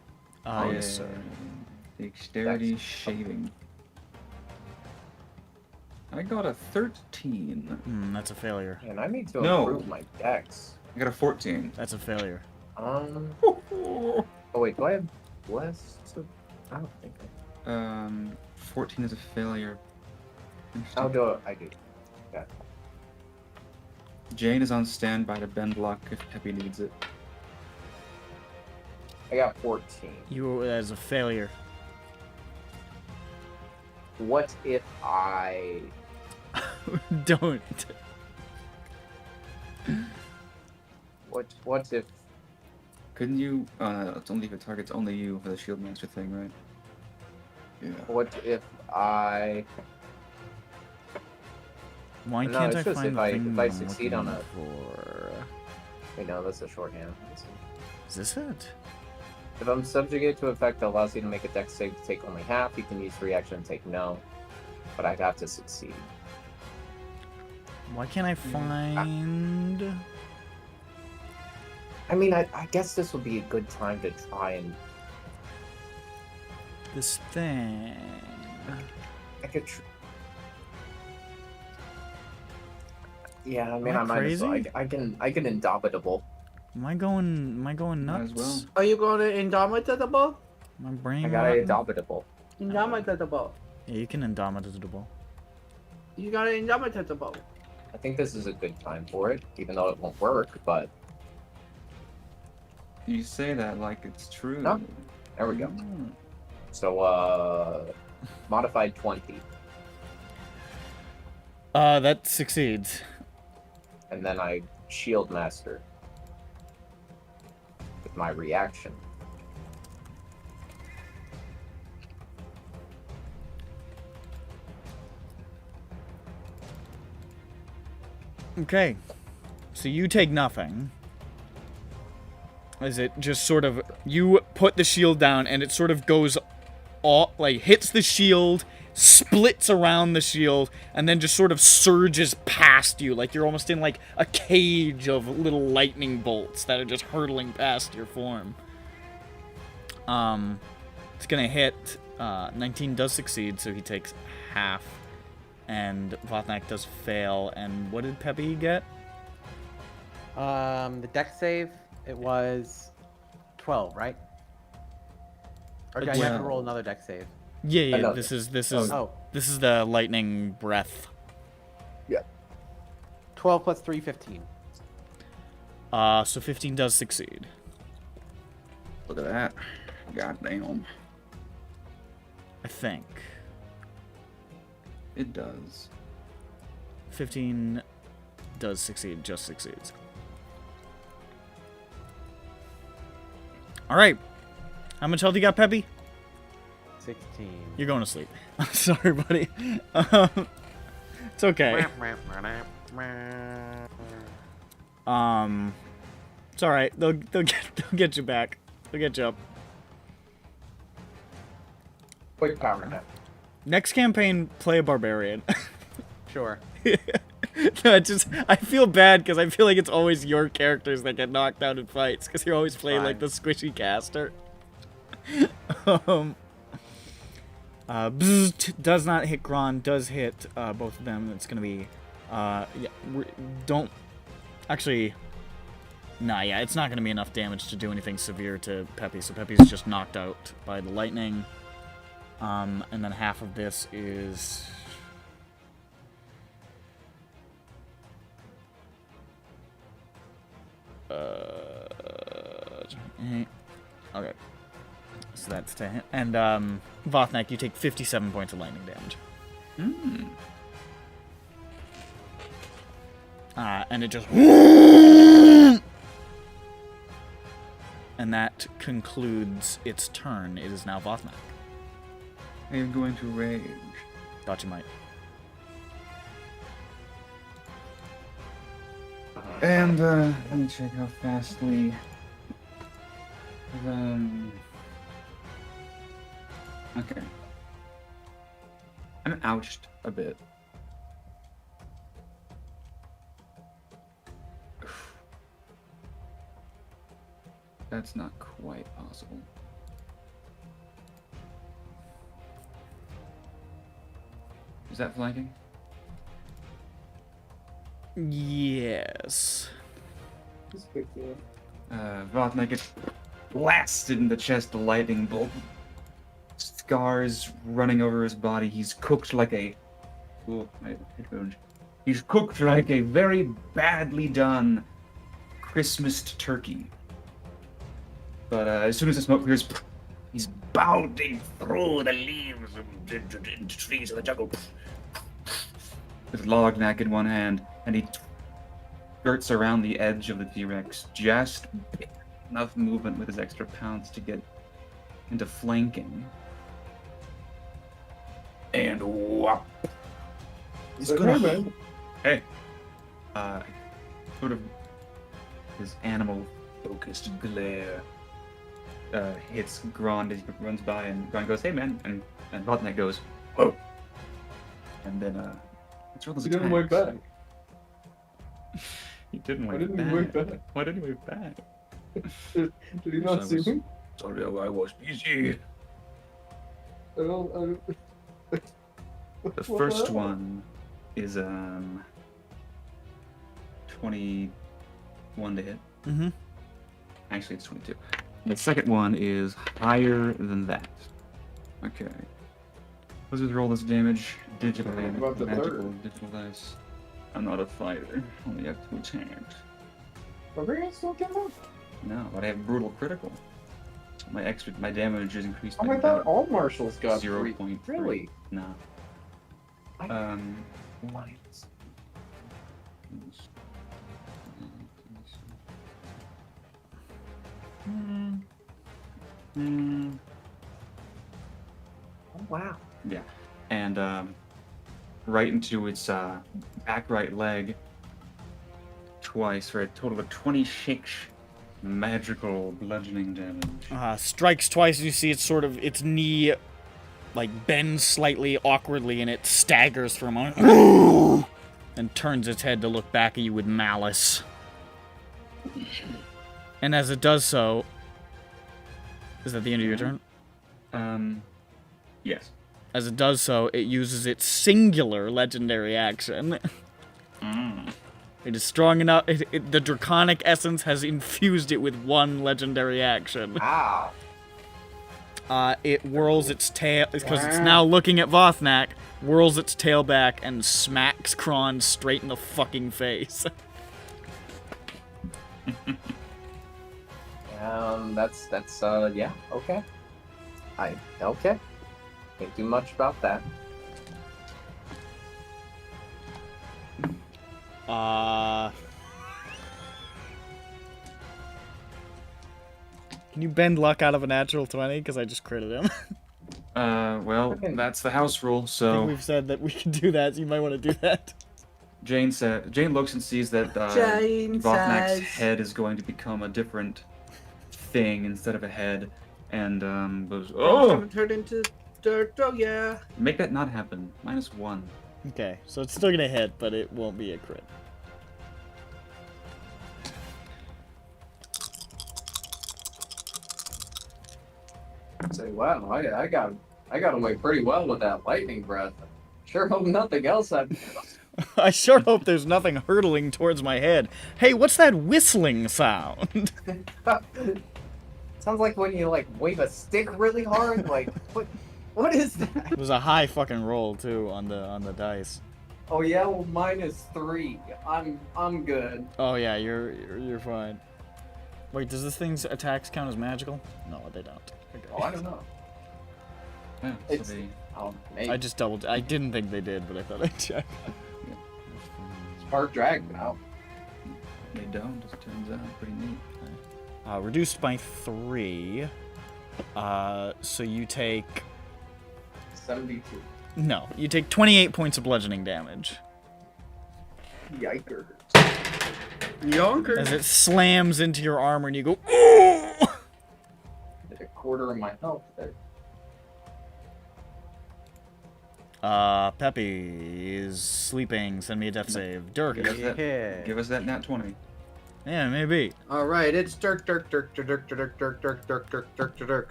Yes, sir. Dexterity Dex. shaving. I got a 13. That's a failure. Man, I need to No. improve my dex. I got a 14. That's a failure. Oh wait, do I have less? I don't think. 14 is a failure. I'll do it. I do. Jane is on standby to bend luck if Peppy needs it. I got 14. That's a failure. What if I? Don't. What if? Couldn't you? It's only if it targets only you for the shield master thing, right? Yeah. What if I? Why No, can't it's I just find if the I- thing if I I'm succeed looking on a- for? Wait, no, that's a shorthand. Is this it? If I'm subjugated to effect that allows you to make a dex save to take only half, you can use reaction and take no. But I'd have to succeed. Why can't I find? I mean, I guess this would be a good time to try and This thing. I could. Yeah, I mean, Am I I might as well. crazy? I can indomitable. Am I going Might nuts? as well. Are you going to indomitable? My brain. I got an rotten? indomitable. Indomitable. Yeah, you can indomitable. You got an indomitable. I think this is a good time for it, even though it won't work. But You say that like it's true. No. there we go. Mm. So, modified 20, That succeeds. and then I shield master with my reaction. Okay. So you take nothing. As it just sort of, you put the shield down and it sort of goes all, like hits the shield, splits around the shield, and then just sort of surges past you. Like you're almost in like a cage of little lightning bolts that are just hurtling past your form. It's gonna hit, 19 does succeed, so he takes half. And Vothnak does fail. And what did Peppy get? The deck save, it was 12, right? Or do I have to roll another deck save? Yeah. Another. This is Oh, this is the lightning breath. 12 plus 3, 15. So 15 does succeed. Look at that. Goddamn. I think. It does. 15 does succeed, just succeeds. Alright. How much health you got, Peppy? 16. You're going to sleep. I'm sorry, buddy. It's okay. It's alright. They'll get you back. They'll get you up. Quick power nap. Next campaign, play a barbarian. Sure. No, I feel bad because I feel like it's always your characters that get knocked out in fights because you're always playing like the squishy caster. Does not hit Gron, does hit both of them. It's gonna be don't actually. Nah, yeah, it's not gonna be enough damage to do anything severe to Peppy. So Peppy's just knocked out by the lightning. And then half of this is. Okay. So that's 10. And, Vothnak, you take 57 points of lightning damage. And it just... And that concludes its turn. It is now Vothnak. I am going to rage. Thought you might. And, let me check how fast we... Okay. I'm ouched a bit. That's not quite possible. Is that flanking? Yes. Vothnak gets blasted in the chest, the lightning bolt. Scars running over his body. He's cooked like a... Ooh, my head wound. He's cooked like a very badly done Christmas turkey. But as soon as the smoke clears, he's bounding through the leaves and trees of the jungle with Lognak in one hand, and he skirts around the edge of the T-Rex, just enough movement with his extra pounds to get into flanking. And whop! He's gonna... Hey! Sort of his animal-focused glare hits Grond as he runs by, and Grond goes, "Hey, man!" And Vothnak goes, "Whoa!" And then let's roll those He attacks. didn't wave back. He didn't Why wave didn't he back. wave back? Why didn't he wave back? Did he not see me? Sorry, I was busy. I don't... The first one is 21 to hit. Mm-hmm. Actually, it's 22. The second one is higher than that. Okay. Let's just roll this damage digitally. What about the third? Digital dice. I'm not a fighter. Only have 2 attacks. Barbarians don't get up? No, but I have brutal critical. So my damage is increased by Oh, I thought all marshals got 0.3. Really? No. Lions. Oh, wow. Yeah, and right into its back right leg twice for a total of 26 magical bludgeoning damage. Strikes twice, and you see its knee, like, bends slightly awkwardly, and it staggers for a moment, and turns its head to look back at you with malice. And as it does so, is that the end of your turn? Yes. As it does so, it uses its singular legendary action. It is strong enough. The draconic essence has infused it with one legendary action. Wow. it whirls its tail, because it's now looking at Vothnak, whirls its tail back and smacks Kron straight in the fucking face. Yeah, okay. Okay. Can't do much about that. Can you bend luck out of a natural 20? Because I just critted him. Well, that's the house rule, I so think we've said that we can do that, so you might want to do that. Jane looks and sees that Jane Vothnak's says- head is going to become a different thing instead of a head, and goes, "Oh, Turn into dirt. Oh yeah. make that not happen. -1." Okay, so it's still gonna hit, but it won't be a crit. Say, wow, I got away pretty well with that lightning breath. Sure hope nothing else happened. I sure hope there's nothing hurtling towards my head. Hey, what's that whistling sound? Sounds like when you like wave a stick really hard. Like what is that? It was a high fucking roll too on the dice. Oh yeah, well -3. I'm good. Oh yeah, you're fine. Wait, does this thing's attacks count as magical? No, they don't. Okay. Oh, I don't know. Yeah, so It's- Maybe. I just doubled. I didn't think they did, but I thought I'd check. Hard drag now. they don't. It turns out pretty neat. Reduced by 3. So you take 72. no. You take 28 points of bludgeoning damage Yikers. Yonker. as it slams into your armor, and you go. Ooh! Did a quarter of my health there. Peppy is sleeping. Send me a death save. Dirk. Give us that, Yeah. give us that nat 20. Yeah, maybe. All right, it's Dirk. Oh,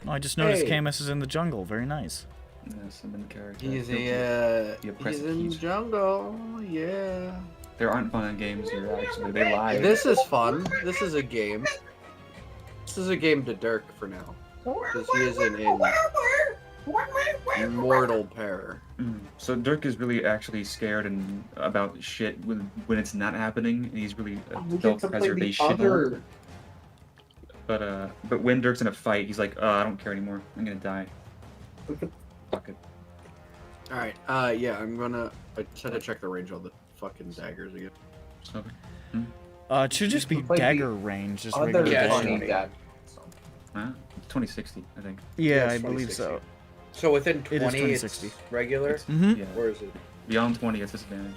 I just noticed Hey. Camus is in the jungle. Very nice. Yes, I'm in character. He's Guilty. he's oppressive in heat. jungle. Yeah. There aren't fun games here, actually. They lie. This is fun. This is a game. This is a game to Dirk for now, because he isn't in mortal peril. So Dirk is really actually scared and about shit when it's not happening, and he's really self-preservational. But when Dirk's in a fight, he's like, I don't care anymore. I'm gonna die. Fuck it. All right. Yeah, I'm gonna. I had to check the range on the fucking daggers again. So, It should just be You can play the dagger range, just Other regular Yeah, dagger. funny that. it's 2060, I think. Yeah, Yeah, I it's believe 2060. so. So within It is 20, it's 2060. regular. Mm-hmm. Yeah. Where is it? Beyond 20, it's disadvantage.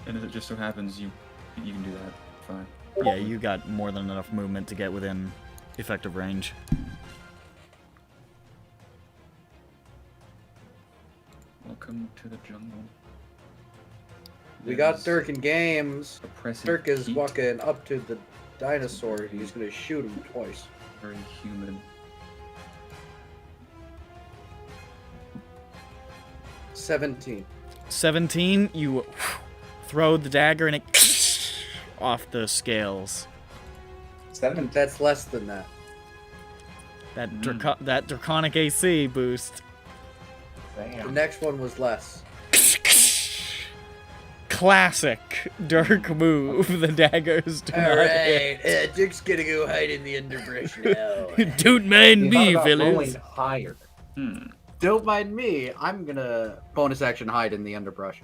And if it just so happens you can do that, fine. Yeah, you got more than enough movement to get within effective range. Welcome to the jungle. We got Yes. Dirk in games. Oppressive Dirk is heat, walking up to the dinosaur. He's gonna shoot him twice. very humid. 17. 17, you throw the dagger and it off the scales. 7. That's less than that. That that draconic AC boost. The Damn. next one was less. Classic Dirk move. The daggers do not hit. Dirk's gonna go hide in the underbrush now. Don't mind You me, thought about rolling fellas. higher. Don't mind me. I'm gonna bonus action hide in the underbrush.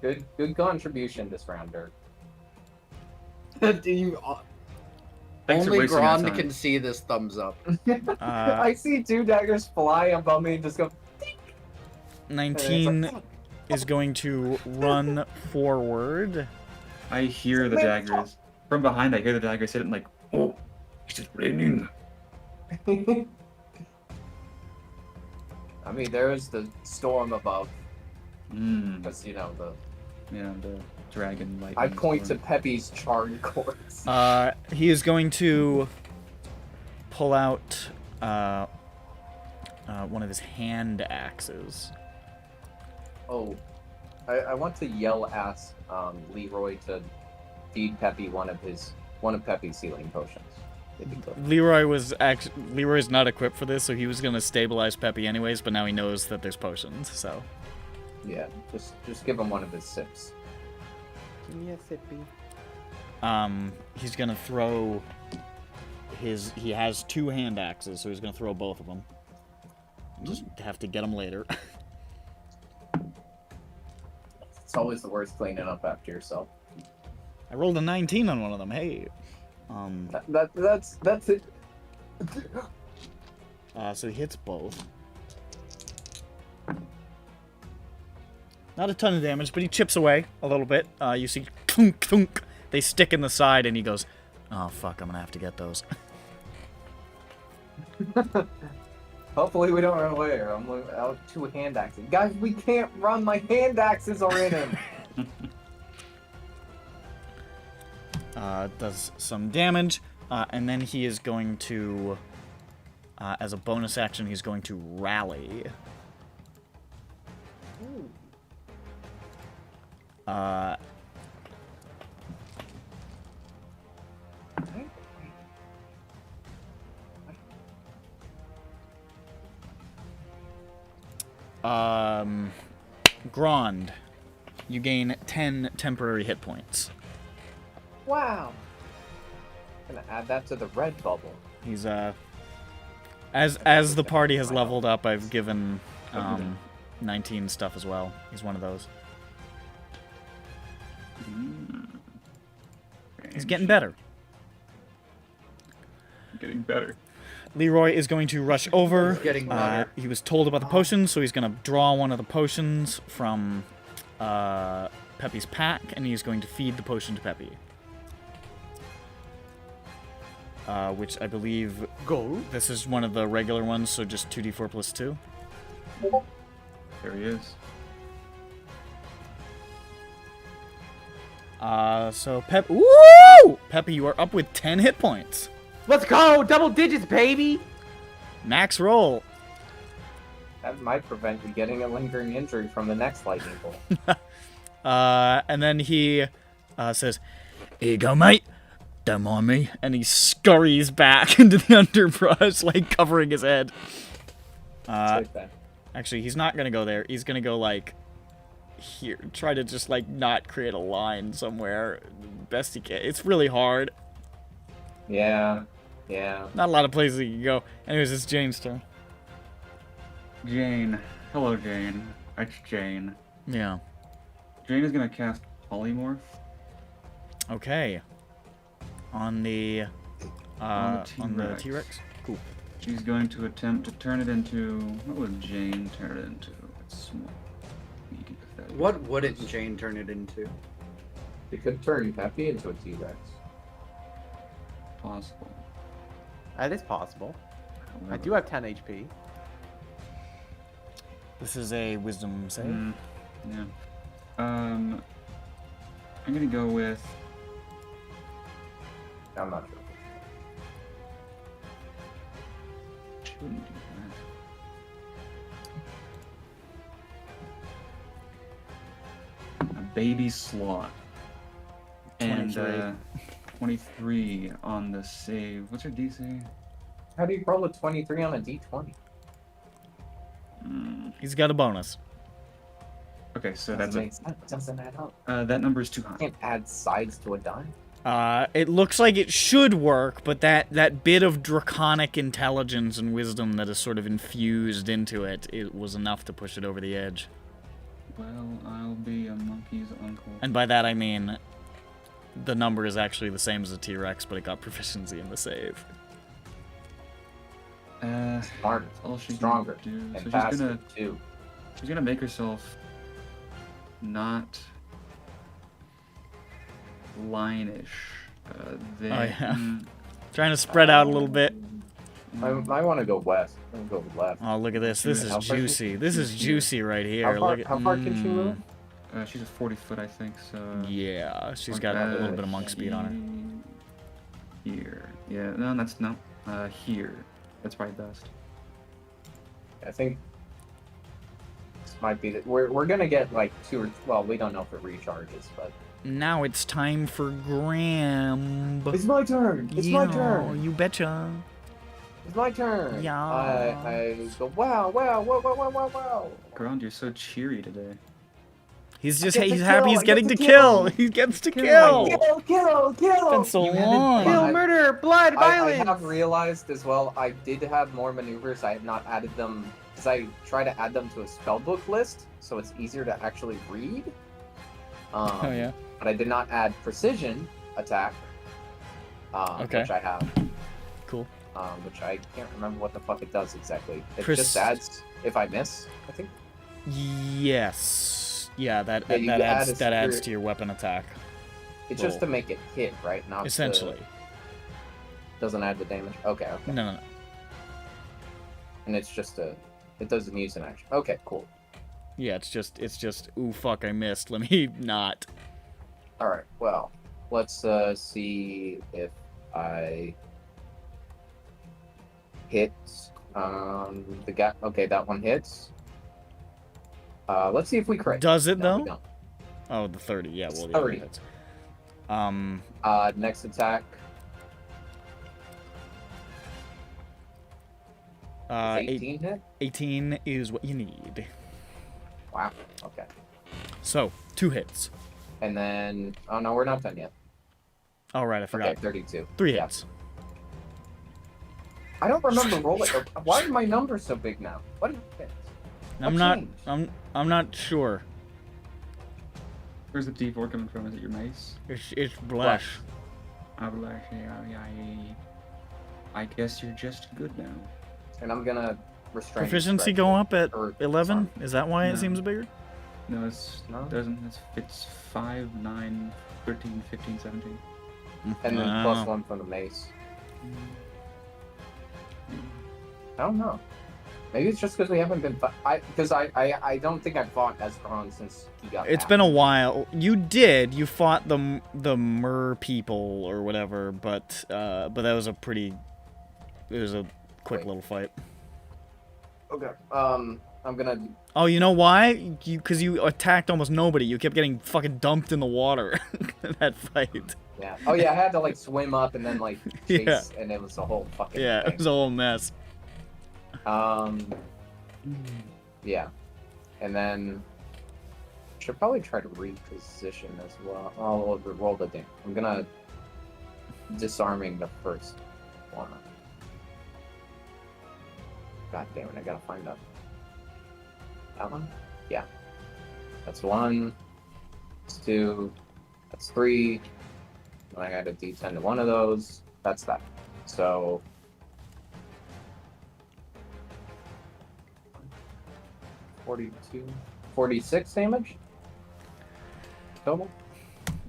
Good contribution this round, Dirk. You, Thanks for only wasting our Grond time. can see this thumbs up. I see 2 daggers fly above me and just go. 19 is going to run forward. I hear the daggers. From behind, I hear the daggers hit it and like, Oh, is it raining? I mean, there's the storm above, the dragon lightning. I point to storm. Peppy's charred corpse. He is going to pull out one of his hand axes. Oh, I want to ask Leroy to feed Peppy one of Peppy's healing potions. Leroy's not equipped for this, so he was gonna stabilize Peppy anyways, but now he knows that there's potions, so. Yeah, just give him one of his sips. Give me a sippy. He's gonna throw he has 2 hand axes, so he's gonna throw both of them. Just have to get them later. It's always the worst cleaning up after yourself. I rolled a 19 on one of them. Hey. That's it. So he hits both. Not a ton of damage, but he chips away a little bit. You see, thunk, thunk. They stick in the side, and he goes, "Oh fuck, I'm gonna have to get those." Hopefully we don't run away, or I'm out 2 hand axes. Guys, we can't run. My hand axes are in him. Does some damage, and then he is going to, as a bonus action, he's going to rally. Grand, you gain 10 temporary hit points. Wow. Gonna add that to the red bubble. He's as the party has leveled up, I've given 19 stuff as well. He's one of those. He's getting better. Getting better. Leroy is going to rush over. Getting better. He was told about the potions, so he's going to draw one of the potions from Peppy's pack, and he's going to feed the potion to Peppy. Which I believe... This is one of the regular ones, so just 2d4 plus 2. There he is. So Woo! Peppy, you are up with 10 hit points. Let's go! Double digits, baby! Max roll. That might prevent you getting a lingering injury from the next lightning bolt. And then he says, "Here you go, mate. Don't mind me." And he scurries back into the underbrush, like covering his head. Like that. Actually, he's not gonna go there. He's gonna go like here. Try to just like not create a line somewhere. Best he can. It's really hard. Yeah. Not a lot of places he can go. Anyways, it's Jane's turn. Jane. Hello, Jane. It's Jane. Yeah. Jane is gonna cast Polymorph. Okay. On the T-Rex. T-Rex. Cool. She's going to attempt to turn it into... What would Jane turn it into? It's small. What wouldn't Jane turn it into? You could turn Peppy into a T-Rex. Possible. That is possible. I However, do have 10 HP. This is a wisdom save. Yeah. I'm gonna go with... I'm not sure. She wouldn't do that. A baby sloth. And 23 on the save. What's her DC? How do you roll a 23 on a d20? He's got a bonus. Okay, so Doesn't add up. that number is too high. You can't add sides to a die. It looks like it should work, but that bit of draconic intelligence and wisdom that is sort of infused into it, it was enough to push it over the edge. Well, I'll be a monkey's uncle. And by that I mean the number is actually the same as a T-Rex, but it got proficiency in the save. Smart, all she stronger, can do. and So faster too. she's gonna make herself not line-ish. There. Oh yeah. Trying to spread out a little bit. I want to go west. I'm gonna go left. Oh, look at this. This is How far juicy. This is juicy right here. How far, Look at, how far can she move? She's a 40 foot, I think. So yeah, she's got a little bit of monk speed on it. Here. Yeah. No, that's no. Here. That's probably best. I think this might be. We're gonna get like 2 or well, we don't know if it recharges, but Now it's time for Graham. It's my turn. It's my turn. You betcha. It's my turn. Yeah. I go, wow, wow, wow, wow, wow, wow, wow. Grond, you're so cheery today. He's I just get to he's happy kill, he's I getting get to to kill. kill. He gets to Kill. kill. Kill. It's been so You haven't long. fought. Kill, murder, blood, I violence. have realized as well, I did have more maneuvers. I have not added them, because I try to add them to a spellbook list, so it's easier to actually read. Oh yeah. But I did not add precision attack, Okay. which I have. Cool. Which I can't remember what the fuck it does exactly. It Pres- just adds if I miss, I think. Yes. Yeah, that Yeah, you that add adds a that adds spirit- to your weapon attack. It's just Roll. to make it hit, right? Not Essentially. doesn't add the damage. Okay. No. And it's just it doesn't use an action. Okay, cool. Yeah, it's just ooh fuck I missed. Let me not. All right. Well, let's see if I hit the gap. Okay, that one hits. Let's see if we crit. Does it No, we though? don't. Oh, the 30. Yeah, It's well, the other 30. hits. Next attack. Uh, 18 hit. 18 is what you need. Wow. Okay. So, 2 hits. And then, oh no, we're not done yet. All right, I forgot. Okay, 32. 3 Yeah. hits. I don't remember rolling. Why are my numbers so big now? What happened? I'm What not. changed? I'm not sure. Where's the D4 coming from? Is it your mace? It's blush. I guess you're just good now. And I'm gonna restrain. Proficiency strike go it. up at Or 11. Is that why it No. seems bigger? No, it's No? doesn't. It's 5, 9, 13, 15, 17. And then Wow. plus 1 from the mace. I don't know. Maybe it's just because we haven't been. I don't think I've fought Esperon since he got. It's back. been a while. You fought the Mer people or whatever, but that was a pretty. It was a quick Wait. little fight. Okay. I'm gonna. Oh, you know why? Because you attacked almost nobody. You kept getting fucking dumped in the water in that fight. Yeah. Oh yeah, I had to like swim up and then like chase, Yeah. and it was a whole fucking. Yeah, it thing. was a whole mess. Yeah, and then should probably try to reposition as well. Oh, we'll roll the thing. I'm gonna disarming the first one. God damn it! I gotta find that. That one? Yeah. That's 1. That's 2. That's 3. And I got a D10 to one of those. That's that. So. 42, 46 damage total.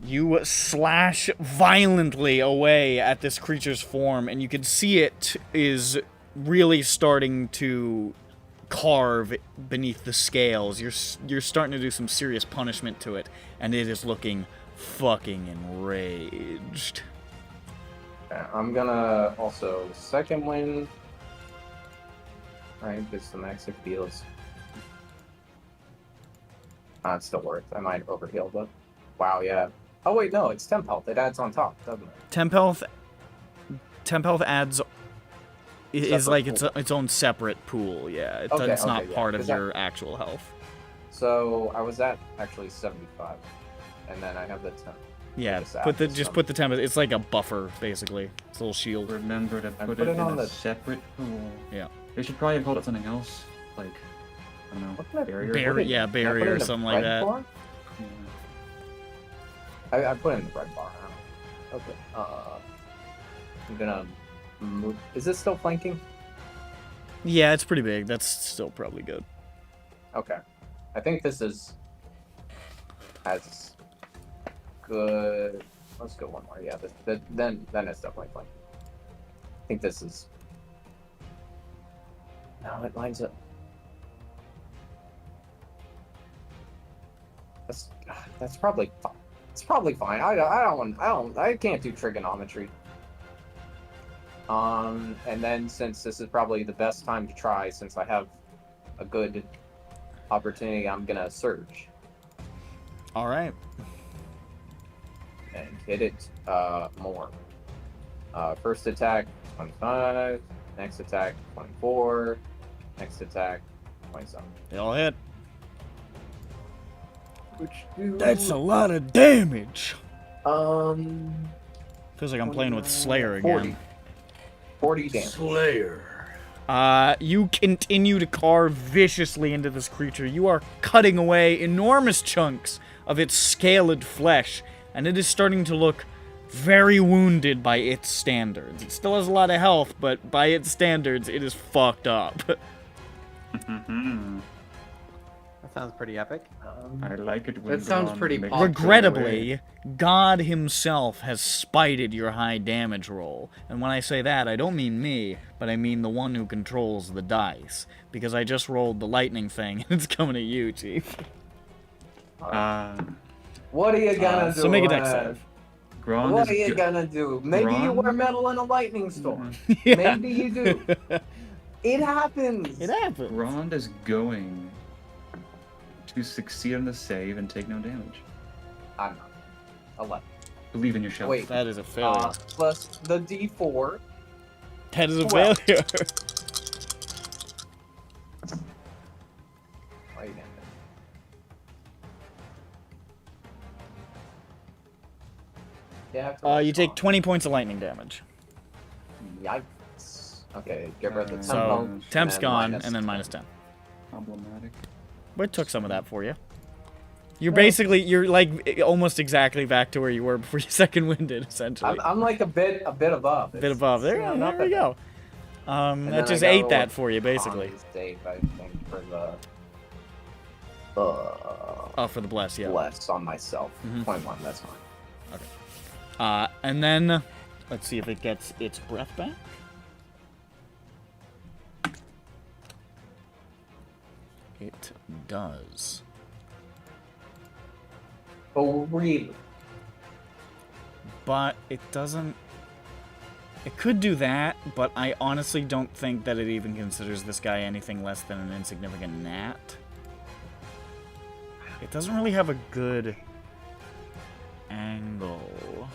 You slash violently away at this creature's form, and you can see it is really starting to carve beneath the scales. You're starting to do some serious punishment to it, and it is looking fucking enraged. I'm gonna also second wind. Right, because the max it deals. It's still worth. I might overheal, but wow, yeah. Oh wait, no, it's temp health. It adds on top, doesn't it? Temp health adds is Separate like pool. its own separate pool. Yeah, it's Okay, not yeah, part of 'cause I- your actual health. So I was at actually 75, and then I have the temp. Yeah, Just put the add just some. put the temp. It's like a buffer basically. It's a little shield. Remember to I put put it it in on a the- separate pool. Yeah. They should probably have called it something else, like I don't know, What can I- barrier. Barrier, yeah, Can I put barrier it or in the something like red that. bar? Yeah. I put it in the red bar. Okay. I'm gonna move. Is this still flanking? Yeah, it's pretty big. That's still probably good. Okay. I think this is as good. Let's go one more. Yeah. Then it's definitely flanking. I think this is. No, it lines up. That's probably fine. It's probably fine. I can't do trigonometry. And then since this is probably the best time to try, since I have a good opportunity, I'm gonna surge. All right. and hit it more. First attack, 25. Next attack, 24. Next attack, 27. They all hit. Which do... That's a lot of damage. Um... Feels like I'm playing with Slayer 40. again. 40 damage. Slayer. You continue to carve viciously into this creature. You are cutting away enormous chunks of its scaled flesh, and it is starting to look very wounded by its standards. It still has a lot of health, but by its standards, it is fucked up. That sounds pretty epic. I like it when That sounds Ron pretty makes pop. it Regrettably, away. God himself has spited your high damage roll. And when I say that, I don't mean me, but I mean the one who controls the dice. Because I just rolled the lightning thing, and it's coming at you, Chief. What are you gonna do? So make a dex save. Gron What is are you go- gonna do? Maybe you Gron? wear metal in a lightning storm. Yeah. Maybe you do. It happens. It happens. Gron is going to succeed on the save and take no damage. I'm not. 11. Believe in yourself. Wait. That is a failure. Plus the D4. That is a 12. failure. Wait a minute. Yeah, I have to You take respond. 20 points of lightning damage. Yikes. Okay, get rid of the tempo. So, temp's and gone, minus and then 10. minus 10. Problematic. But it took some of that for you. You're like almost exactly back to where you were before you second winded, essentially. I'm like a bit above. A bit above. There, not there we bad. go. And That then just I ate go that for you, basically. on save, I think, for the Oh, for the bless, yeah. bless on myself. Mhm. 21, that's fine. And then, let's see if it gets its breath back. It does. Oh, really? But it doesn't... It could do that, but I honestly don't think that it even considers this guy anything less than an insignificant gnat. It doesn't really have a good angle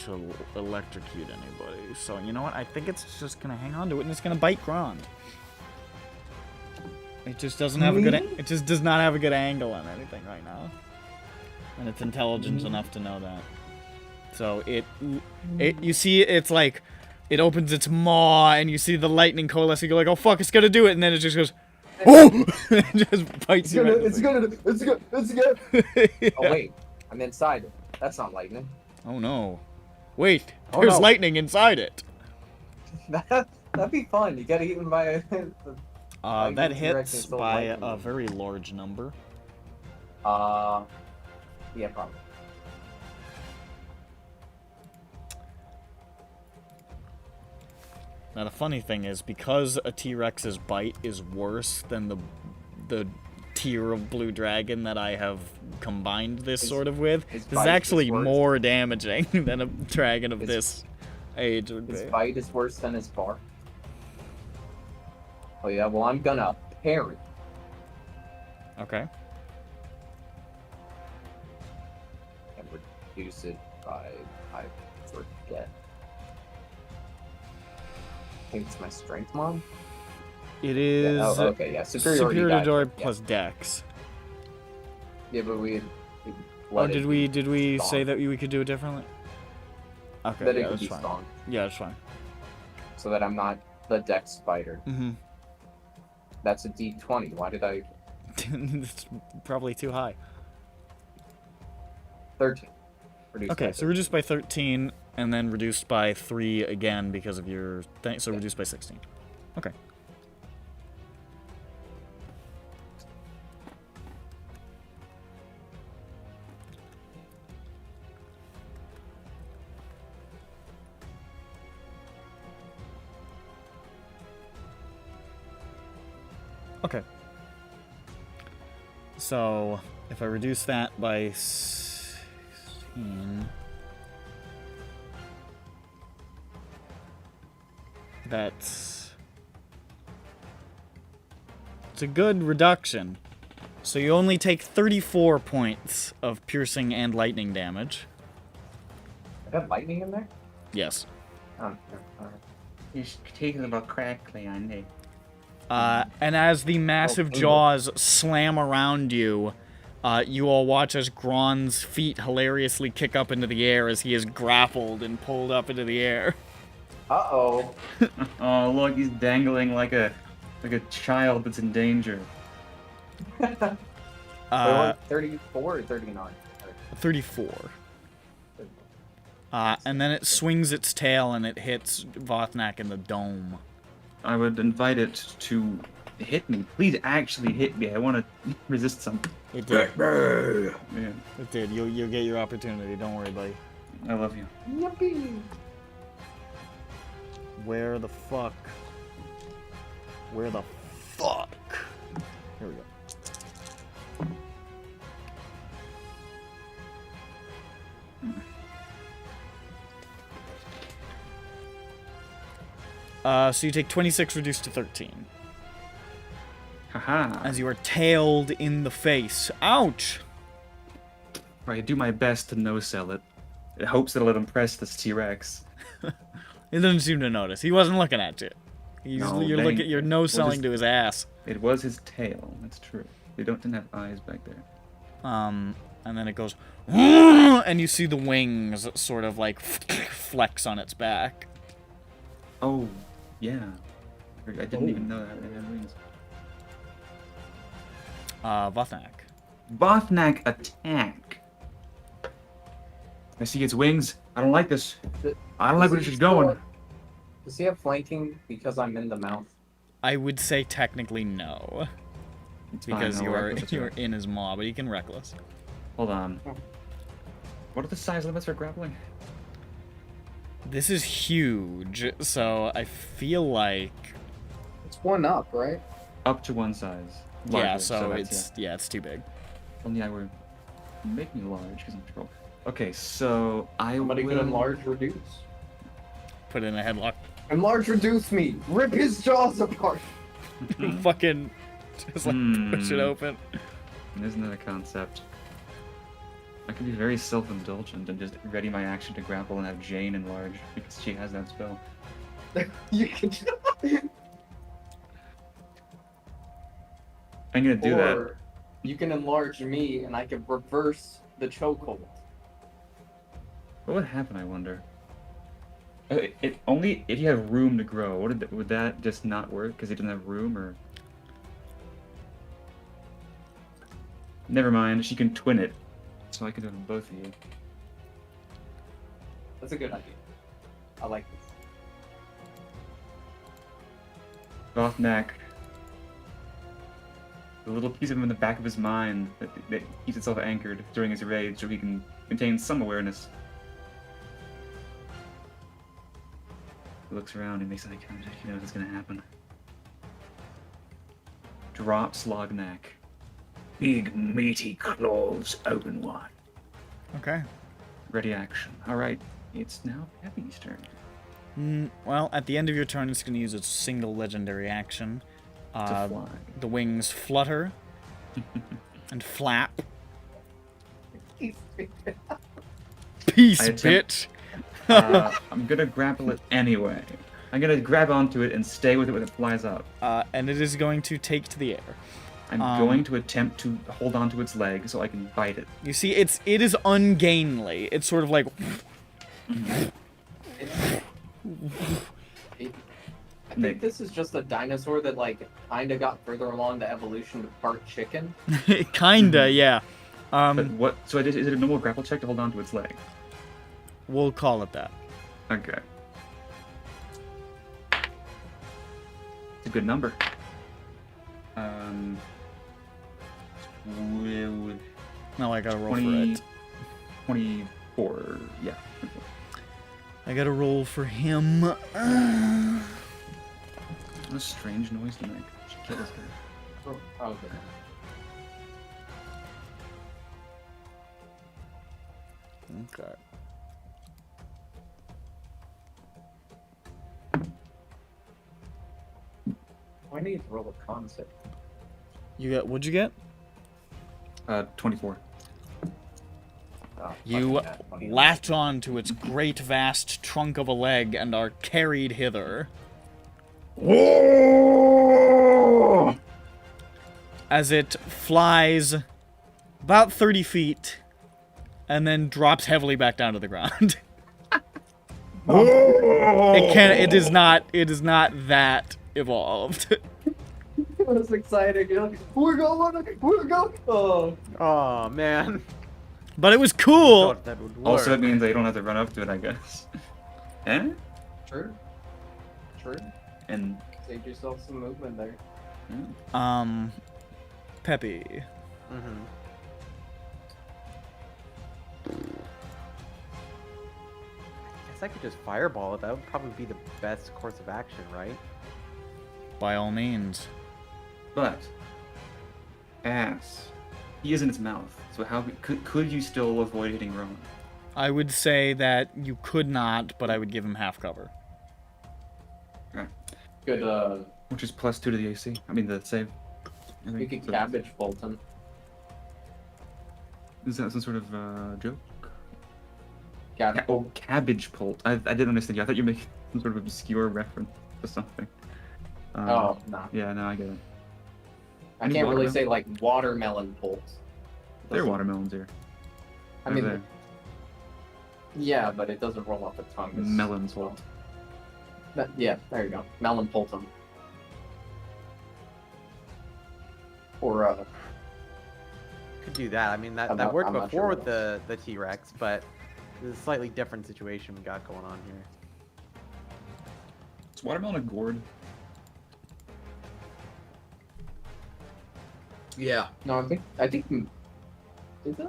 to electrocute anybody. So, you know what? I think it's just gonna hang on to it and it's gonna bite Grond. It just doesn't have a good... It just does not have a good angle on anything right now. And it's intelligent enough to know that. So you see, it's like, it opens its maw, and you see the lightning coalesce, and you're like, oh fuck, it's gonna do it, and then it just goes, oh! It just bites you. It's good. Oh, wait. I'm inside it. That's not lightning. Oh no. Wait, Oh, there's no. lightning inside it. That'd be fun. You get eaten by a... That Lightning hits T-Rex is so by lightning. a very large number. Yeah, probably. Now the funny thing is, because a T-Rex's bite is worse than the tier of blue dragon that I have combined this His- sort of with, his this bite is is actually worse. more damaging than a dragon of His- this age would His be. bite is worse than his bark. Oh yeah, well I'm gonna parry. Okay. And reduce it by, I forget. I think it's my strength mod. It is Yeah, oh, okay, yeah, superiority die. superiority Yeah. plus dex. Yeah, but we Oh, let did it we be say stoned. that we could do it differently? Okay, That yeah, it could that's be fine. stoned, Yeah, that's fine. so that I'm not the dex spider. Mm-hmm. That's a D20. Why did I It's probably too high. 13? Reduced Okay, by so reduced by 13, and then reduced by 3 again because of your thing, so reduced by 16. Okay. Okay. So, if I reduce that by 16... It's a good reduction. So you only take 34 points of piercing and lightning damage. got lightning in there? Yes. Oh, alright. It's taking a little crackly on it. And as the massive jaws slam around you, you all watch as Gron's feet hilariously kick up into the air as he is grappled and pulled up into the air. Uh-oh. Oh, look, he's dangling like a child that's in danger. Wait, what, 34 or 39? 34. And then it swings its tail and it hits Vothnak in the dome. I would invite it to hit me. Please actually hit me. I want to resist something. It did. Yeah, It did. You'll get your opportunity. Don't worry, buddy. I love you. Yippee! Where the fuck? Where the fuck? Here we go. So you take 26 reduced to 13. Haha. As you are tailed in the face. Ouch! I do my best to no-sell it. It hopes that it'll impress this T-Rex. He doesn't seem to notice. He wasn't looking at you. No, You're no selling just- to his ass. It was his tail. That's true. They didn't have eyes back there. And then it goes, and you see the wings sort of like flex on its back. Oh, yeah. I didn't even know that. It had wings. Vothnak. Bothnak attack. I see its wings. I don't like this. I don't like where she's going. Does he have flanking because I'm in the mouth? I would say technically no, It's fine, because I'll you are reckless you're attack. in his maw, but he can reckless. Hold on. What are the size limits for grappling? This is huge, so I feel like It's 1 up, right? Up to one size. yeah. Larger, So that's- it's it's too big. Only I would make me large because I'm troll. Okay, so I Somebody will. could enlarge reduce. Put in a headlock. Enlarge reduce me! Rip his jaws apart! Fucking just like push it Hmm. open. Isn't that a concept? I could be very self-indulgent and just ready my action to grapple and have Jane enlarge because she has that spell. You can I'm gonna do that. Or you can enlarge me and I can reverse the chokehold. What would happen, I wonder? It only if you have room to grow. Would that just not work because he doesn't have room, or? Never mind. She can twin it, so I can do it with both of you. That's a good idea. I like this. Bothnak. The little piece of him in the back of his mind that keeps itself anchored during his rage, so he can maintain some awareness. He looks around and makes eye contact. He knows what's gonna happen. Drops Lognak. Big meaty claws open wide. Okay. Ready action. Alright, it's now Peppy's turn. Well, at the end of your turn, it's going to use its single legendary action. To fly. The wings flutter and flap. Peace, I attempt- bitch. I'm gonna grapple it anyway. I'm gonna grab onto it and stay with it when it flies up. And it is going to take to the air. I'm going to attempt to hold onto its leg so I can bite it. You see, it is ungainly. It's sort of like I think this is just a dinosaur that like kinda got further along the evolution to part chicken. kinda, yeah. But what? So is it a normal grapple check to hold onto its leg? We'll call it that. Okay. It's a good number. With Now I gotta roll 20, for it. 24. Yeah. I gotta roll for him. What a strange noise to make. Should kill this guy. Oh, okay. Okay. I need to roll a concept. You got? What'd you get? 24. Oh, You fucking nat 20. latch on to its great vast trunk of a leg and are carried hither. As it flies about 30 feet and then drops heavily back down to the ground. It is not that evolved. It was exciting. You're like, we're going. Oh. Oh man. But it was cool. Thought that would work. Also, it means that you don't have to run up to it, I guess. Eh? True. And Save yourself some movement there. Peppy. Mm-hmm. I guess I could just fireball it. That would probably be the best course of action, right? By all means. but ass. He is in its mouth. So how could you still avoid hitting Rowan? I would say that you could not, but I would give him half cover. Right. Good. Which is +2 to the AC. I mean the save. I We think. could So- cabbage bolt him. Is that some sort of joke? Catapult. Cabbage bolt. I didn't understand you. I thought you were making some sort of obscure reference to something. Oh no. Yeah, no, I get it. I Any can't really watermelon? say like watermelon bolt. There are Doesn't- watermelons here. I Over mean, there. yeah, but it doesn't roll off the tongue. It's- Melon bolt. Yeah, there you go. Melon Poltum. Or Could do that. I mean, that I'm that not- worked I'm not before sure with what the T-Rex, but it's a slightly different situation we got going on here. Is watermelon a gourd? Yeah. no, I think is it?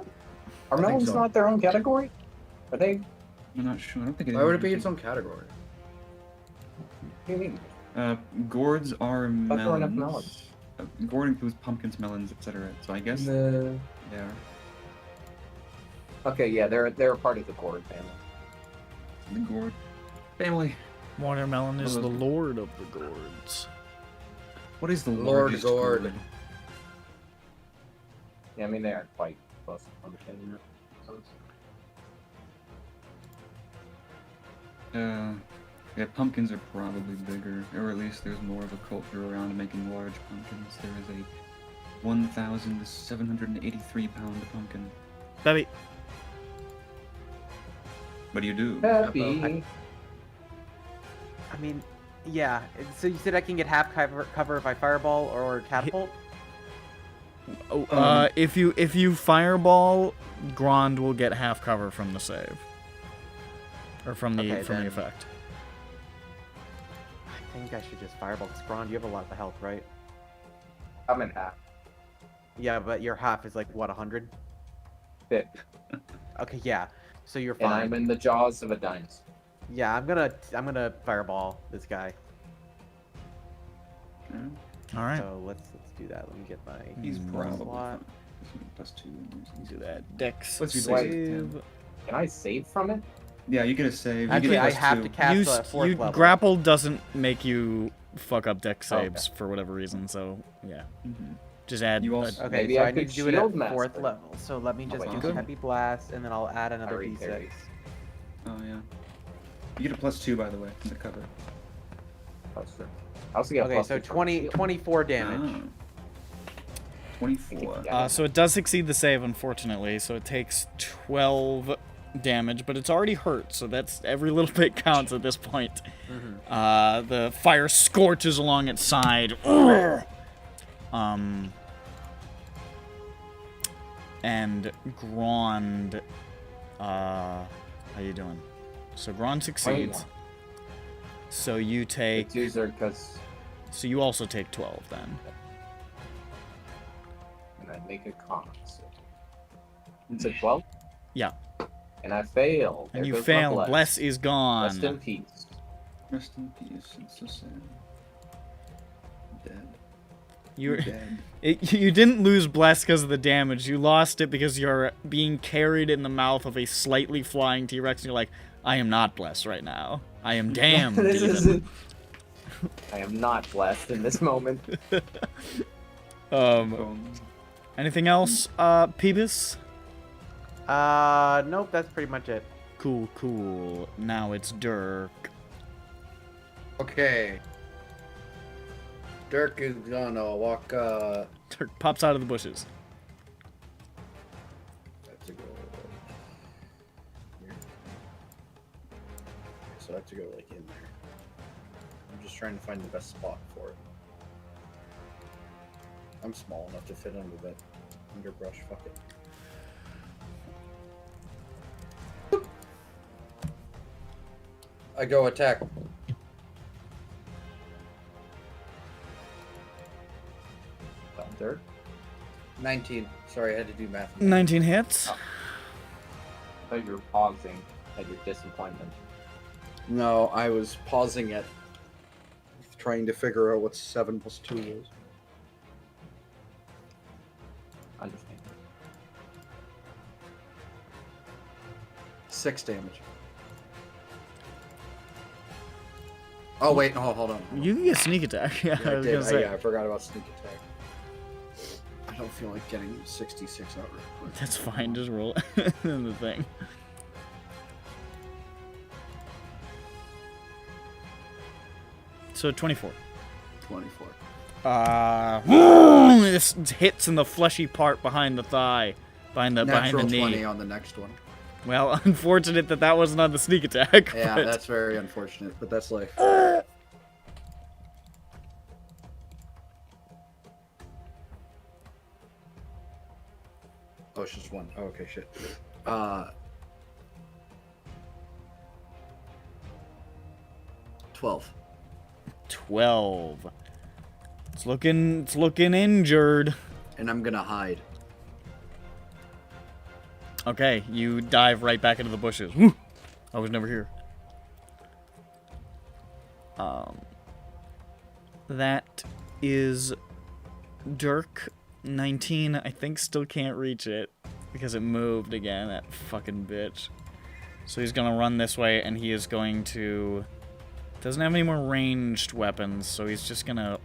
Are I think melons so. not their own category? Are they? I'm not sure. I don't think it is. Why would it be its own category? What do you mean? Gourds are Thought there were enough melons. Gourd includes pumpkins, melons, etc. So I guess The... yeah. Okay, yeah, they're a part of the gourd family. The gourd family. Watermelon is Well, the lord of the gourds. What is the Lord largest gourd. Yeah, I mean they are quite close to pumpkin. So it's- Yeah, pumpkins are probably bigger, or at least there's more of a culture around making large pumpkins. There is a 1,783 pound pumpkin. Peppy. What do you do? Happy. I mean, yeah. So you said I can get half cover if I fireball or catapult? If you fireball, Grond will get half cover from the save. Or from the Okay, then. effect. I think I should just fireball. Because Braun, you have a lot of health, right? I'm in half. Yeah, but your half is like, what, 100? Fit. Okay, yeah. So you're And fine. I'm in the jaws of a dinosaur. Yeah, I'm gonna fireball this guy. All right. So let's do that. Let me get my He's probably slot. +2. Do that. Dex Let's do save. Can I save from it? Yeah, you get a save. You Actually, get a I have +2. to cast You, a fourth you level. grapple doesn't make you fuck up Dex Okay. saves for whatever reason. So yeah, Mhm. just add. You also- Okay, Maybe so I I need could to do it at shield fourth master. level. So let me just wait, do good. heavy blast, and then I'll add another Parry, d6. parry. Oh yeah. You get a +2 by the way from the cover. That's true. I also get a Okay, plus so 2 from 20, shield. 24 damage. Ah. 24. So it does exceed the save, unfortunately. So it takes 12 damage, but it's already hurt. So that's every little bit counts at this point. Mm-hmm. The fire scorches along its side. And Grond, how you doing? So Grond succeeds. So you take. It's user because So you also take 12 then. and I make a con. So. It's a 12. Yeah. And I fail. And There you goes my fail. bless. Bless is gone. Rest in peace. Rest in peace. It's so sad. Dead. You Dead. you didn't lose Bless because of the damage. You lost it because you're being carried in the mouth of a slightly flying T-Rex, and you're like, I am not blessed right now. I am damned. This even." isn't. I am not blessed in this moment. Anything else, Peebus? Nope, that's pretty much it. Cool, cool. Now it's Dirk. Okay. Dirk is gonna walk. Dirk pops out of the bushes. That's a go. Here. So I have to go like in there. I'm just trying to find the best spot for it. I'm small enough to fit under that underbrush. Fuck it. I go attack. Dirt. 19. Sorry, I had to do math. 19 hits. I thought you were pausing at your disappointment. No, I was pausing at trying to figure out what 7 plus 2 is. Understand. 6 damage. Oh wait, no, hold on. You can get sneak attack. Yeah, Yeah, I was gonna say. I forgot about sneak attack. I don't feel like getting 66 out real quick. That's fine. Just roll it in the thing. So 24. 24. This hits in the fleshy part behind the thigh, behind the Natural knee. 20 on the next one. Well, unfortunate that wasn't on the sneak attack. Yeah, but... that's very unfortunate, but that's life. Oh, it's just 1. Oh, okay, shit. 12. 12. It's looking injured. And I'm gonna hide. Okay, you dive right back into the bushes. Woo! I was never here. That is Dirk. 19, I think, still can't reach it because it moved again, that fucking bitch. So he's gonna run this way, and he is going to... Doesn't have any more ranged weapons, so he's just gonna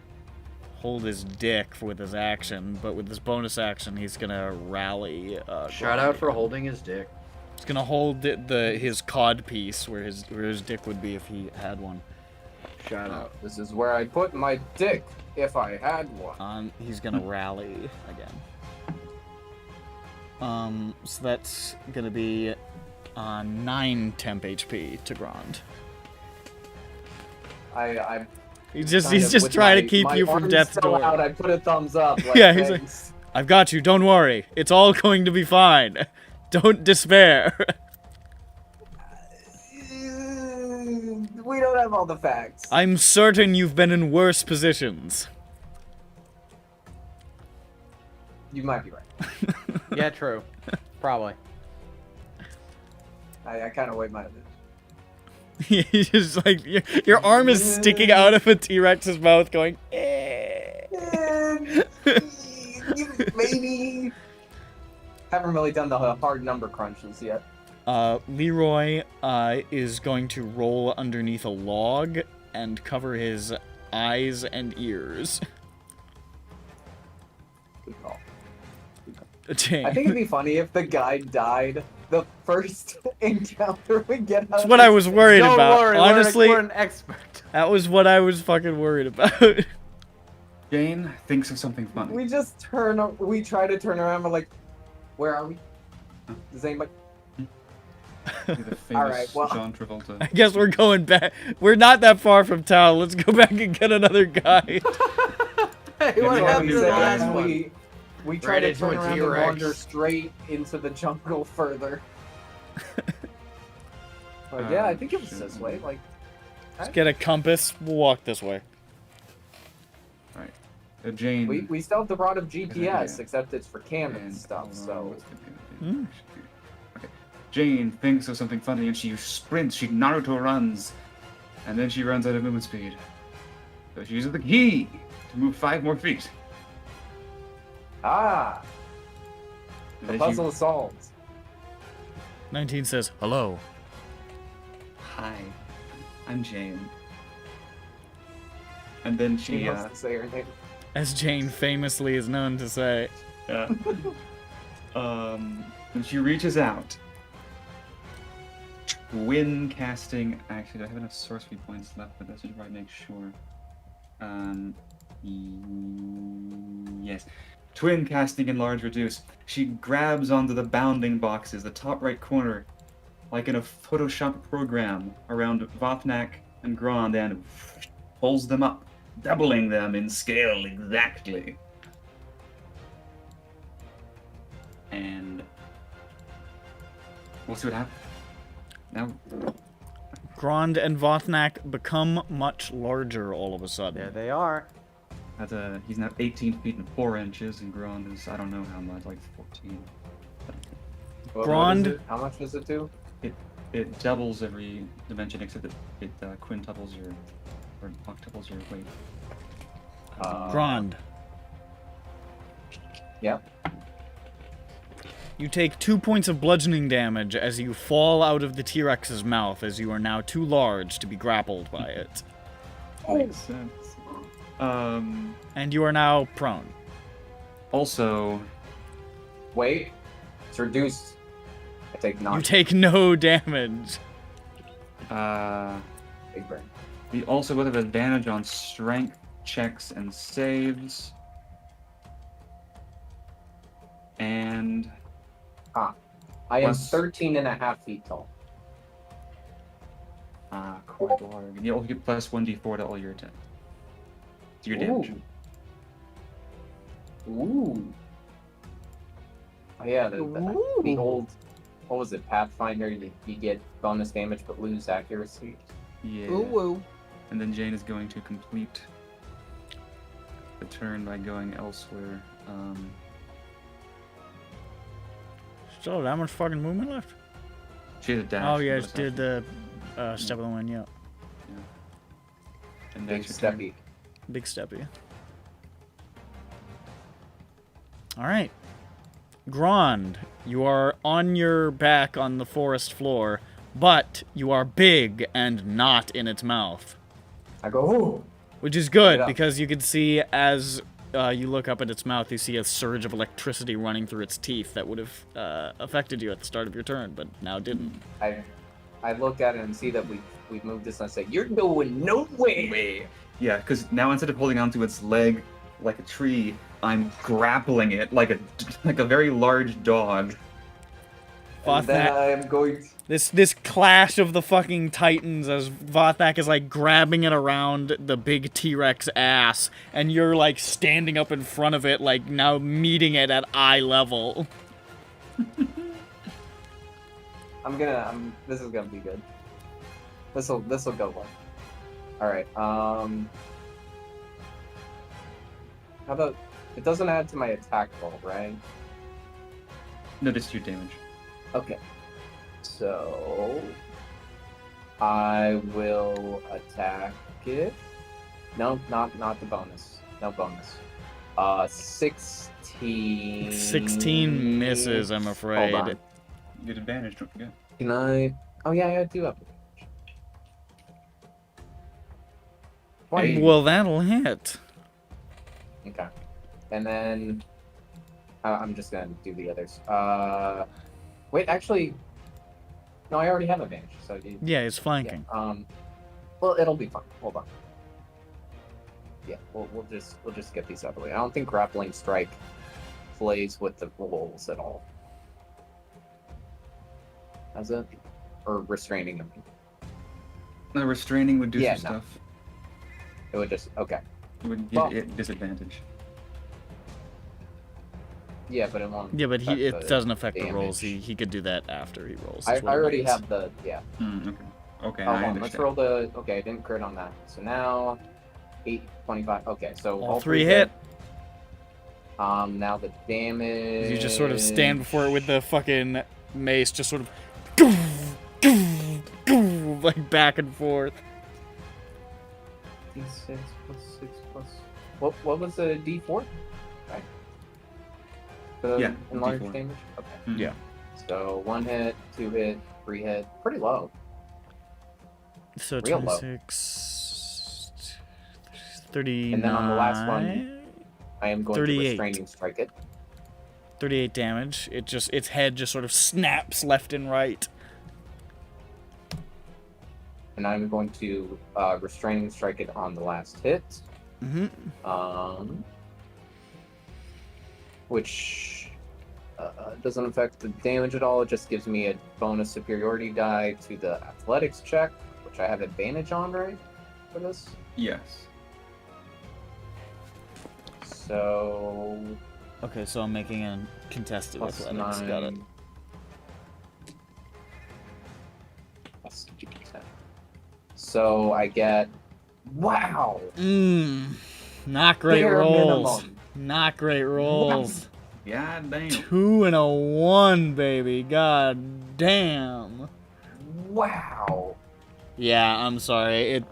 hold his dick with his action, but with his bonus action, he's gonna rally. Shout out for holding his dick. He's gonna hold his cod piece where his dick would be if he had one. Shout out. This is where I put my dick if I had one. He's gonna rally again. So that's gonna be 9 temp HP to Grond. I He's kind just of with trying to my- keep my you from arms death's still door. Out, I put a thumbs up. Like, Yeah, he's like- thanks. I've got you. Don't worry. It's all going to be fine. Don't despair. We don't have all the facts. I'm certain you've been in worse positions. You might be right. Yeah, true. Probably. I kind of wait my. He's just like your arm is sticking out of a T-Rex's mouth, going. Maybe. Haven't really done the hard number crunches yet. Leroy is going to roll underneath a log and cover his eyes and ears. Good call. Dang. I think it'd be funny if the guy died the first encounter we get out. That's what I was worried Don't about. worry, Honestly, we're an expert. that was what I was fucking worried about. Jane thinks of something funny. We just we try to turn around. We're like, where are we? Does anybody? The famous Alright, well- John Travolta. I guess we're going back. We're not that far from town. Let's go back and get another guy. Hey, Yeah, what we happened to the said last one? We try Right to into turn a around and T-Rex. wander straight into the jungle further. But yeah, I think it was this way. Like, Let's get a compass. We'll walk this way. Alright. Jane. we still have the rod of Yeah. GPS, except it's for cam and and- stuff. hold on, So what's the- Okay. Jane thinks of something funny and she sprints, she Naruto runs, and then she runs out of movement speed. So she uses the key to move 5 more feet. the And then puzzle is solved. 19 says hello. Hi, I'm Jane. And then She she, wants to say her name. As Jane famously is known to say. yeah. And she reaches out. Twin casting. Actually, do I have enough sorcery points left for this? I should probably make sure. Yes. Twin casting enlarge reduce. She grabs onto the bounding boxes, the top right corner, like in a Photoshop program, around Vothnak and Grond, and pulls them up, doubling them in scale exactly. And we'll see what happens. Now, Grond and Vothnak become much larger all of a sudden. There they are. he's now 18 feet and 4 inches, and Grond is, I don't know how much, like 14. What Grond? is it? How much does it do? It doubles every dimension, except it quintuples your, or octuples your weight. Grond. Yep. You take 2 points of bludgeoning damage as you fall out of the T-Rex's mouth, as you are now too large to be grappled by it. Makes sense. And you are now prone. Also, Wait. It's reduced. I take 9. You take no damage. Big brain. we also both have advantage on strength checks and saves. And I am Plus- 13 and a half feet tall. quite large. You'll get plus 1d4 to all your attack. To your damage. Ooh. Oh yeah, the old, what was it, Pathfinder, you get bonus damage but lose accuracy. Yeah. Ooh. And then Jane is going to complete the turn by going elsewhere. Still that much fucking movement left? She has a dash. Oh, yeah, bonus just did action. the step of the wind, yeah. And Big that's your turn. steppy. Big steppy. Alright. Grond, you are on your back on the forest floor, but you are big and not in its mouth. I go, ooh. Which is good, Yeah. because you can see as you look up at its mouth, you see a surge of electricity running through its teeth that would have affected you at the start of your turn, but now didn't. I look at it and see that we've moved this and I say, you're going nowhere. Yeah, because now instead of holding onto its leg like a tree, I'm grappling it like a very large dog. And then Vothnak, I am going this clash of the fucking titans as Vothnak is like grabbing it around the big T-Rex ass, and you're like standing up in front of it, like now meeting it at eye level. this is gonna be good. This'll go well. Alright, how about, it doesn't add to my attack roll, right? Notice your damage. Okay. So I will attack it. No, not the bonus. No bonus. 16. 16 misses, I'm afraid. Hold on. You get advantage, don't forget. Can I? Oh yeah, I do have advantage. 20. Well, that'll hit. Okay. And then I'm just gonna do the others. Wait, actually, no, I already have advantage. So Yeah, it's yeah. flanking. Well, it'll be fine. Hold on. Yeah, we'll just get these out of the way. I don't think grappling strike plays with the rolls at all. Has it? Or restraining them? No, restraining would do Yeah, some no. stuff. It would just okay. It would give Well- it disadvantage. Yeah, but it won't. Yeah, but affect it the doesn't affect the rolls. damage. He could do that after he rolls. I is what it already means. have the yeah. Okay. Okay, Hold I on, let's understand. roll the. Okay, I didn't crit on that. So now, 8, 25. Okay, so All three hit. Now the damage. You just sort of stand before it with the fucking mace, just sort of like back and forth. D6 plus 6 plus. What was the D4? Right. The Yeah, enlarged D4. damage. Okay. Mhm. Yeah. So 1 hit, 2 hit, 3 hit. Pretty low. So Real low. 26, 39. And then on the last one, I am going 38. to restraining strike it. 38 damage. Its head just sort of snaps left and right. And I'm going to restraining strike it on the last hit. Which doesn't affect the damage at all. It just gives me a bonus superiority die to the athletics check, which I have advantage on, right? For this? Yes. So. Okay, so I'm making a contested Plus athletics. 9. Got it. Plus 2d10. So I get. Wow! Not great Bare rolls. minimum. Not great rolls. God damn. 2 and a 1, baby. God damn. Wow! Yeah, I'm sorry.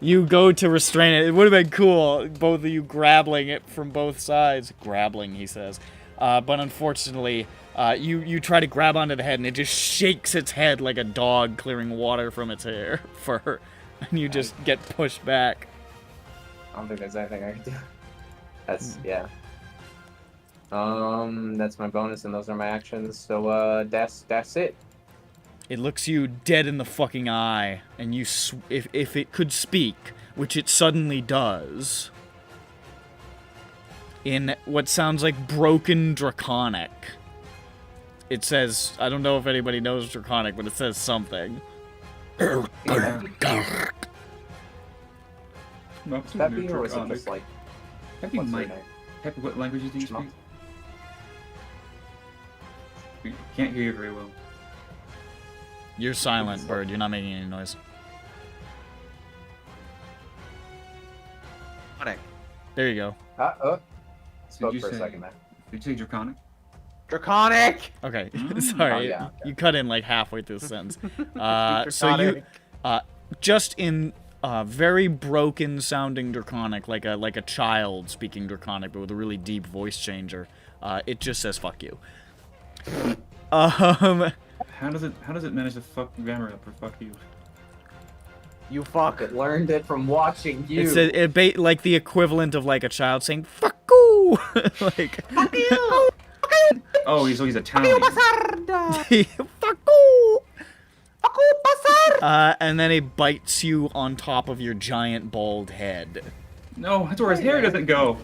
You go to restrain it. It would have been cool, both of you grabbling it from both sides. Grabbling, he says. But unfortunately, you try to grab onto the head, and it just shakes its head like a dog clearing water from its hair, fur, and you just get pushed back. I don't think there's anything I can do. That's, yeah. That's my bonus, and those are my actions. So, that's it. It looks you dead in the fucking eye, and you, if it could speak, which it suddenly does, in what sounds like broken Draconic. It says, I don't know if anybody knows Draconic, but it says something. Would that be, or was it just like... Happy what's Mike. her name? Happy, what languages do you speak? We can't hear you very well. You're silent, Bird. You're not making any noise. There you go. Spoke you for a say? second there. Did you say Draconic? Draconic! Okay, Mm. sorry. Oh, yeah, okay. You cut in like halfway through the sentence. So you, just in very broken sounding Draconic, like a child speaking Draconic, but with a really deep voice changer. It just says "fuck you." How does it manage to fuck grammar up for fuck you? You fuck. It learned it from watching you. It's like the equivalent of like a child saying "fuck you," like Fuck you! Oh, he's Italian. "fuck you." And then it bites you on top of your giant bald head. No, that's where his hair doesn't go.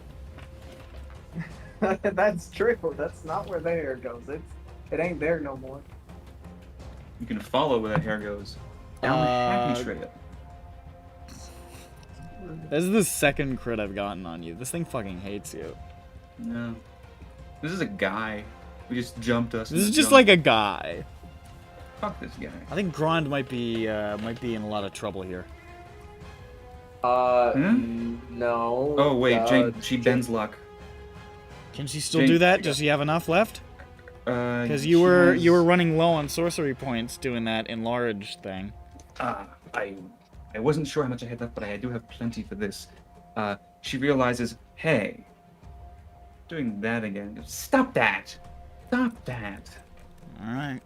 That's true. That's not where the hair goes. It ain't there no more. You can follow where that hair goes. Down the happy trail. This is the second crit I've gotten on you. This thing fucking hates you. No. This is a guy who just jumped us. This is just like a guy. Fuck this guy. I think Grond might be in a lot of trouble here. No. Oh wait, she bends luck. Can she still Jane- do that? Does she have enough left? Because you were running low on sorcery points doing that enlarged thing. I wasn't sure how much I had left, but I do have plenty for this. She realizes, hey, doing that again. Stop that! Stop that! All right.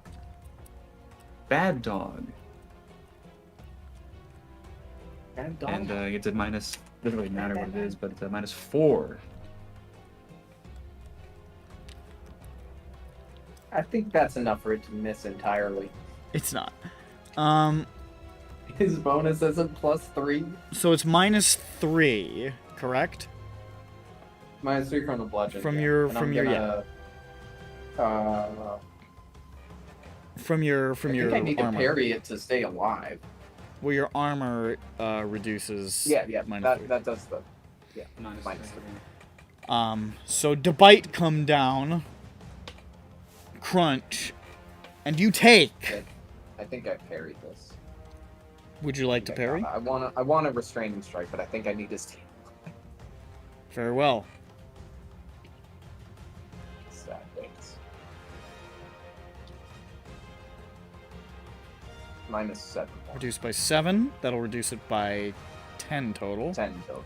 Bad dog. Bad dog. And it's a minus. Doesn't really matter what it is, but it's a -4. I think that's enough for it to miss entirely. It's not. His bonus isn't +3. So it's -3, correct? -3 from the bludgeon. From yeah. your- And from I'm your- gonna, From your I think I need armor. to parry it to stay alive. Well, your armor reduces. Yeah, -3. that does the Minus -3. So Debite come down, crunch, and you take. I think I parried this. Would you like to parry? I want a restraining strike, but I think I need to stay. Very well. Sad things. -7. Reduced by 7. That'll reduce it by 10 total. 10 total.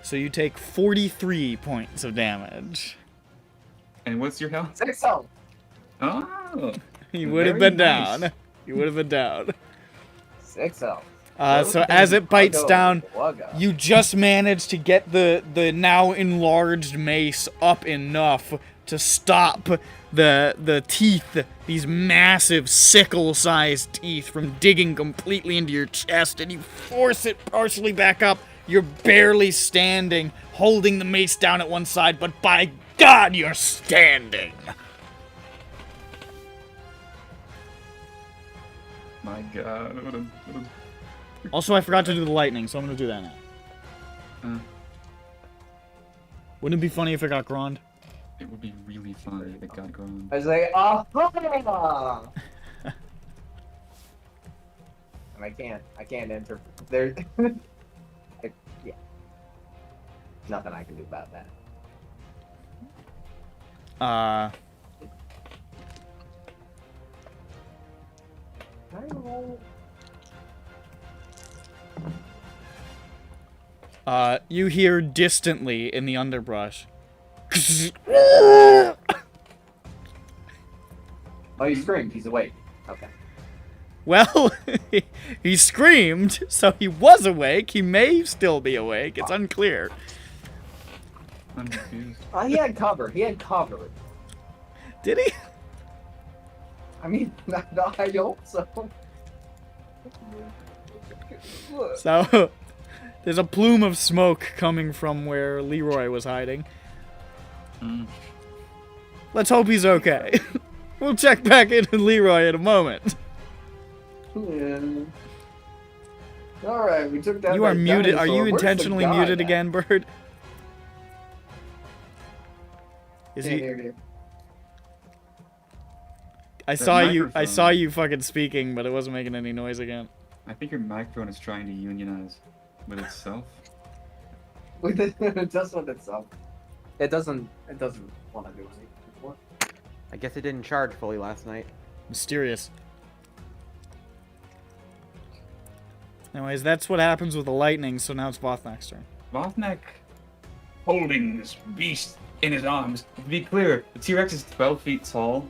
So you take 43 points of damage. And what's your health? 6 health. Oh! You would have Very been nice. down. You would have been down. 6 health. So as it bites down, you just manage to get the now enlarged mace up enough to stop the teeth, these massive sickle-sized teeth, from digging completely into your chest, and you force it partially back up. You're barely standing, holding the mace down at one side, but by God, you're standing. My God. What a... Also, I forgot to do the lightning, so I'm gonna do that now. Wouldn't it be funny if it got Grond? It would be really funny if it got grown. I was like, oh, and I can't enter. There, yeah, nothing I can do about that. You hear distantly in the underbrush. Oh, he screamed. He's awake. Okay. Well, he screamed, so he was awake. He may still be awake. It's unclear. I'm confused. He had cover. He had cover. Did he? I mean, I hope so. So, there's a plume of smoke coming from where Leroy was hiding. Let's hope he's okay. We'll check back into Leroy in a moment. Yeah. All right, we took down. You are that muted. Are dinosaur. you Where's the intentionally guy muted at? again, Bird? Is he? Here. I That saw you. I microphone. saw you fucking speaking, but it wasn't making any noise again. I think your microphone is trying to unionize with itself. It does with itself. It doesn't want to do anything anymore. I guess it didn't charge fully last night. Mysterious. Anyways, that's what happens with the lightning. So now it's Vothnak's turn. Vothnak holding this beast in his arms. To be clear, the T-Rex is 12 feet tall.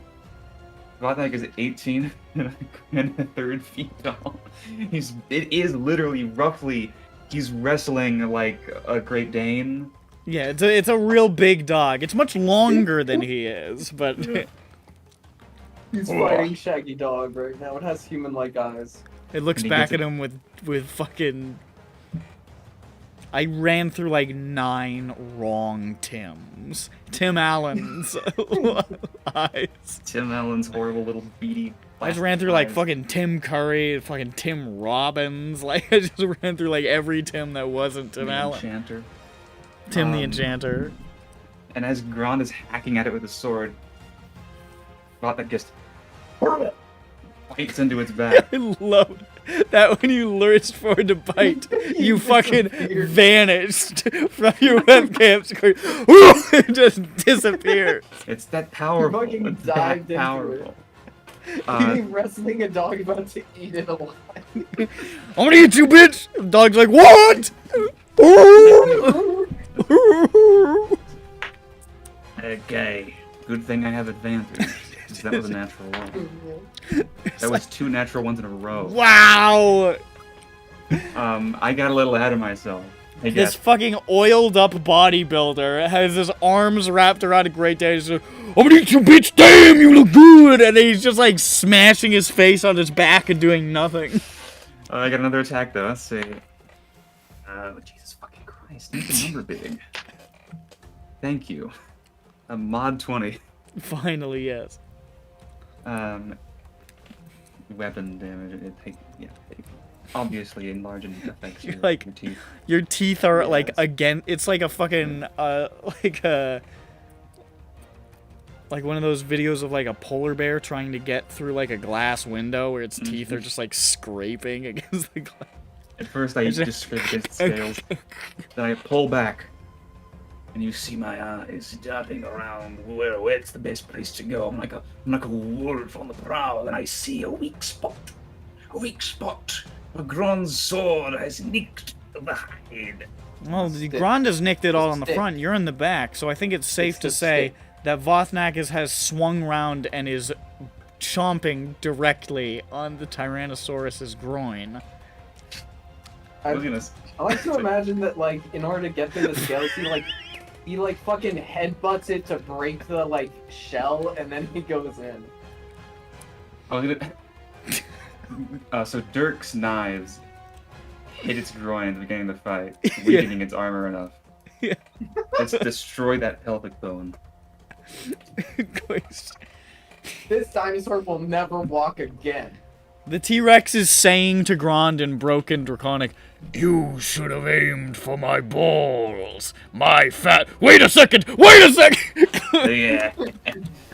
Vothnak is 18 and a third feet tall. It is literally roughly, he's wrestling like a Great Dane. Yeah, it's a real big dog. It's much longer than he is, but He's fighting Shaggy Dog right now. It has human-like eyes. it looks And he back gets at him with fucking. I ran through like 9 wrong Tims. Tim Allen's eyes. Tim Allen's horrible little beady. I just ran through like eyes. fucking Tim Curry, fucking Tim Robbins. Like I just ran through like every Tim that wasn't Tim The Allen. Enchanter. Tim the Um, Enchanter. And as Grond is hacking at it with a sword, Vothnak just bites into its back. I love that when you lurched forward to bite, you fucking disappeared. vanished from your webcam screen. It just disappeared. It's that powerful. fucking It's dived that into powerful. He's wrestling a dog about to eat it alive. I'm gonna eat you, bitch! The dog's like, what? Okay. Good thing I have advantage. 'Cause that was a natural one. That was 2 natural ones in a row. Wow! I got a little ahead of myself. I This guess. fucking oiled up bodybuilder has his arms wrapped around a Great Dane. He's like, I'm gonna eat you, bitch! Damn, you look good! And he's just like smashing his face on his back and doing nothing. I got another attack though. Let's see. Jesus fucking Christ! Make the number big. Thank you. A mod 20. Finally, yes. Weapon damage. It obviously enlarging affects your, Like- your teeth. Your teeth are like Yes. again. It's like a fucking like one of those videos of like a polar bear trying to get through like a glass window where its teeth are just like scraping against the glass. At first, I just scrape against scales. Then I pull back, and you see my eyes darting around. Where's the best place to go? I'm like a wolf on the prowl, and I see a weak spot. A weak spot. A Grond's sword has nicked the hide. Well, the Stick. Granda's nicked it all on the Stick. front. You're in the back, so I think it's safe It's to the say stick. that Vothnak has swung round and is chomping directly on the Tyrannosaurus's groin. I was gonna. I like to imagine that, like, in order to get through the scales, He like fucking headbutts it to break the like shell, and then he goes in. Oh, so Dirk's knives hit its groin at the beginning of the fight, weakening its armor enough. Yeah. Let's destroy that pelvic bone. This dinosaur will never walk again. The T-Rex is saying to Grond in broken Draconic, "You should have aimed for my balls. My fat..." Wait a second! Wait a second! Yeah.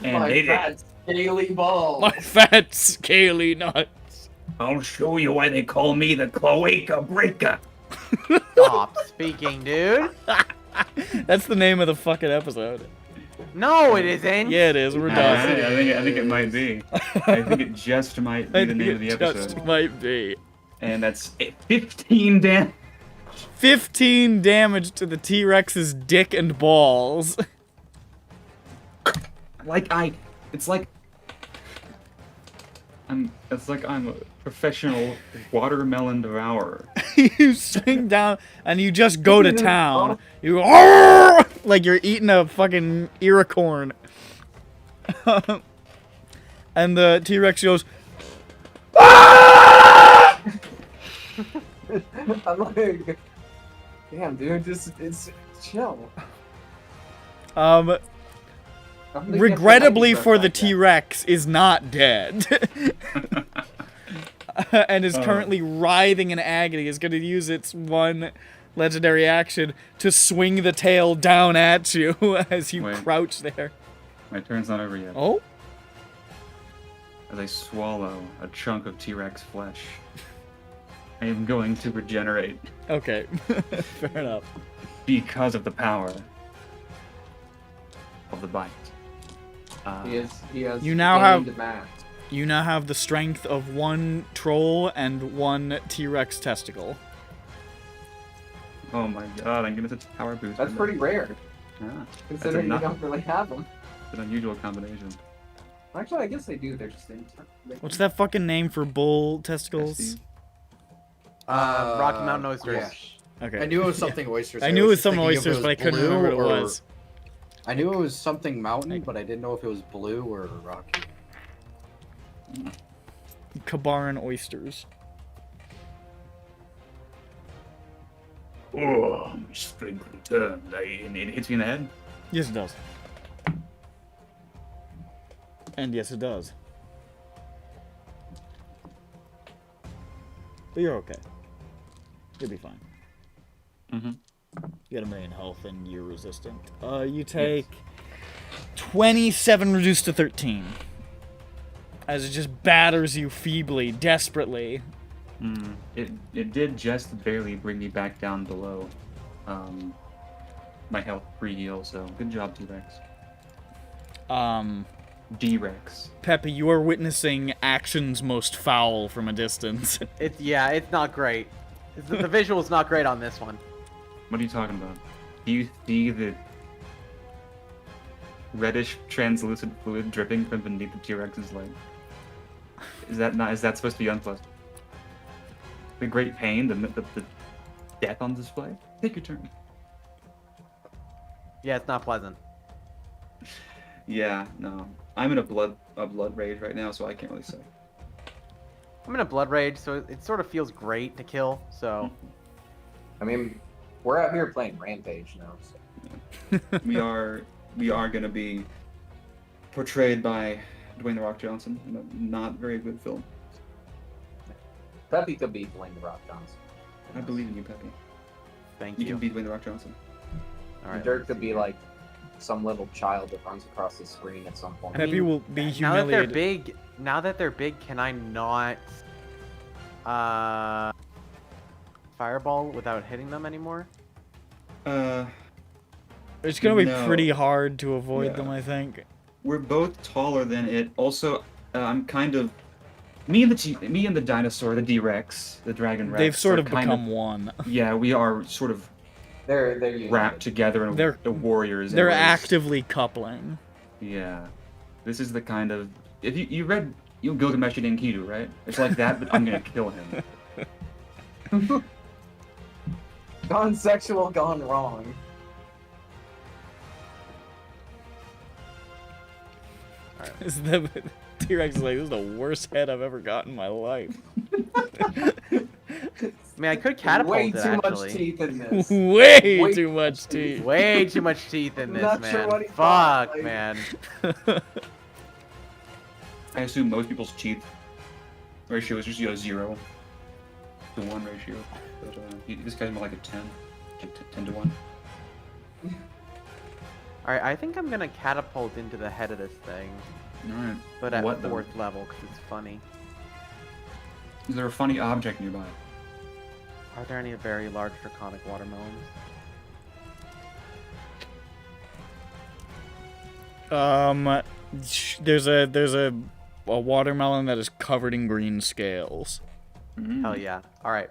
And My they fat, scaly balls. My fat, scaly nuts. I'll show you why they call me the Cloaca Breaker. Stop speaking, dude. That's the name of the fucking episode. No, it isn't. Yeah, it is. We're I done. think it might be. I think it just might be the name of the episode. Just might be. And that's 15 damage. 15 damage to the T-Rex's dick and balls. It's like I'm a professional watermelon devourer. You swing down and you just go to town. You go, like you're eating a fucking ear of corn. And the T-Rex goes, "Ah!" I'm like, damn, dude, it's chill. Regrettably for the T-Rex, is not dead. And is currently writhing in agony. Is going to use its one legendary action to swing the tail down at you as you crouch there. My turn's not over yet. Oh? As I swallow a chunk of T-Rex flesh, I am going to regenerate. Okay, fair enough. Because of the power of the bite. He has You now have- gained mass. You now have the strength of one troll and one T-Rex testicle. Oh my god, I'm gonna get a power boost. That's pretty rare, Yeah, considering you enough. don't really have them. it's an unusual combination. Actually, I guess they do. They're just in. What's that fucking name for bull testicles? Rocky Mountain oysters. Yeah. Okay. I knew it was something oysters. I knew it was just some thinking if oysters, it but I couldn't blue remember what it or- was. I knew it was something mountain, but I didn't know if it was blue or rocky. Cabaran oysters. Oh, my strength returned. And it hits me in the head? Yes, it does. And yes, it does. But you're okay. You'll be fine. Mm-hmm. You got 1 million health and you're resistant. You take 27 reduced to 13. As it just batters you feebly, desperately. It did just barely bring me back down below my health pre-heal, so good job, T-Rex. D-Rex. Pepe, you are witnessing actions most foul from a distance. It's not great. The visual's not great on this one. What are you talking about? Do you see the reddish translucent fluid dripping from beneath the T-Rex's leg? Is that supposed to be unpleasant? The great pain, the death on display? Take your turn. Yeah, it's not pleasant. Yeah, no. I'm in a blood rage right now, so I can't really say. I'm in a blood rage, so it sort of feels great to kill. So I mean, we're out here playing Rampage now. So. we are gonna be portrayed by Dwayne The Rock Johnson in a not very good film. Pepe could be Dwayne The Rock Johnson. I believe in you, Pepe. thank You you. can be Dwayne The Rock Johnson. All right. Dirk could be like some little child that runs across the screen at some point. Pepe will be Now that they're humiliated. big, can I not fireball without hitting them anymore? It's gonna be No. pretty hard to avoid Yeah. them, I think. We're both taller than it. Also, I'm kind of me and the dinosaur, the D-Rex, the Dragon Rex. They've sort are of kind become one. Yeah, we are sort of They're united. wrapped together in They're- the warriors. They're embrace. actively coupling. Yeah, this is the kind of if you read Gilgamesh and Enkidu, right? It's like that, but I'm gonna kill him. Gone sexual, gone wrong. The T-Rex is like, this is the worst head I've ever gotten in my life. I mean, I could catapult Way it, too actually. much teeth in this. Way Way too much teeth. Way too much teeth in this, Not man. sure what he thought, Fuck, like- man. I assume most people's teeth ratio is just 0 to 1 ratio. But this guy's more like a 10 to 1. Alright, I think I'm gonna catapult into the head of this thing. Alright. But at What, though? 4th level, because it's funny. Is there a funny object nearby? Are there any very large draconic watermelons? There's a watermelon that is covered in green scales. Mm. Hell yeah. Alright.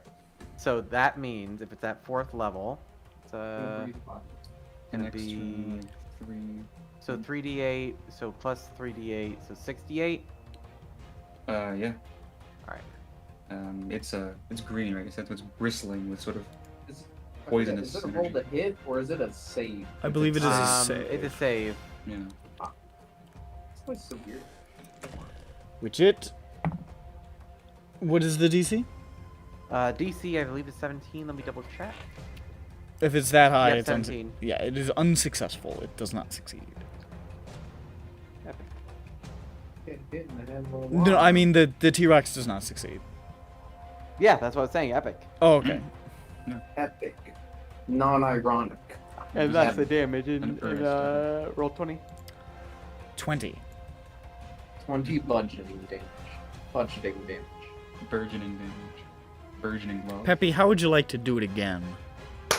So that means if it's at 4th level, it's gonna Next be... to, like, 3. So 3d8, so plus 3d8, so 68? Yeah. Alright. It's green, right? So it's bristling with sort of Is poisonous it a roll energy. to hit or is it a save? I believe it is a save. It's a save. Yeah. This was so weird. Which it... What is the DC? DC, I believe, is 17. Let me double check. If it's that high, Yeah, it's 17. yeah, it is unsuccessful. It does not succeed. Get hit in the head with a No, I wand. mean the T-Rex does not succeed. Yeah, that's what I was saying. Epic. Oh, okay. Epic. Non-ironic. And that's the damage in, Impressed. roll 20. 20. 20 bludgeoning damage. Bludgeoning damage. Burgeoning damage. Burgeoning love. Peppy, how would you like to do it again?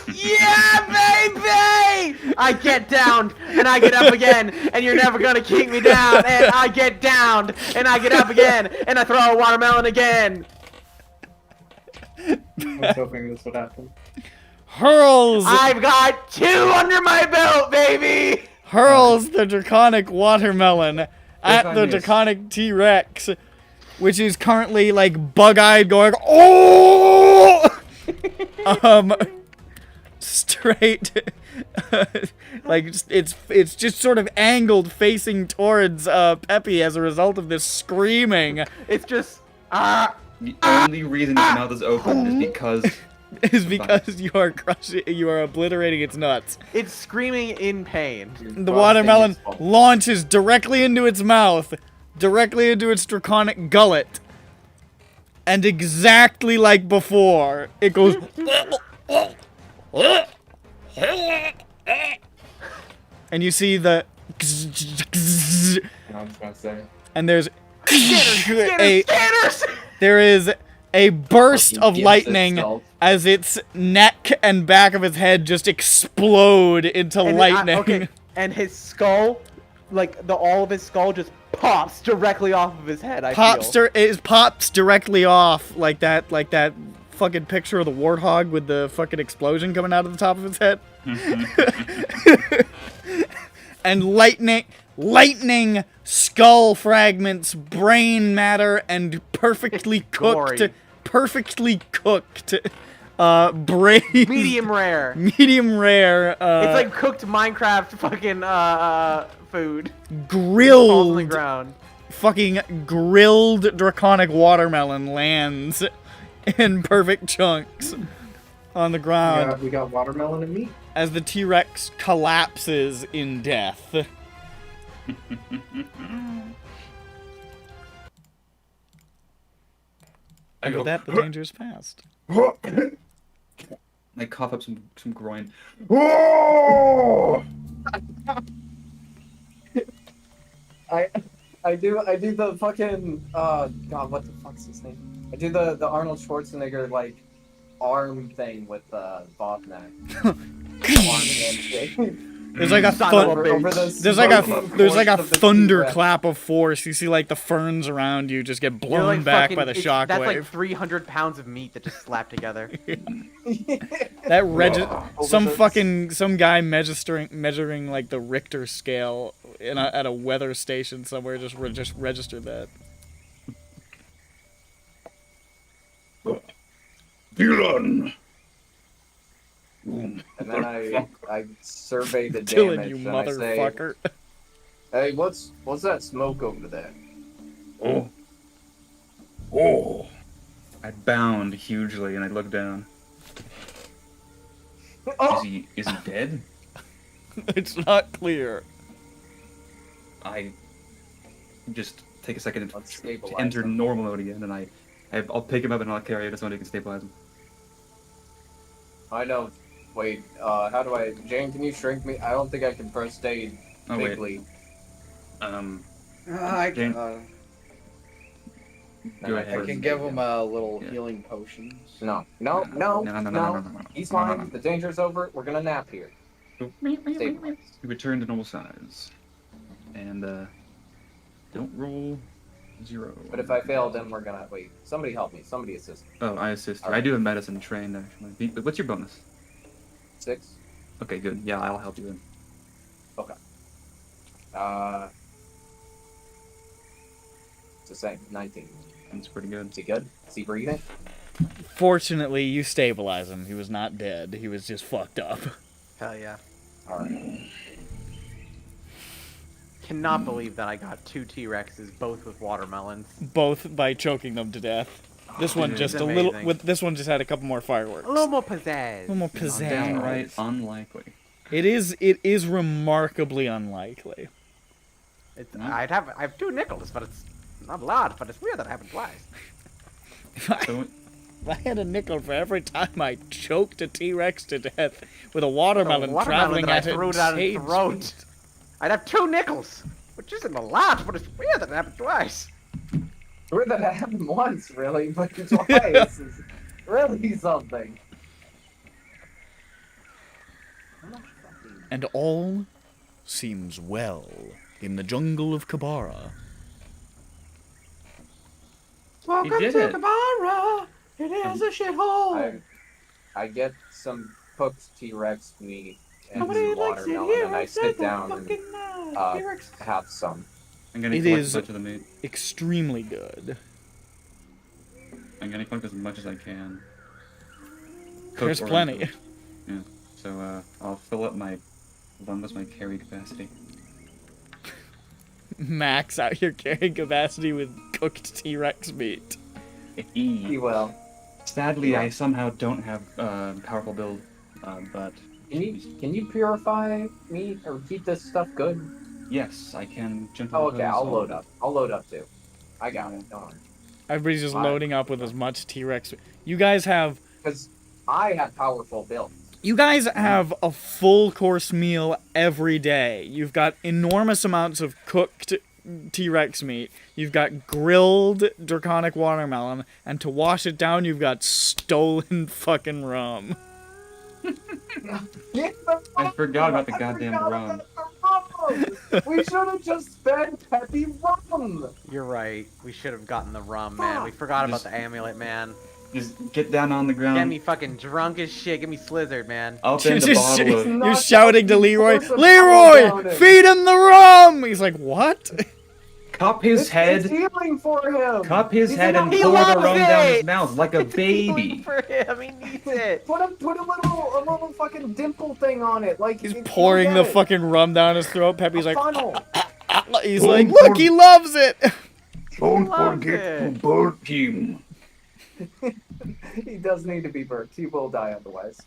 Yeah, baby! I get down, and I get up again, and you're never gonna keep me down, and I get down, and I get up again, and I throw a watermelon again. I was hoping this would happen. Hurls I've got 2 under my belt, baby! hurls the draconic watermelon at I the miss. draconic T-Rex, which is currently like bug-eyed, going, oh! Straight, like it's just sort of angled, facing towards Peppy as a result of this screaming. It's just, The only reason its mouth is open is because Is because you are obliterating its nuts. it's screaming in pain. The watermelon launches directly into its mouth, directly into its draconic gullet, and exactly like before, it goes. And you see the. I was gonna say. And there's Scanners! there is a burst Fucking of gives lightning itself. as its neck and back of its head just explode into And lightning. okay, and his skull, like all of his skull just pops directly off of his head. I feel. Pops directly off like that fucking picture of the warthog with the fucking explosion coming out of the top of its head. And lightning skull fragments, brain matter, and perfectly cooked brain Medium rare. medium rare It's like cooked Minecraft fucking food. Falls on the grilled ground. fucking grilled draconic watermelon lands in perfect chunks on the ground We got watermelon and meat. as the T-Rex collapses in death. I And go, with that, the danger is past. I cough up some groin. I do the fucking God, what the fuck's his name? I do the Arnold Schwarzenegger like arm thing with Bobneck. Arm handshake. There's like a Son of a Over bitch. the there's like a smoking there's like a corpse of the thunderclap of force. You see like the ferns around you just get You're blown like back fucking- by the it's- shockwave. That's like 300 pounds of meat that just slapped together. T-Rex. Some guy measuring like the Richter scale at a weather station somewhere just registered that. Dylan! And then I survey the Dylan, damage you and I say, motherfucker. Hey, what's that smoke over there? Oh. Oh. I bound hugely and I look down. Oh! Is he dead? It's not clear. I just take a second Let's to stabilize enter him. normal mode again, and I'll pick him up and I'll carry him so he can stabilize him. I know. Wait, how do I... Jane, can you shrink me? I don't think I can first aid Oh wait. bigly. I Jane- can, Go I ahead. can give him a little Yeah. healing potions. No. No. He's fine. The danger's over. We're gonna nap here. Stabilize. You return to normal size, and don't roll 0. But if I fail, then we're gonna... Wait, somebody help me. Somebody assist me. Oh, I assist you. Alright. I do have medicine trained actually. But what's your bonus? 6. Okay, good. Yeah, I'll help you then. It's the same. 19. That's pretty good. Is he good? Is he breathing? Fortunately, you stabilize him. He was not dead. He was just fucked up. Hell yeah. Alright. Cannot believe that I got 2 T-Rexes, both with watermelons. Both by choking them to death. This one Dude, just it's a little. amazing. With this one just had a couple more fireworks. A little more pizzazz. A little more pizzazz. Downright unlikely. It is remarkably unlikely. I have 2 nickels, but it's not a lot. But it's weird that it happened twice. So, If I had a nickel for every time I choked a T-Rex to death with a watermelon, The watermelon traveling that I at threw down insane its throat. speed. I'd have 2 nickels, which isn't a lot, but it's weird that it happened twice. Weird that it happened once, really, but twice is really something. And all seems well in the jungle of Kabara. Welcome did to it. Kabara. It is a shithole. I get some cooked T-Rex meat and Nobody some likes it watermelon, here. and I sit down and T-Rex. have some. I'm gonna It collect is- as much of the meat. Extremely good. I'm gonna collect as much as I can. Cooked There's or plenty. uncooked. Yeah. So I'll fill up my my carry capacity. Max out your carrying capacity with cooked T-Rex meat. He will. Sadly, I somehow don't have powerful build, but Can you purify meat or keep this stuff good? yes, I can gently. Oh, okay. impose I'll all- load up. I'll load up too. I got it. Don't worry. Everybody's just Why? loading up with as much T-Rex. You guys have Because I have powerful build. a full course meal every day. You've got enormous amounts of cooked T-Rex meat. You've got grilled draconic watermelon, and to wash it down, you've got stolen fucking rum. I forgot about the goddamn rum. We should have just spent Peppy rum. You're right. We should have gotten the rum, man. We forgot about Just- the amulet, man. Just get down on the ground. Get me fucking drunk as shit. Get me slizzard, man. Up in the Just- bottle of. Not You're shouting to fucking Leroy, force a Leroy, down him. feed him the rum! He's like, what? Cup his It's head. healing for him. Cup his He's head in and a- He pour the loves rum down his it! mouth like a It's healing baby. for him. He needs it. Put a little fucking dimple thing on it, like He's he'll pouring get the it. fucking rum down his throat. Peppy's A like, funnel. he's like, look, he loves it! Don't loves forget to it. burn him. He does need to be burnt. He will die otherwise.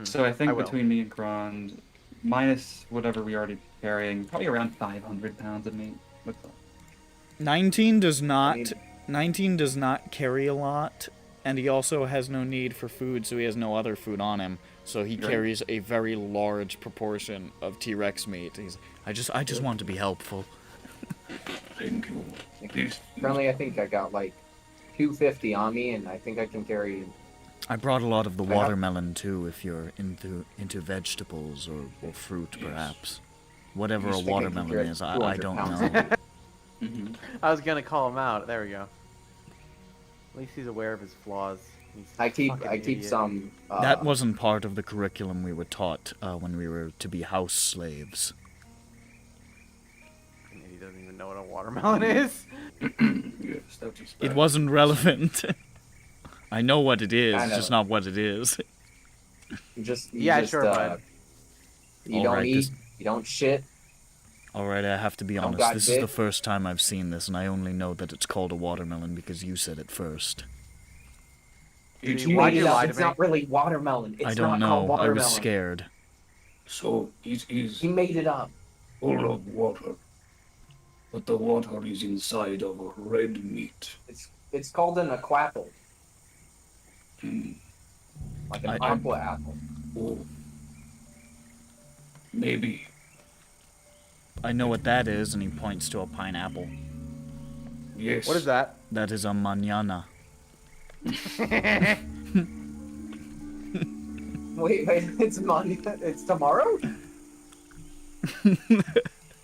So I think I will. between me and Grand, minus whatever we're already carrying, probably around 500 pounds of meat. What's that? 19 does not. I mean- 19 does not carry a lot, and he also has no need for food, so he has no other food on him. So he Right. carries a very large proportion of T-Rex meat. He's, I just want to be helpful. Thank you. This Currently, I think I got like 250 on me, and I think I can carry. I brought a lot of the I have- watermelon too, if you're into vegetables or fruit, perhaps. Whatever You a just think I can watermelon carry is, I 200 don't pounds know. on me. Mm-hmm. I was gonna call him out. There we go. At least he's aware of his flaws. He's a I keep fucking idiot. some. That wasn't part of the curriculum we were taught when we were to be house slaves. He doesn't even know what a watermelon is. yes, that is It bad. wasn't relevant. I know what it is, I it's know. just not what it is. You just Yeah, sure, bud. You All don't right, eat. this- You don't shit. Alright, I have to be Oh, honest. God, This is the Dick. first time I've seen this, and I only know that it's called a watermelon because you said it first. It's You Why'd made you it up. lie to It's me? not really watermelon. It's I don't not called know. I watermelon. was scared. so it is He made it up. full of water, but the water is inside of red meat. It's called an aquapple, Hmm. like an I- aqua apple. Oh. Maybe. I know what that is, and he points to a pineapple. Yes. What is that? That is a mañana. Wait, it's tomorrow?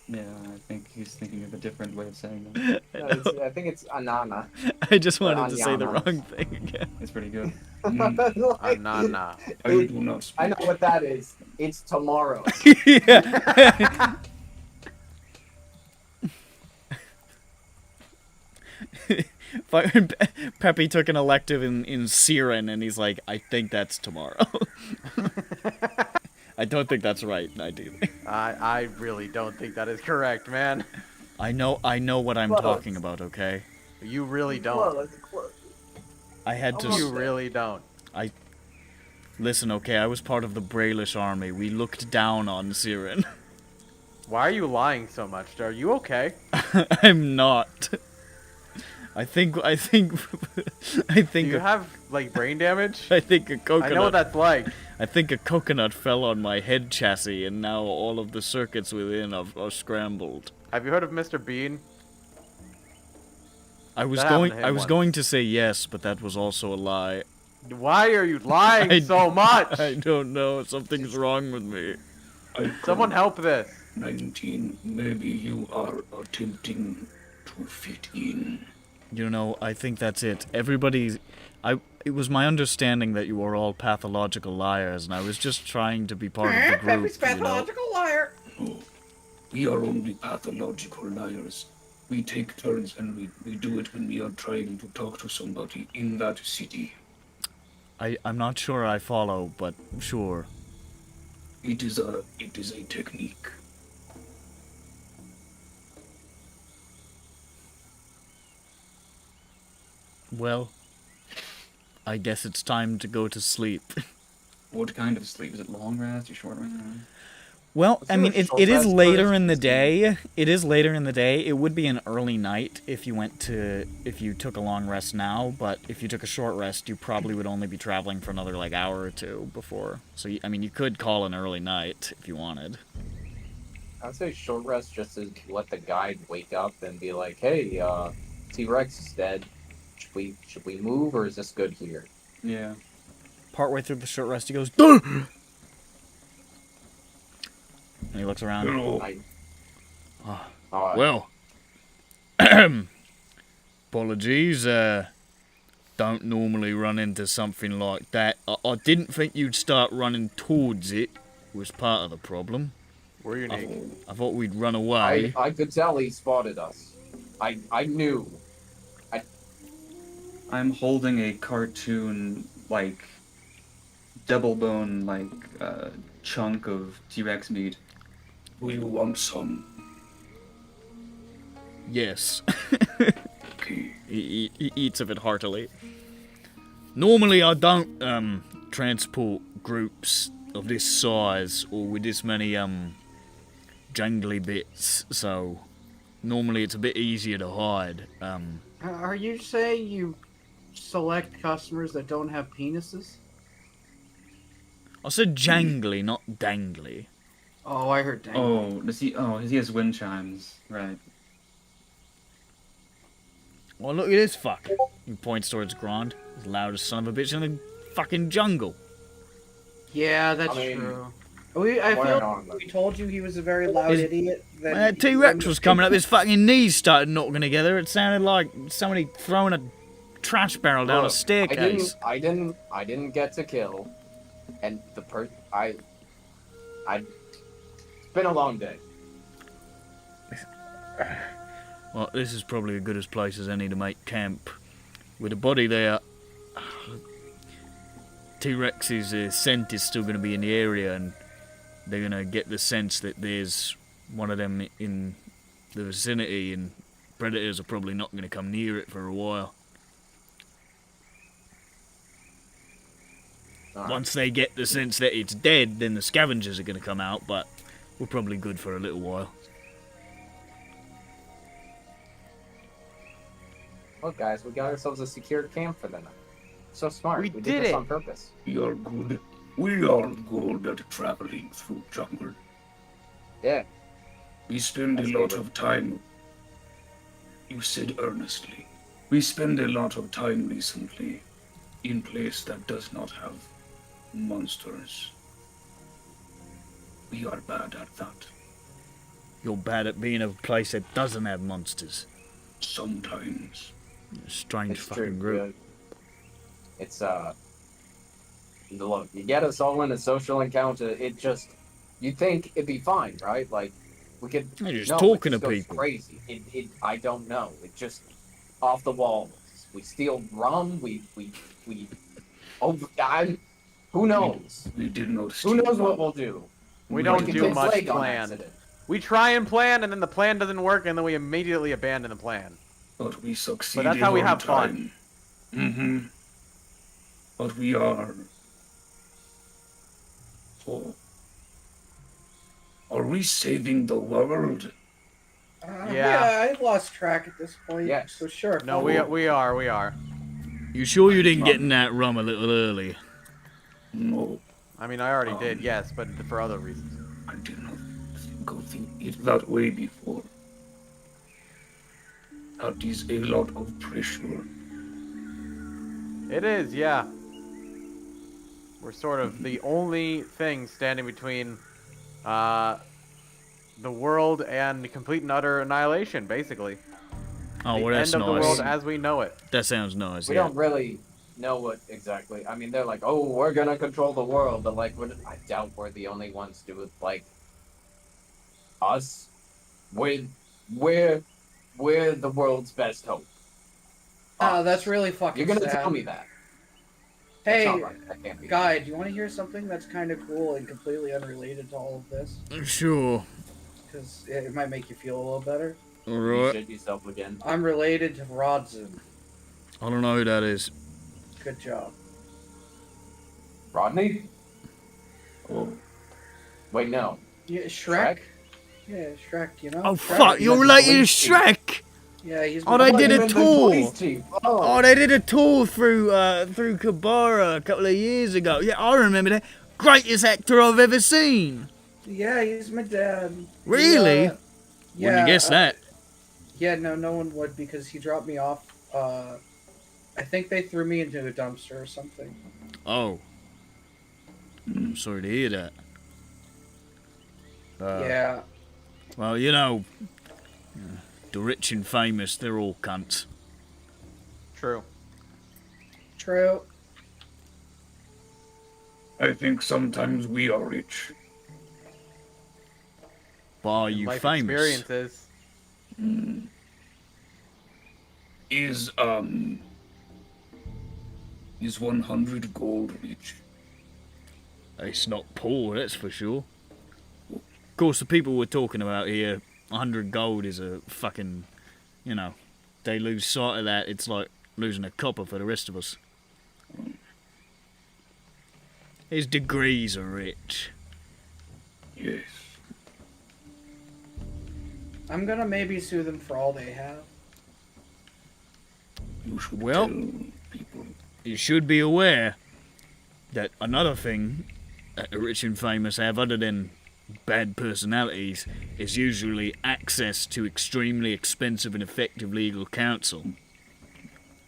Yeah, I think he's thinking of a different way of saying that. No, I think it's anana. I just wanted to say the Ananas. wrong thing again. It's pretty good. Anana. I do not speak. I know what that is. It's tomorrow. Yeah. Fucking Peppy took an elective in Siren, and he's like, I think that's tomorrow. I don't think that's right, ideally. I really don't think that is correct, man. I know what I'm Close. talking about, okay? You really don't. Close. I had to... You really don't. Listen, okay, I was part of the Brailish army. We looked down on Siren. Why are you lying so much? Are you okay? I'm not. I think Do you have, like, brain damage? I think a I coconut... know what that's like. I think a coconut fell on my head chassis, and now all of the circuits within are scrambled. Have you heard of Mr. Bean? I was That happened to him once. going to say yes, but that was also a lie. Why are you lying so much? I don't know. Something's wrong with me. Someone help this. 19. Maybe you are attempting to fit in. You know, I think that's it. It was my understanding that you were all pathological liars, and I was just trying to be part of the group. You know? liar. No. We are only pathological liars. We take turns and we do it when we are trying to talk to somebody in that city. I'm not sure I follow, but sure. It is a technique. Well, I guess it's time to go to sleep. What kind of sleep? Is it long rest or short rest? Well, Let's I do mean, a it short is rest later first. in the day. It is later in the day. It would be an early night if you took a long rest now, but if you took a short rest, you probably would only be traveling for another, like, hour or two before. So, I mean, you could call an early night if you wanted. I'd say short rest just to let the guide wake up and be like, hey, T-Rex is dead. Should we move, or is this good here? Yeah. Partway through the short rest, he goes, "Duh!" And he looks around. Hello. Well, apologies, don't normally run into something like that. I didn't think you'd start running towards it, was part of the problem. We're unique. I thought we'd run away. I could tell he spotted us. I knew. I'm holding a cartoon, like, double bone, like, chunk of T-Rex meat. Do you want some? Yes. Okay. He eats of it heartily. Normally I don't, transport groups of this size or with this many, jangly bits, so normally it's a bit easier to hide. Are you saying you select customers that don't have penises? I said jangly, not dangly. Oh, I heard dang. He has wind chimes, right. Well, look at this fuck. He points towards Grand. He's the loudest son of a bitch in the fucking jungle. Yeah, that's I mean, true. I Why feel not? like we told you he was a very loud Is- idiot. When that T-Rex was coming up, his fucking knees started knocking together. It sounded like somebody throwing a trash barrel down a Look, staircase. I didn't get to kill, and it's been a long day. Well, this is probably as good a place as any to make camp. With a body there, T-Rex's scent is still going to be in the area, and they're going to get the sense that there's one of them in the vicinity, and predators are probably not going to come near it for a while. All right. Once they get the sense that it's dead, then the scavengers are going to come out, but we're probably good for a little while. Look, guys, we got ourselves a secure camp for the night. So smart. We did did this it. on purpose. We are good. We are good at traveling through jungle. Yeah. We spend a That's lot good. of time. You said earnestly. We spend a lot of time recently in place that does not have monsters. We are bad at that. You're bad at being a place that doesn't have monsters. Sometimes. Strange It's fucking true. group. Yeah. It's look, you get us all in a social encounter. It just, you'd think it'd be fine, right? Like we could. You're just no, talking it to just goes people. Crazy. I don't know. It just off the wall. We steal rum. We. Oh, God. Who knows? We did not Who steal knows what rum. we'll do? We We don't did do not. much Leg on plan. accident. We try and plan, and then the plan doesn't work, and then we immediately abandon the plan. But we succeeded. But that's how we on have fun. time. Mm-hmm. But we are. Oh. Are we saving the world? Yeah. I lost track at this point. Yes. So sure. No, fine. we are. You sure you didn't get in that rum a little early? No, I mean, I already did, yes, but for other reasons. I did not think of it that way before. That is a lot of pressure. It is, yeah. We're sort of the only thing standing between the world and complete and utter annihilation, basically. Oh, The well, that's end of the world nice. as we know it. That sounds nice, We yeah. don't really know what exactly. I mean, they're like, oh, we're gonna control the world, but like, I doubt we're the only ones to it. Like us, we're the world's best hope. Oh, that's really fucking You're gonna sad. tell me that? That's Hey, not right. That can't be. guy, do you want to hear something that's kind of cool and completely unrelated to all of this? Sure. Because it might make you feel a little better. You Alright. shit yourself again. I'm related to Rodzin. I don't know who that is. Good job. Rodney? Oh, Wait, no. Yeah, Shrek? Yeah, Shrek, you know? Oh, Shrek. fuck, you're the related to police chief. Shrek! Yeah, he's Oh, my they buddy. did a You're the tour. police chief. Oh, they did a tour through Kabara a couple of years ago. Yeah, I remember that. Greatest actor I've ever seen. Yeah, he's my dad. Really? Yeah, Wouldn't you guess that? Yeah, no one would because he dropped me off. I think they threw me into a dumpster or something. Oh. I'm sorry to hear that. Yeah. Well, you know, the rich and famous, they're all cunts. True. True. I think sometimes we are rich. But are you Life famous? experiences. Is 100 gold rich? It's not poor, that's for sure. Of course, the people we're talking about here, 100 gold is a fucking, you know, they lose sight of that, it's like losing a copper for the rest of us. His degrees are rich. Yes. I'm gonna maybe sue them for all they have. You should Well- tell people. You should be aware that another thing that the rich and famous have, other than bad personalities, is usually access to extremely expensive and effective legal counsel.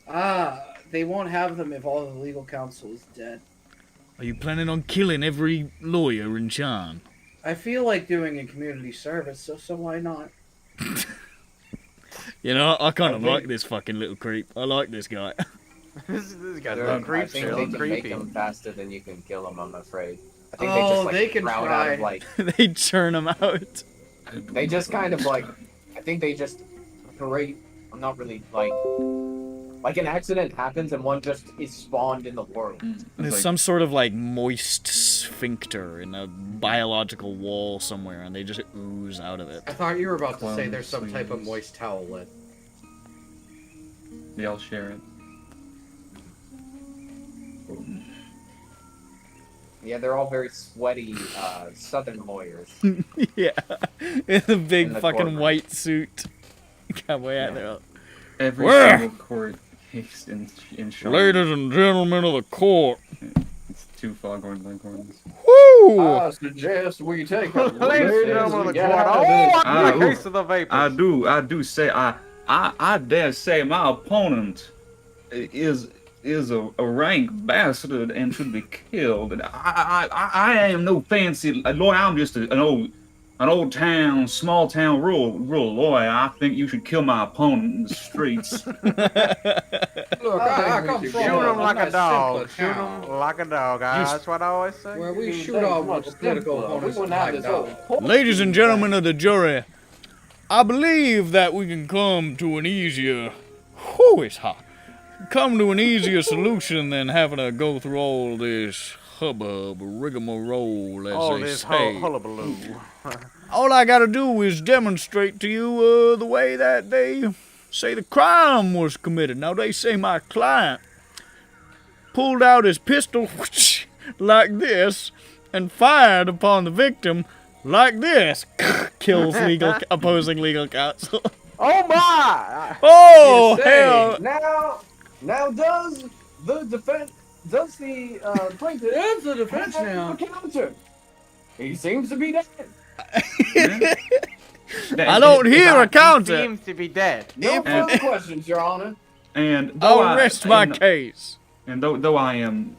They won't have them if all the legal counsel is dead. Are you planning on killing every lawyer in Zaan? I feel like doing a community service, so why not? You know, I kind I of think- like this fucking little creep. I like this guy. This guy's They're- a I creep think show. they can make Creepy. them faster than you can kill them. I'm afraid. I think Oh, they just like they can route try. out of like. They churn him out. They just kind of like. I think they just parade. I'm not really like. Like an accident happens and one just is spawned in the world. There's some sort of like moist sphincter in a biological wall somewhere, and they just ooze out of it. I thought you were about to say Clothes, there's some type of sleeves. moist towelette. They all share it. Yeah, they're all very sweaty southern lawyers. Yeah, in a big In the fucking courtroom. white suit. Cowboy hat there. Every Where? single court case in Charlotte. Ladies and gentlemen of the court. It's two foghorn leghorns. Woo! I suggest we take a Ladies and gentlemen of the get quad. out of Oh, this. I need a case of the vapors. I do say, I dare say my opponent is a rank bastard and should be killed. And I am no fancy lawyer. I'm just an old town, small town, rural lawyer. I think you should kill my opponent in the streets. Look, I come from Shoot him like a nice dog. simpler Shoot town him like a dog. That's what I always say. where we These shoot things our much political simpler. opponents We wouldn't have like this whole dogs. court Ladies and scene gentlemen of the jury, I believe that we can come to an easier. Whew, it's hot. Come to an easier solution than having to go through all this hubbub, rigmarole, as Oh, they this say. hullabaloo. All I gotta do is demonstrate to you the way that they say the crime was committed. Now, they say my client pulled out his pistol like this and fired upon the victim like this. Kills opposing legal counsel. Oh my! Oh, You say. hell. Now does the plaintiff That's the defense have now. a counter? He seems to be dead. I don't hear a He counter. seems to be dead. No If- further questions, Your Honor. And though I'll rest my case. And though I am,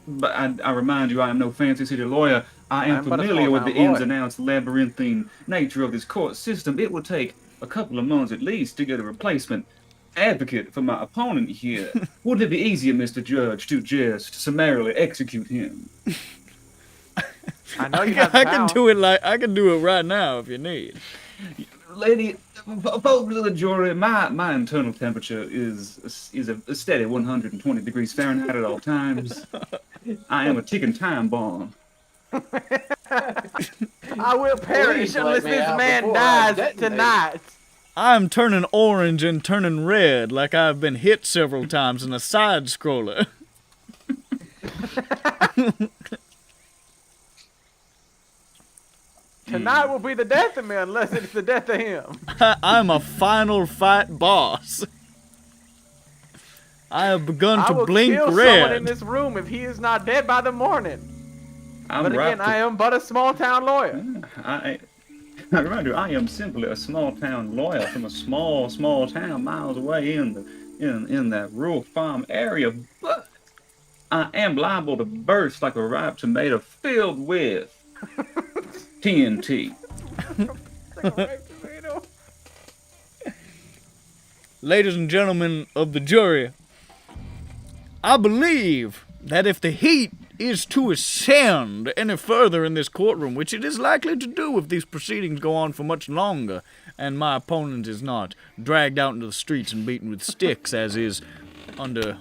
but I remind you, I am no fancy city lawyer. I am I'm but a familiar with the small-town ins lawyer. and outs, labyrinthine nature of this court system. It will take a couple of months at least to get a replacement advocate for my opponent here. Wouldn't it be easier, Mr. Judge, to just summarily execute him? I know you have I can power. do it I can do it right now if you need. Lady, folks of the jury, my internal temperature is a steady 120 degrees Fahrenheit at all times. I am a ticking time bomb. I will perish Please let unless me this out man before I dies detonate. tonight. I'm turning orange and turning red like I've been hit several times in a side scroller. Tonight will be the death of me unless it's the death of him. I'm a final fight boss. I have begun I to will blink kill someone in red. this room if he is not dead by the morning. I'm But again, ripe I am but a small town lawyer. I remind you, I am simply a small town lawyer from a small town miles away in that rural farm area, but I am liable to burst like a ripe tomato filled with TNT. Ladies and gentlemen of the jury, I believe that if the heat is to ascend any further in this courtroom, which it is likely to do if these proceedings go on for much longer, and my opponent is not dragged out into the streets and beaten with sticks, as is under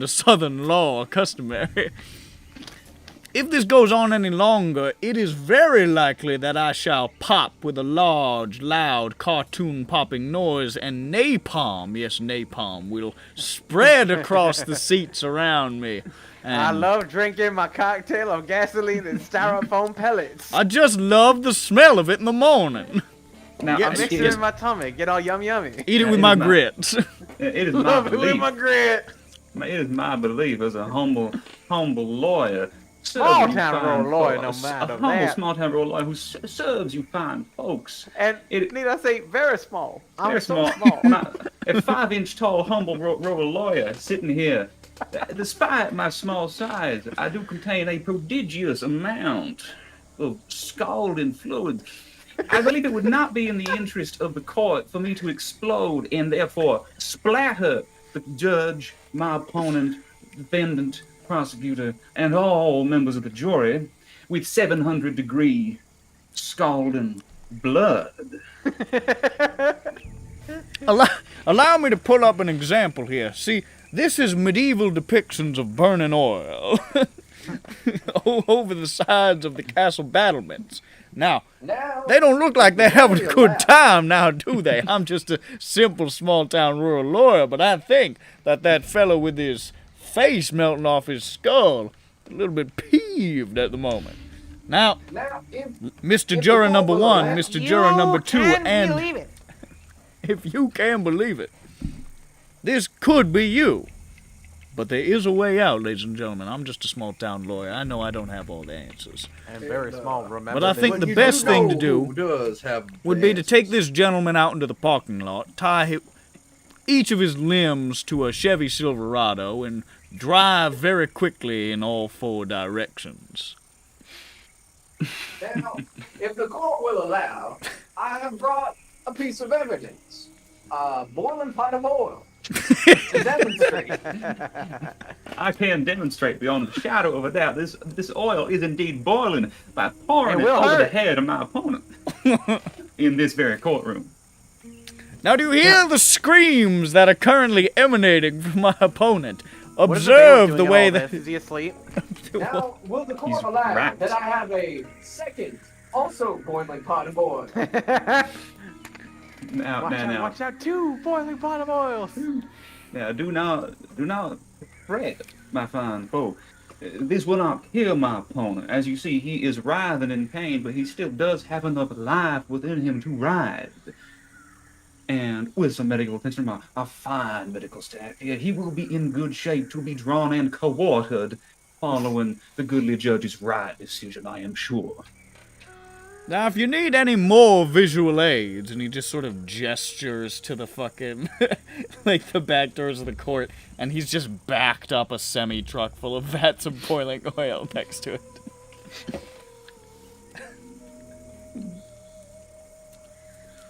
Southern law customary. If this goes on any longer, it is very likely that I shall pop with a large, loud, cartoon-popping noise, and napalm, yes, napalm, will spread across the seats around me. And I love drinking my cocktail of gasoline and styrofoam pellets. I just love the smell of it in the morning. Now, Yeah, I mix it in my tummy, get all yummy. Eat it Yeah, with it my is not- grits. it is my Love it with belief. my grit. It is my belief as a humble lawyer. Small serving you town fine rural lawyer, no folks, matter a humble that. small town rural lawyer who serves you fine folks. And It- need I say, very small. I'm Very so small. small. A 5-inch tall, humble rural lawyer sitting here. Despite my small size, I do contain a prodigious amount of scalding fluid. I believe it would not be in the interest of the court for me to explode and therefore splatter the judge, my opponent, defendant, prosecutor, and all members of the jury with 700-degree scalding blood. Allow me to pull up an example here. See, this is medieval depictions of burning oil over the sides of the castle battlements. Now, they don't look like they're having a good time now, do they? I'm just a simple small-town rural lawyer, but I think that fellow with his face melting off his skull a little bit peeved at the moment. Now, Mr. Juror number 1, Mr. Juror number 2, and if you can believe it, this could be you. But there is a way out, ladies and gentlemen. I'm just a small-town lawyer. I know I don't have all the answers. And very small, remember. But I think the best thing to do would be to answers. take this gentleman out into the parking lot, tie each of his limbs to a Chevy Silverado, and drive very quickly in all 4 directions. Now, if the court will allow, I have brought a piece of evidence. A boiling pot of oil. To demonstrate. I can demonstrate beyond a shadow of a doubt this oil is indeed boiling by pouring it over the head of my opponent in this very courtroom. Now, do you hear the screams that are currently emanating from my opponent? What is the bailiff Observe doing the in way all that... this? Is he asleep? Now, will the He's court allow wrapped. that I have a second, also boiling pot of oil? Watch out, 2 boiling pot of oils. Now, do not fret, my fine folk. This will not kill my opponent. As you see, he is writhing in pain, but he still does have enough life within him to writhe. And with some medical attention, a fine medical staff here, he will be in good shape to be drawn and quartered following the goodly judge's right decision, I am sure. Now, if you need any more visual aids, and he just sort of gestures to the fucking, like, the back doors of the court, and he's just backed up a semi-truck full of vats of boiling oil next to it.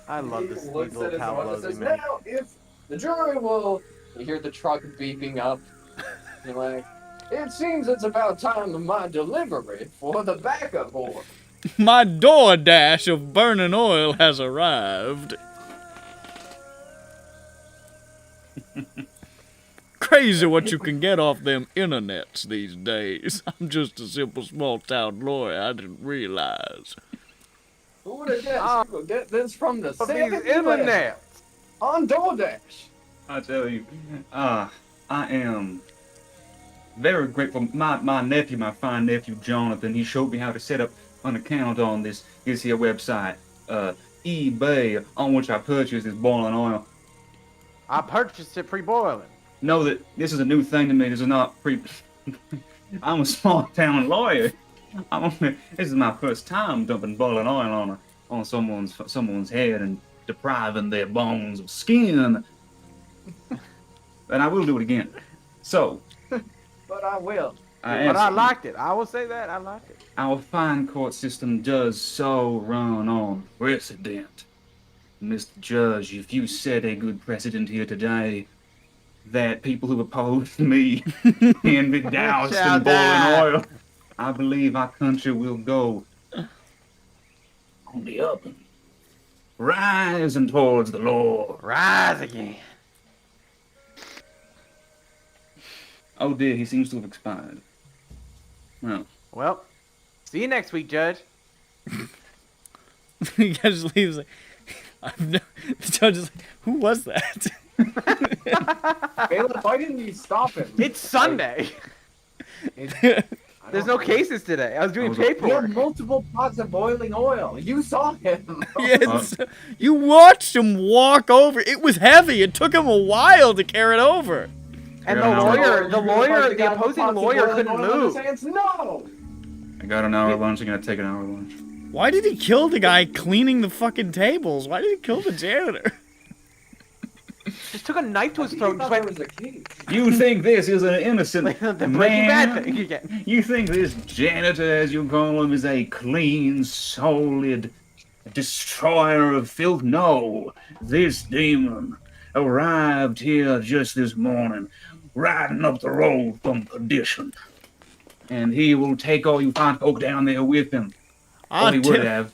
I love this He these looks at little his tableaus watch he and says, makes. now, if the jury will... You hear the truck beeping up. You're like, it seems it's about time of my delivery for the backup order. My DoorDash of burning oil has arrived. Crazy what you can get off them internets these days. I'm just a simple small-town lawyer. I didn't realize. Who would have guessed? You could get this from the But these 70s internet. on DoorDash. I tell you, I am very grateful. My nephew, my fine nephew Jonathan, he showed me how to set up an account on this here website, eBay, on which I purchased this boiling oil. I purchased it pre-boiling. Know that this is a new thing to me. This is not I'm a small town lawyer. This is my first time dumping boiling oil on someone's head and depriving their bones of skin. And I will do it again. So, But I will. But I liked it. I will say that. I liked it. Our fine court system does so run on precedent. Mr. Judge, if you set a good precedent here today, that people who oppose me can be doused in boiling oil, I believe our country will go on the up and rising towards the Lord. Rise again. Oh dear, he seems to have expired. Well, see you next week, Judge. He just leaves like, the judge is like, who was that? Bailiff, why didn't you stop him? It's Sunday. There's no cases today. I was doing He had paperwork. multiple pots of boiling oil. You saw him. Yes, you watched him walk over. It was heavy. It took him a while to carry it over. And Yeah, the opposing lawyer couldn't move. No! I got an hour lunch, I'm gonna take an hour lunch. Why did he kill the guy cleaning the fucking tables? Why did he kill the janitor? Just took a knife to his He throat. thought Just there went, was a key. You think this is an innocent the Breaking man? Bad thing again. You think this janitor, as you call him, is a clean, solid destroyer of filth? No, this demon arrived here just this morning, riding up the road from perdition. And he will take all you fine folk down there with him. Or he would have.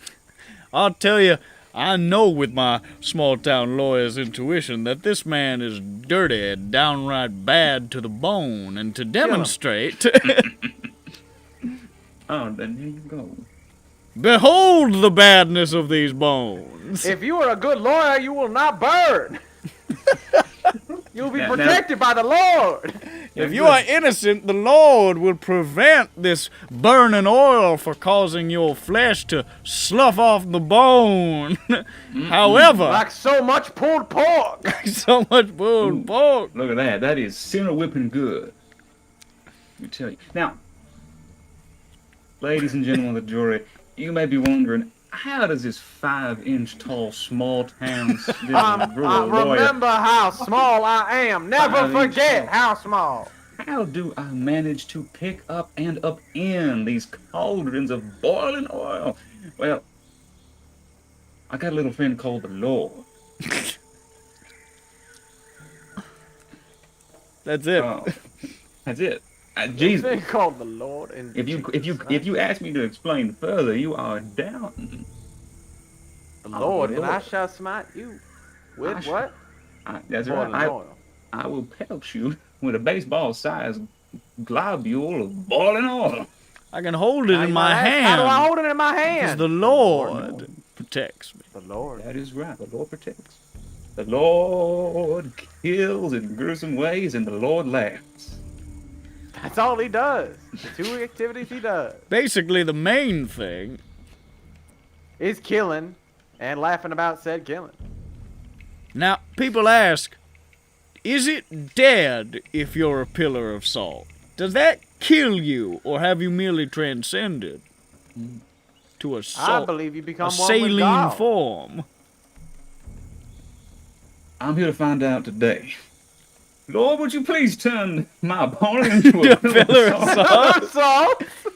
I'll tell you, I know with my small town lawyer's intuition that this man is dirty, downright bad to the bone, and to demonstrate, Oh, then here you go. behold the badness of these bones. If you are a good lawyer, you will not burn. You'll be Now- protected by the Lord. If you are innocent, the Lord will prevent this burning oil for causing your flesh to slough off the bone. However, Like so much pulled pork. so much pulled pork. Look at that. That is sinner whipping good. Let me tell you. Now, ladies and gentlemen of the jury, you may be wondering, how does this 5-inch tall small town rural lawyer, Remember how small I am. Never 5 inch forget tall. how small. how do I manage to pick up and upend these cauldrons of boiling oil? Well, I got a little friend called the Lord. That's it. Oh, that's it. This Jesus. thing called the Lord. And If you ask me to explain further, you are down. the Lord, and I Lord. shall smite you with I what? That's Boiling right. oil. I will pelt you with a baseball-sized globule of boiling oil. I can hold it Now in you my might ask, How do I hand. hold it in my Because hand? the Lord protects me. The Lord. That is right. The Lord protects. The Lord kills in gruesome ways, and the Lord laughs. That's all he does. The two activities he does Basically, the main thing. is killing and laughing about said killing. Now, people ask, is it dead if you're a pillar of salt? Does that kill you, or have you merely transcended to a I salt, believe you a become one with saline God. form? I'm here to find out today. Lord, would you please turn my opponent into a pillar of salt? So,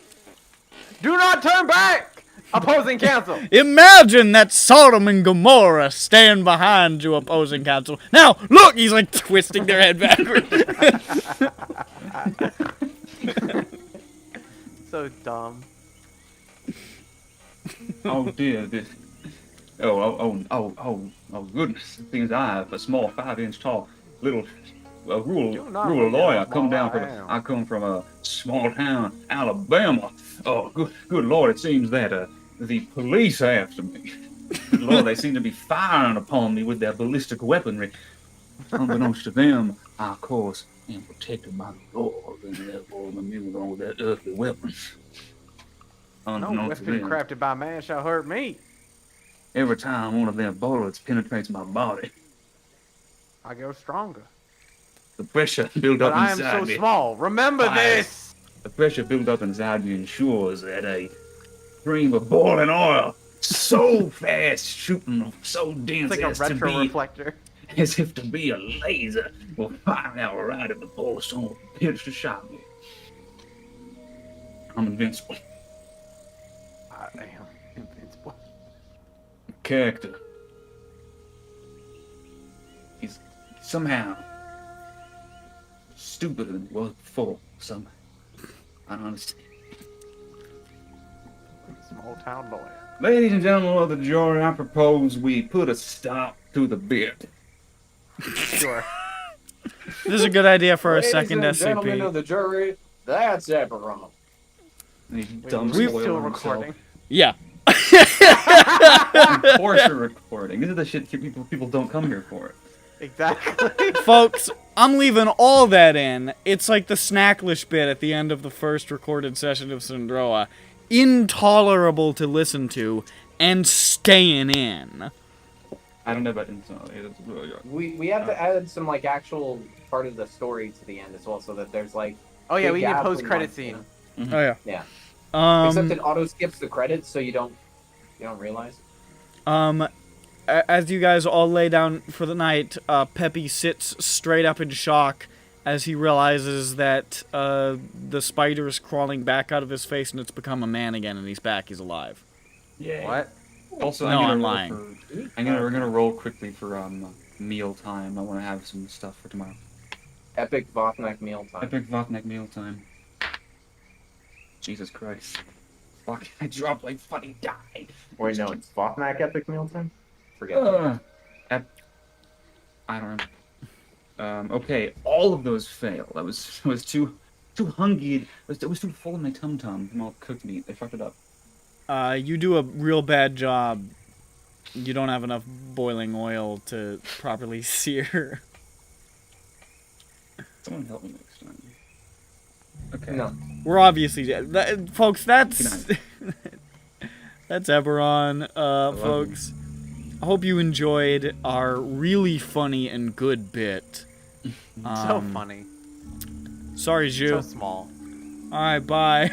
do not turn back. Opposing counsel. Imagine that Sodom and Gomorrah stand behind you, opposing counsel. Now, look, he's like twisting their head backward. So dumb. Oh dear, this. Oh, goodness. It seems I have a small 5-inch tall little Do not rural forget lawyer. how I come small down I from am. I come from a small town, Alabama. Oh, good Lord, it seems that the police are after me. Good Lord, they seem to be firing upon me with their ballistic weaponry. Unbeknownst to them, I, of course, am protected by the Lord, and therefore I'm immune on with their earthly weapons. No Unbeknownst to weapon them, crafted by man shall hurt me. every time one of their bullets penetrates my body, I go stronger. the pressure built But up I am inside so me. small. Remember Fire. this. The pressure built up inside me ensures that a stream of boiling oil so fast shooting, so dense It's like a as to retro be reflector. as if to be a laser will fire out right at the ball of someone prepares to shot me. I'm invincible. I am invincible. Character. He's somehow stupider than he was before. Somehow. I don't understand. Small town lawyer. Ladies and gentlemen of the jury, I propose we put a stop to the bit. Sure. This is a good idea for a Ladies second and gentlemen SCP. of the jury, that's EBERRON. And he Wait, dumps we're oil still on himself. recording. Yeah. Of course you're recording. This is the shit people don't come here for. Exactly. Folks, I'm leaving all that in. It's like the Snacklish bit at the end of the first recorded session of Syndroa. Intolerable to listen to, and staying in. I don't know about insult. It's really hard. We have to add some like actual part of the story to the end as well, so that there's like. Oh yeah, big we need a gap in, post-credit like, you scene. know. Oh yeah. Yeah. Except it Um, auto skips the credits, so you don't realize. As you guys all lay down for the night, Peppy sits straight up in shock as he realizes that the spider is crawling back out of his face and it's become a man again and he's back, he's alive. Yeah. What? Also, No, I'm I'm gonna roll lying. for. We're gonna roll quickly for meal time. I want to have some stuff for tomorrow. Epic Vothnak meal time. Epic Vatnik meal time. Jesus Christ! Fuck! I dropped like fucking died. Wait, no, it's Vothnak epic meal time. Forget that. I don't know. Okay, all of those fail. That was too hungry. It was too full of my tum tum from all cooked meat. They fucked it up. You do a real bad job. You don't have enough boiling oil to properly sear. Someone help me next time. Okay. No. We're obviously folks. That's Good that's EBERRON, folks. I hope you enjoyed our really funny and good bit. So funny. Sorry, So Ju. small. All right, bye.